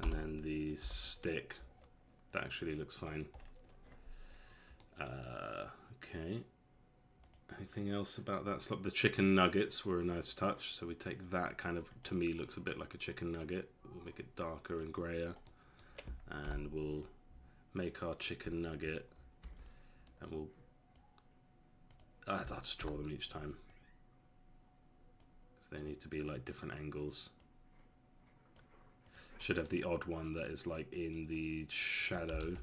and then the stick, that actually looks fine. Okay. Anything else about that? So the chicken nuggets were a nice touch. So we take that kind of, to me, looks a bit like a chicken nugget. We'll make it darker and grayer. And we'll make our chicken nugget. And we'll... I'll just draw them each time. Because they need to be like different angles. Should have the odd one that is like in the shadow.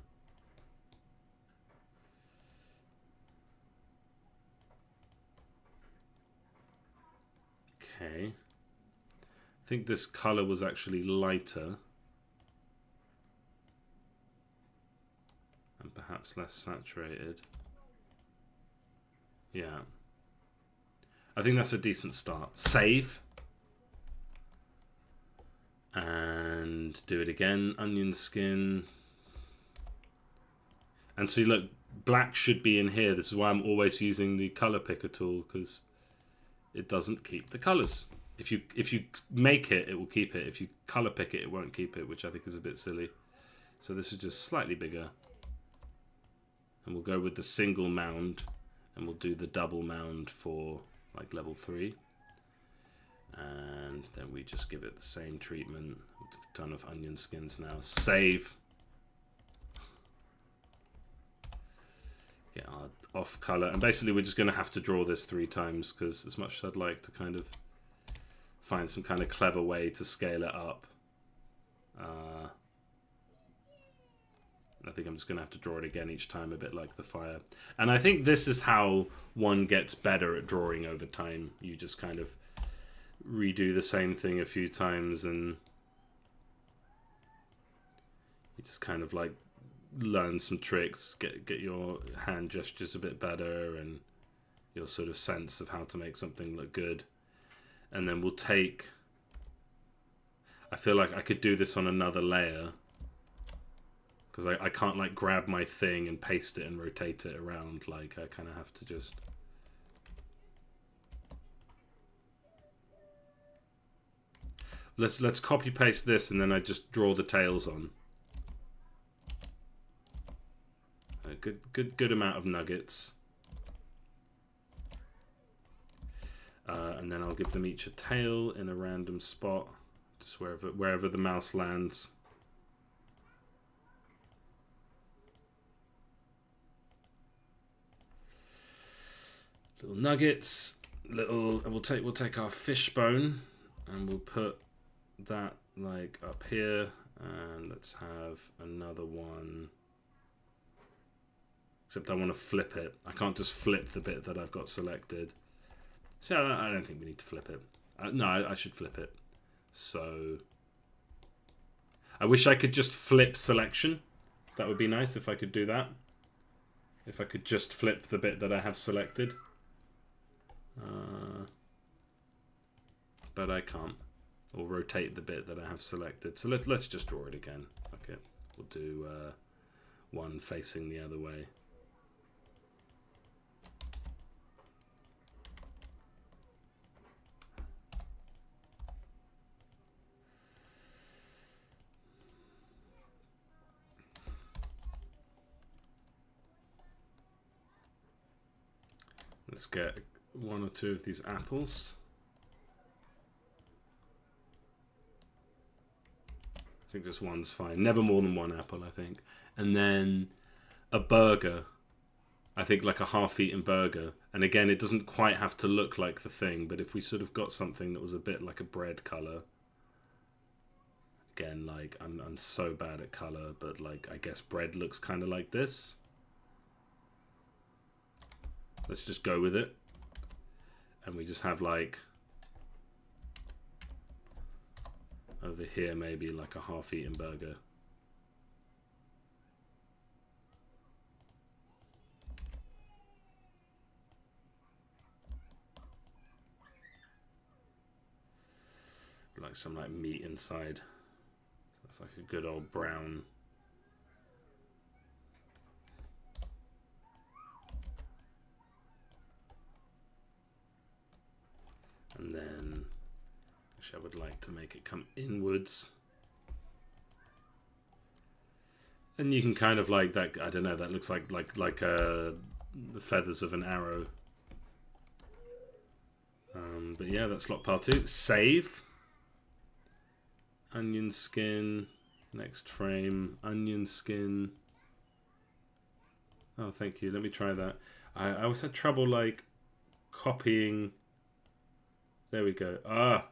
Okay. I think this color was actually lighter. And perhaps less saturated. Yeah. I think that's a decent start. Save. And do it again. Onion skin. And see, look, black should be in here. This is why I'm always using the color picker tool, because it doesn't keep the colors. If you make it, it will keep it. If you color pick it, it won't keep it, which I think is a bit silly. So this is just slightly bigger. And we'll go with the single mound, and we'll do the double mound for like level 3. And then we just give it the same treatment. A ton of onion skins now. Save. Get our off color. And basically we're just going to have to draw this 3 times, because as much as I'd like to kind of find some kind of clever way to scale it up, I think I'm just going to have to draw it again each time, a bit like the fire. And I think this is how one gets better at drawing over time. You just kind of redo the same thing a few times, and you just kind of like learn some tricks, get your hand gestures a bit better, and your sort of sense of how to make something look good. And then we'll take, I feel like I could do this on another layer, because I can't like grab my thing and paste it and rotate it around. Like I kind of have to just... Let's copy paste this, and then I just draw the tails on. A good amount of nuggets. And then I'll give them each a tail in a random spot, just wherever the mouse lands. Little nuggets. We'll take our fishbone, and we'll put that like up here, and let's have another one, except I want to flip it. I can't just flip the bit that I've got selected. So I don't think we need to flip it. No, I should flip it. So I wish I could just flip selection. That would be nice if I could do that. If I could just flip the bit that I have selected. But I can't. or rotate the bit that I have selected. So let's just draw it again. Okay, we'll do one facing the other way. Let's get one or two of these apples. I think just one's fine. Never more than one apple, I think. And then a burger. I think like a half-eaten burger. And again, it doesn't quite have to look like the thing, but if we sort of got something that was a bit like a bread color. Again, like I'm so bad at color, but like I guess bread looks kind of like this. Let's just go with it. And we just have like over here maybe like a half-eaten burger. Like some like meat inside. So that's like a good old brown. And then actually I would like to make it come inwards. And you can kind of like that, I don't know, that looks like the feathers of an arrow. But yeah, that's slot pile 2. Save. Onion skin. Next frame. Onion skin. Oh, thank you. Let me try that. I always had trouble like copying. There we go. Ah.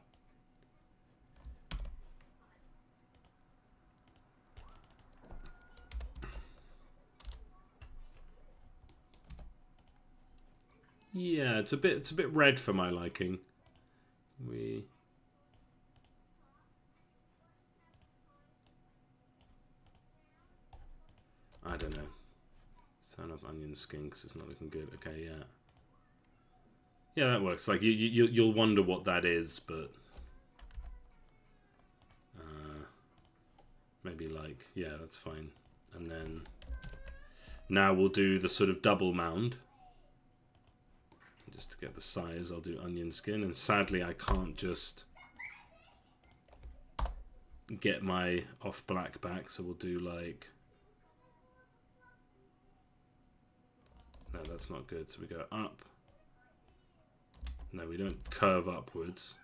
Yeah, it's a bit red for my liking. I don't know. Turn off onion skin because it's not looking good. Okay, yeah. Yeah, that works. Like you'll wonder what that is, but maybe like, yeah, that's fine. And then now we'll do the sort of double mound. Just to get the size, I'll do onion skin. And sadly, I can't just get my off black back, so we'll do like, no, that's not good. So we go up. No, we don't curve upwards.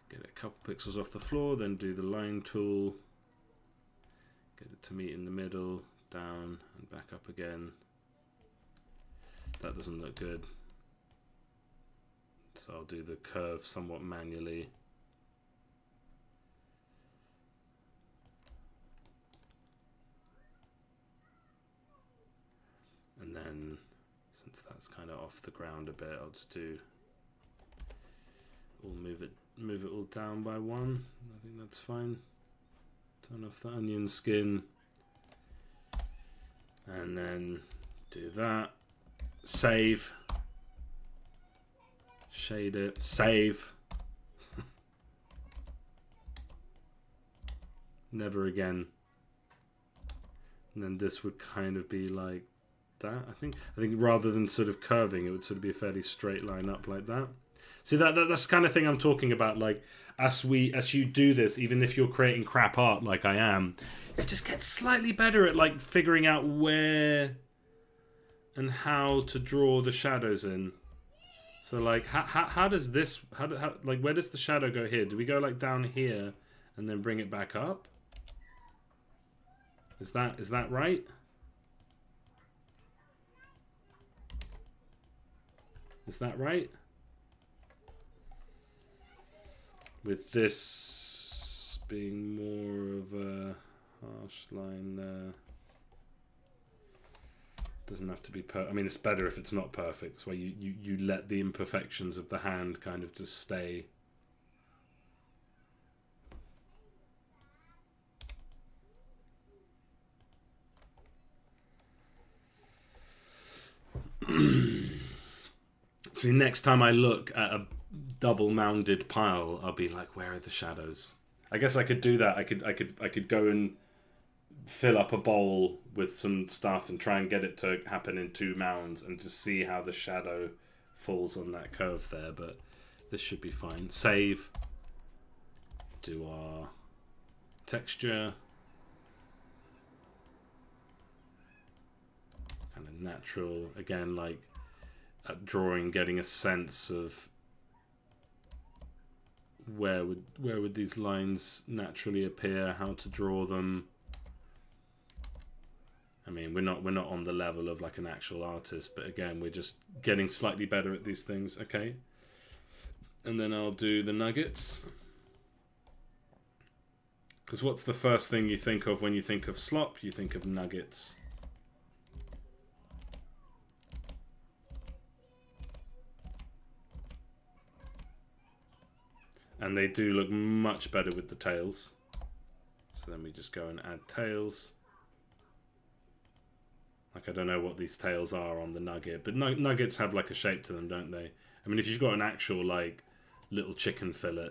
Get it a couple pixels off the floor, then do the line tool. Get it to meet in the middle, down and back up again. That doesn't look good. So I'll do the curve somewhat manually. And then, since that's kind of off the ground a bit, I'll just do, we'll move it all down by 1. I think that's fine. Turn off the onion skin. And then do that. Save. Shade it. Save. Never again. And then this would kind of be like that. I think rather than sort of curving, it would sort of be a fairly straight line up like that. See, that's the kind of thing I'm talking about. Like as you do this, even if you're creating crap art like I am, you just get slightly better at like figuring out where and how to draw the shadows in. So like how does this like where does the shadow go here? Do we go like down here and then bring it back up? Is that right? Is that right? With this being more of a harsh line there. Doesn't have to be I mean, it's better if it's not perfect. It's where you let the imperfections of the hand kind of just stay. See, next time I look at a double mounded pile, I'll be like, where are the shadows? I guess I could do that. I could go and fill up a bowl with some stuff and try and get it to happen in 2 mounds and just see how the shadow falls on that curve there, but this should be fine. Save. Do our texture. Kind of natural. Again, like at drawing, getting a sense of where would these lines naturally appear, how to draw them. I mean, we're not on the level of like an actual artist, but again, we're just getting slightly better at these things. Okay. And then I'll do the nuggets. Because what's the first thing you think of when you think of slop? You think of nuggets. And they do look much better with the tails. So then we just go and add tails. Like, I don't know what these tails are on the nugget, but nuggets have like a shape to them, don't they? I mean, if you've got an actual like little chicken fillet,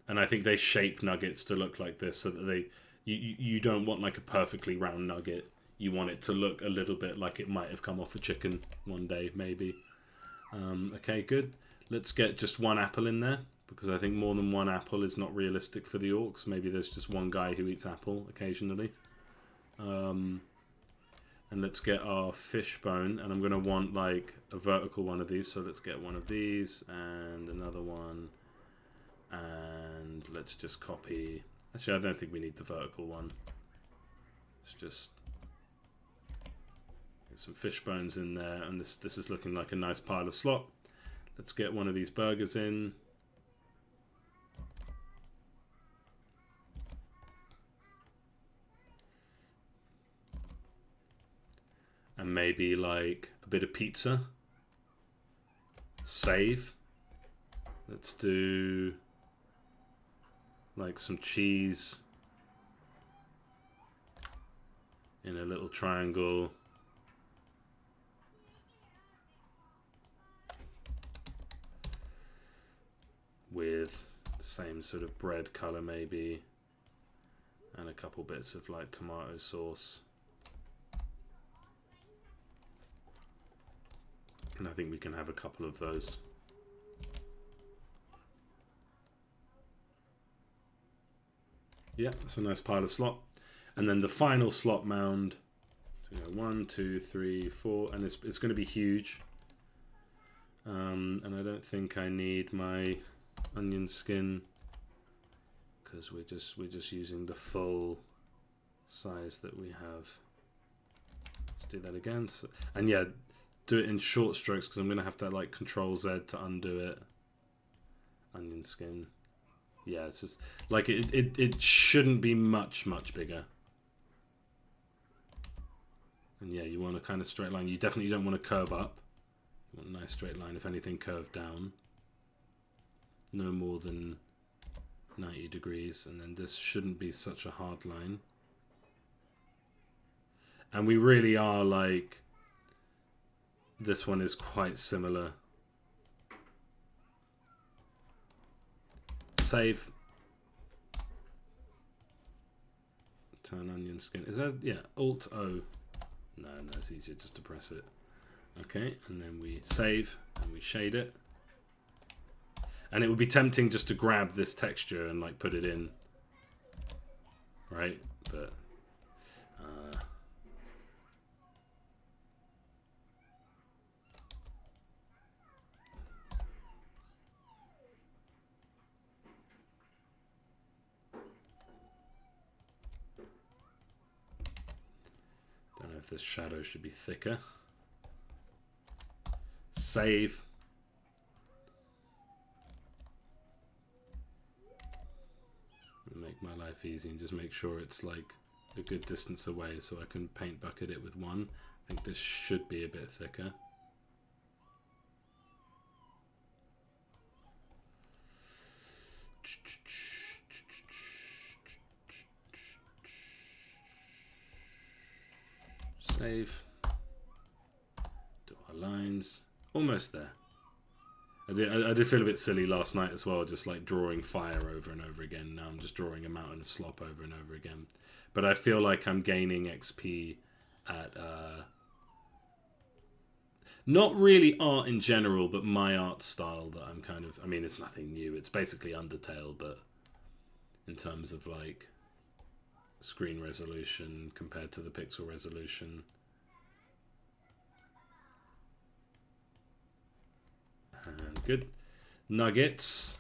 and I think they shape nuggets to look like this so that you don't want like a perfectly round nugget. You want it to look a little bit like it might have come off a chicken one day, maybe. Okay, good. Let's get just 1 apple in there, because I think more than 1 apple is not realistic for the orcs. Maybe there's just one guy who eats apple occasionally. And let's get our fish bone, and I'm going to want like a vertical one of these, so let's get one of these and another one, and let's just copy. Actually, I don't think we need the vertical one. Let's just get some fish bones in there, and this is looking like a nice pile of slop. Let's get one of these burgers in. And maybe like a bit of pizza. Save. Let's do like some cheese in a little triangle. With the same sort of bread color maybe. And a couple bits of like tomato sauce. And I think we can have a couple of those. Yeah, that's a nice pile of slop. And then the final slop mound. So, 1, 2, 3, 4, and it's going to be huge. And I don't think I need my onion skin, because we're just using the full size that we have. Let's do that again. So, and yeah, do it in short strokes, because I'm going to have to like Control Z to undo it. Onion skin. Yeah, it's just like it shouldn't be much bigger. And yeah, you want a kind of straight line. You definitely don't want to curve up. You want a nice straight line, if anything curved down. No more than 90 degrees, and then this shouldn't be such a hard line. And we really are like, this one is quite similar. Save. Turn onion skin. Is that, yeah, Alt O. No, it's easier just to press it. Okay, and then we save and we shade it. And it would be tempting just to grab this texture and like put it in, right? But don't know if this shadow should be thicker. Save. Make my life easy and just make sure it's like a good distance away so I can paint bucket it with one. I think this should be a bit thicker. Save. Do our lines. Almost there. I did feel a bit silly last night as well, just like drawing fire over and over again. Now I'm just drawing a mountain of slop over and over again. But I feel like I'm gaining XP at not really art in general, but my art style that I'm kind of... I mean, it's nothing new. It's basically Undertale, but in terms of like screen resolution compared to the pixel resolution. And good. Nuggets.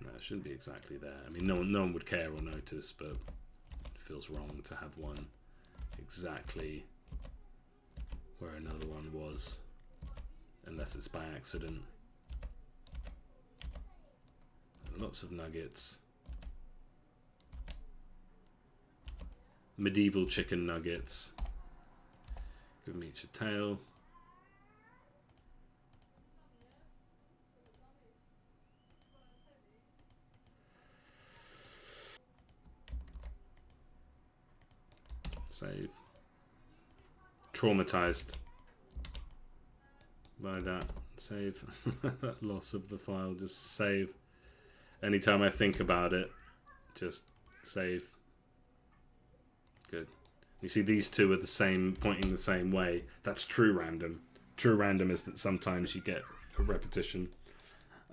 No, it shouldn't be exactly there. I mean, no one would care or notice, but it feels wrong to have one exactly where another one was, unless it's by accident. Lots of nuggets. Medieval chicken nuggets. Give me each a tail. Save. Traumatized by that. Save. That loss of the file. Just save. Anytime I think about it, just save. Good. You see these two are the same, pointing the same way. That's true random. True random is that sometimes you get a repetition.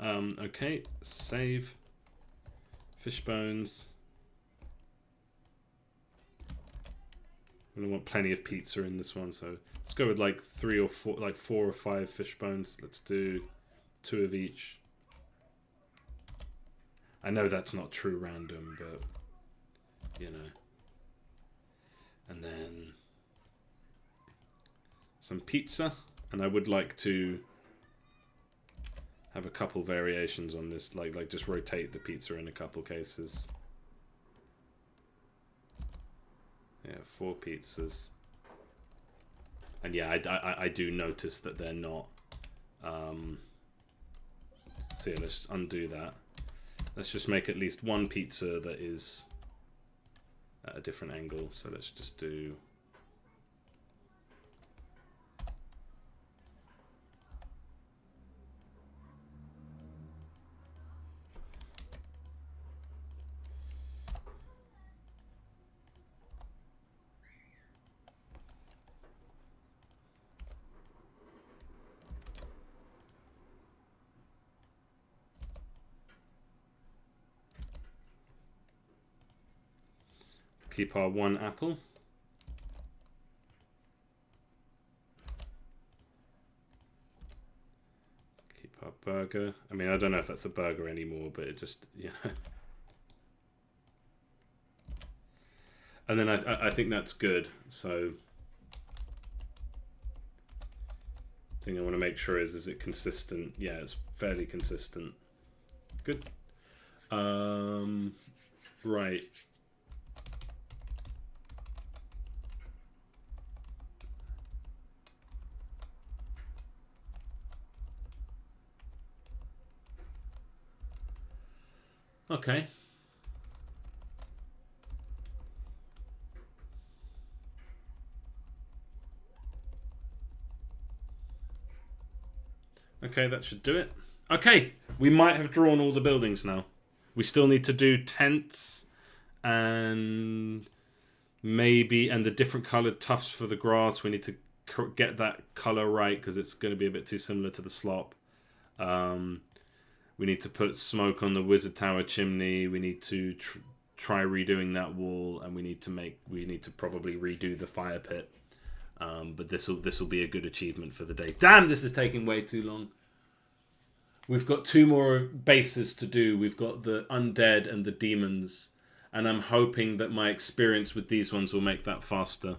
Okay, save. Fish bones. I'm gonna want plenty of pizza in this one, so let's go with like 3 or 4, like 4 or 5 fish bones. Let's do 2 of each. I know that's not true random, but you know. And then some pizza, and I would like to have a couple variations on this, like just rotate the pizza in a couple cases. Yeah, 4 pizzas. And yeah, I do notice that they're not. So yeah, let's just undo that. Let's just make at least one pizza that is at a different angle. So let's just do... Keep our 1 apple. Keep our burger. I mean, I don't know if that's a burger anymore, but it just, you know. And then I think that's good. So the thing I want to make sure is it consistent? Yeah, it's fairly consistent. Good. Right. Okay. Okay, that should do it. Okay, we might have drawn all the buildings now. We still need to do tents and maybe, and the different coloured tufts for the grass. We need to get that colour right because it's going to be a bit too similar to the slop. We need to put smoke on the wizard tower chimney. We need to try redoing that wall, and we need to probably redo the fire pit. But this will be a good achievement for the day. Damn, this is taking way too long. We've got 2 more bases to do. We've got the undead and the demons, and I'm hoping that my experience with these ones will make that faster.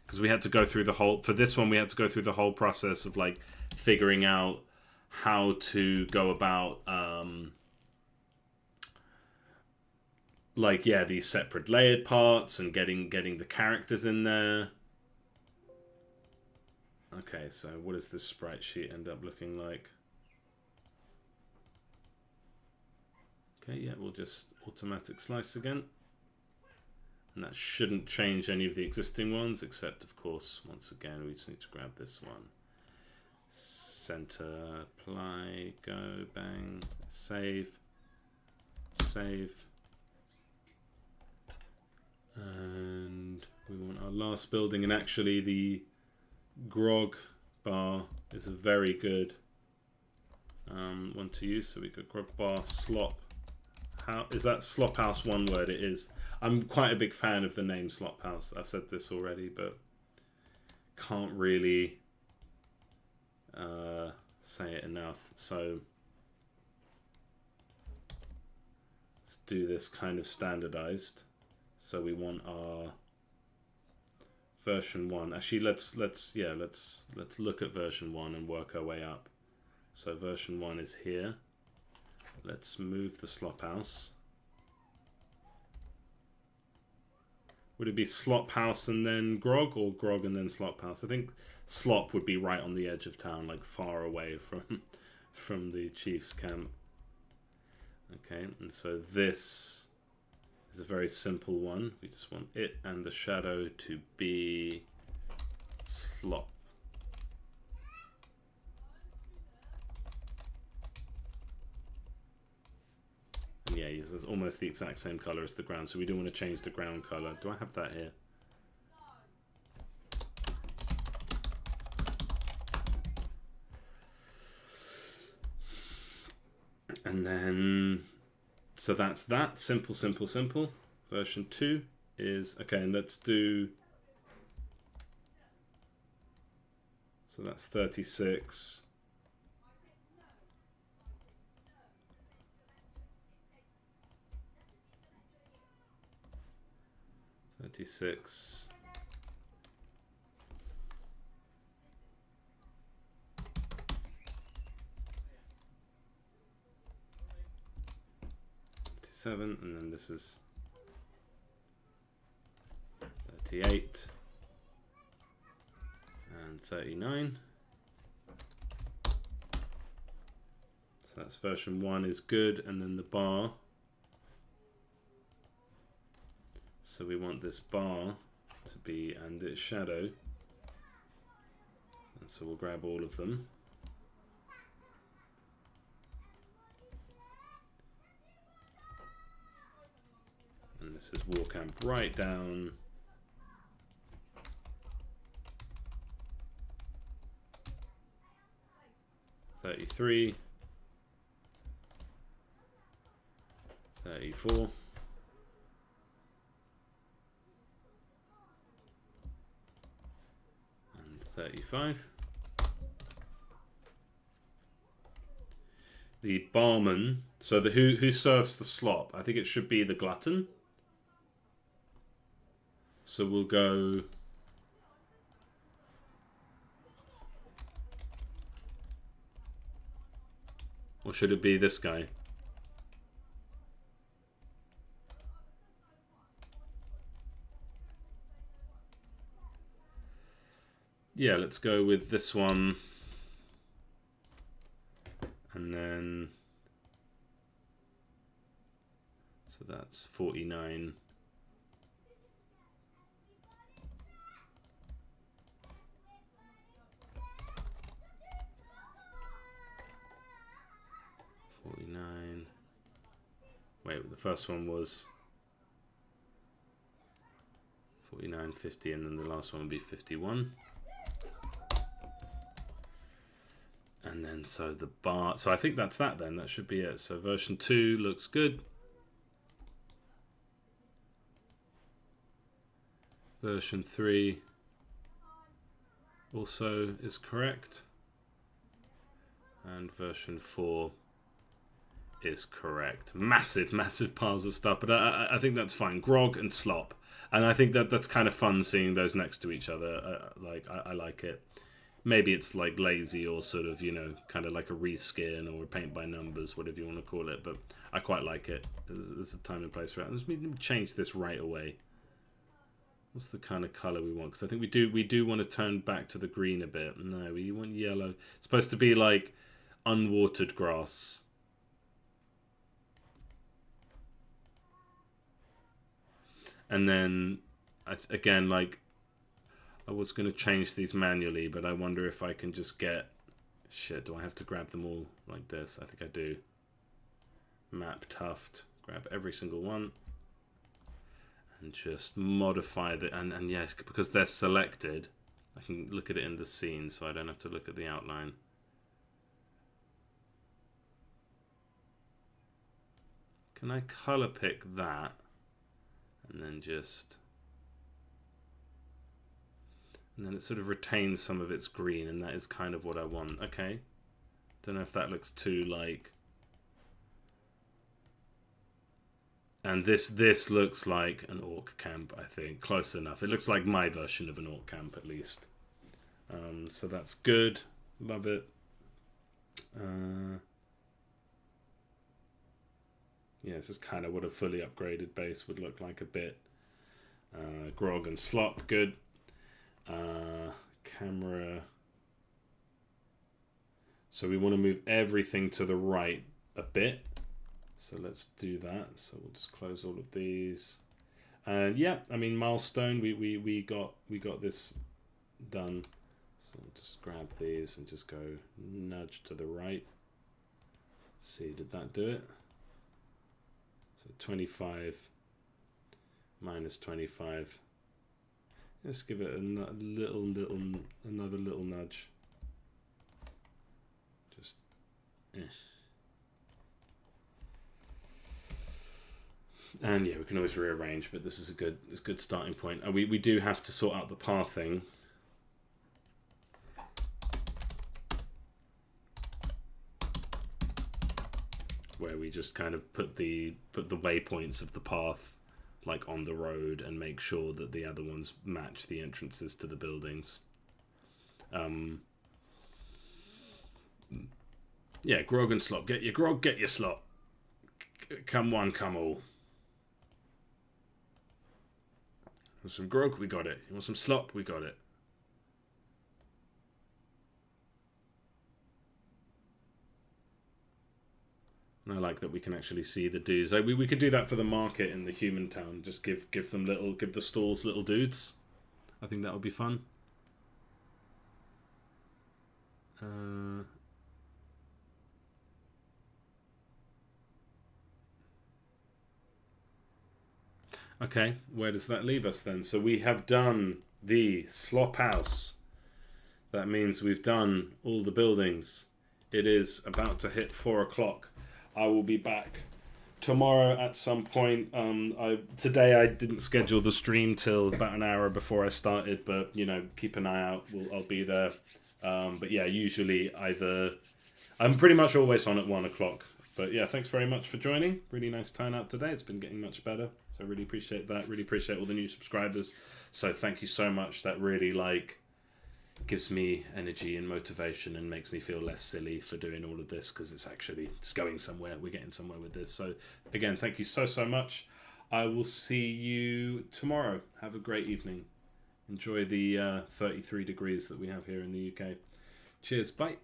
Because we had to go through the whole... For this one, we had to go through the whole process of like figuring out how to go about like, yeah, these separate layered parts and getting the characters in there. Okay, so what does this sprite sheet end up looking like? Okay, yeah, we'll just automatic slice again. And that shouldn't change any of the existing ones, except, of course, once again, we just need to grab this one. center, apply, go, bang, save, save. And we want our last building, and actually the grog bar is a very good one to use. So we got grog bar slop. How is that slop house one word? It is. I'm quite a big fan of the name slop house. I've said this already, but can't really say it enough. So let's do this kind of standardized. So we want our version 1. Actually, let's look at version 1 and work our way up. So version 1 is here. Let's move the slop house. Would it be slop house and then grog, or grog and then slop house? I think slop would be right on the edge of town, like far away from the chief's camp. Okay, and so this is a very simple one. We just want it and the shadow to be slop. And yeah, it's almost the exact same color as the ground, so we do want to change the ground color. Do I have that here? And then, so that's that. Simple, simple, simple. Version 2 is, okay, and let's do, so that's 36. 36. And then this is 38 and 39. So that's version 1 is good, and then the bar. So we want this bar to be, and its shadow, and so we'll grab all of them. And this is wall camp right down. $33, $34, and $35. The barman, so the who serves the slop? I think it should be the glutton. So we'll go, or should it be this guy? Yeah, let's go with this one. And then, so that's 49. Wait, the first one was 49, 50, and then the last one would be 51. And then so the bar, so I think that's that then, that should be it. So version 2 looks good. Version 3 also is correct. And version 4 is correct. Massive, massive piles of stuff, but I think that's fine. Grog and slop. And I think that's kind of fun seeing those next to each other. I like it. Maybe it's like lazy or sort of, you know, kind of like a reskin or a paint by numbers, whatever you want to call it. But I quite like it. There's a time and place for it. Let me change this right away. What's the kind of color we want? Because I think we do want to turn back to the green a bit. No, we want yellow. It's supposed to be like unwatered grass. And then, again, like, I was going to change these manually, but I wonder if I can just get Shit, do I have to grab them all like this? I think I do. Map tuft, grab every single one. And just modify the, and yes, because they're selected, I can look at it in the scene, so I don't have to look at the outline. Can I color pick that? And then just... And then it sort of retains some of its green, and that is kind of what I want. Okay. Don't know if that looks too like... And this looks like an orc camp, I think. Close enough. It looks like my version of an orc camp, at least. So that's good. Love it. Yeah, this is kind of what a fully upgraded base would look like a bit. Grog and slop, good. Camera. So we want to move everything to the right a bit. So let's do that. So we'll just close all of these. And yeah, I mean milestone. We got this done. So we'll just grab these and just go nudge to the right. See, did that do it? So 25 minus 25. Let's give it another little nudge. Just And yeah, we can always rearrange, but this is a good starting point. And we do have to sort out the pathing. Where we just kind of put the waypoints of the path like on the road and make sure that the other ones match the entrances to the buildings. Yeah, grog and slop. Get your grog, get your slop. Come one, come all. You want some grog? We got it. You want some slop? We got it. And I like that we can actually see the dudes. Like we could do that for the market in the human town. Just give the stalls little dudes. I think that would be fun. Okay, where does that leave us then? So we have done the slop house. That means we've done all the buildings. It is about to hit 4 o'clock. I will be back tomorrow at some point. Today I didn't schedule the stream till about an hour before I started, but you know, keep an eye out. I'll be there. But yeah, usually I'm pretty much always on at 1 o'clock. But yeah, thanks very much for joining. Really nice turnout today. It's been getting much better. So I really appreciate that. Really appreciate all the new subscribers. So thank you so much. That really gives me energy and motivation and makes me feel less silly for doing all of this, because it's going somewhere. We're getting somewhere with this. So again, thank you so much. I will see you tomorrow. Have a great evening. Enjoy the 33 degrees that we have here in the UK. Cheers. Bye.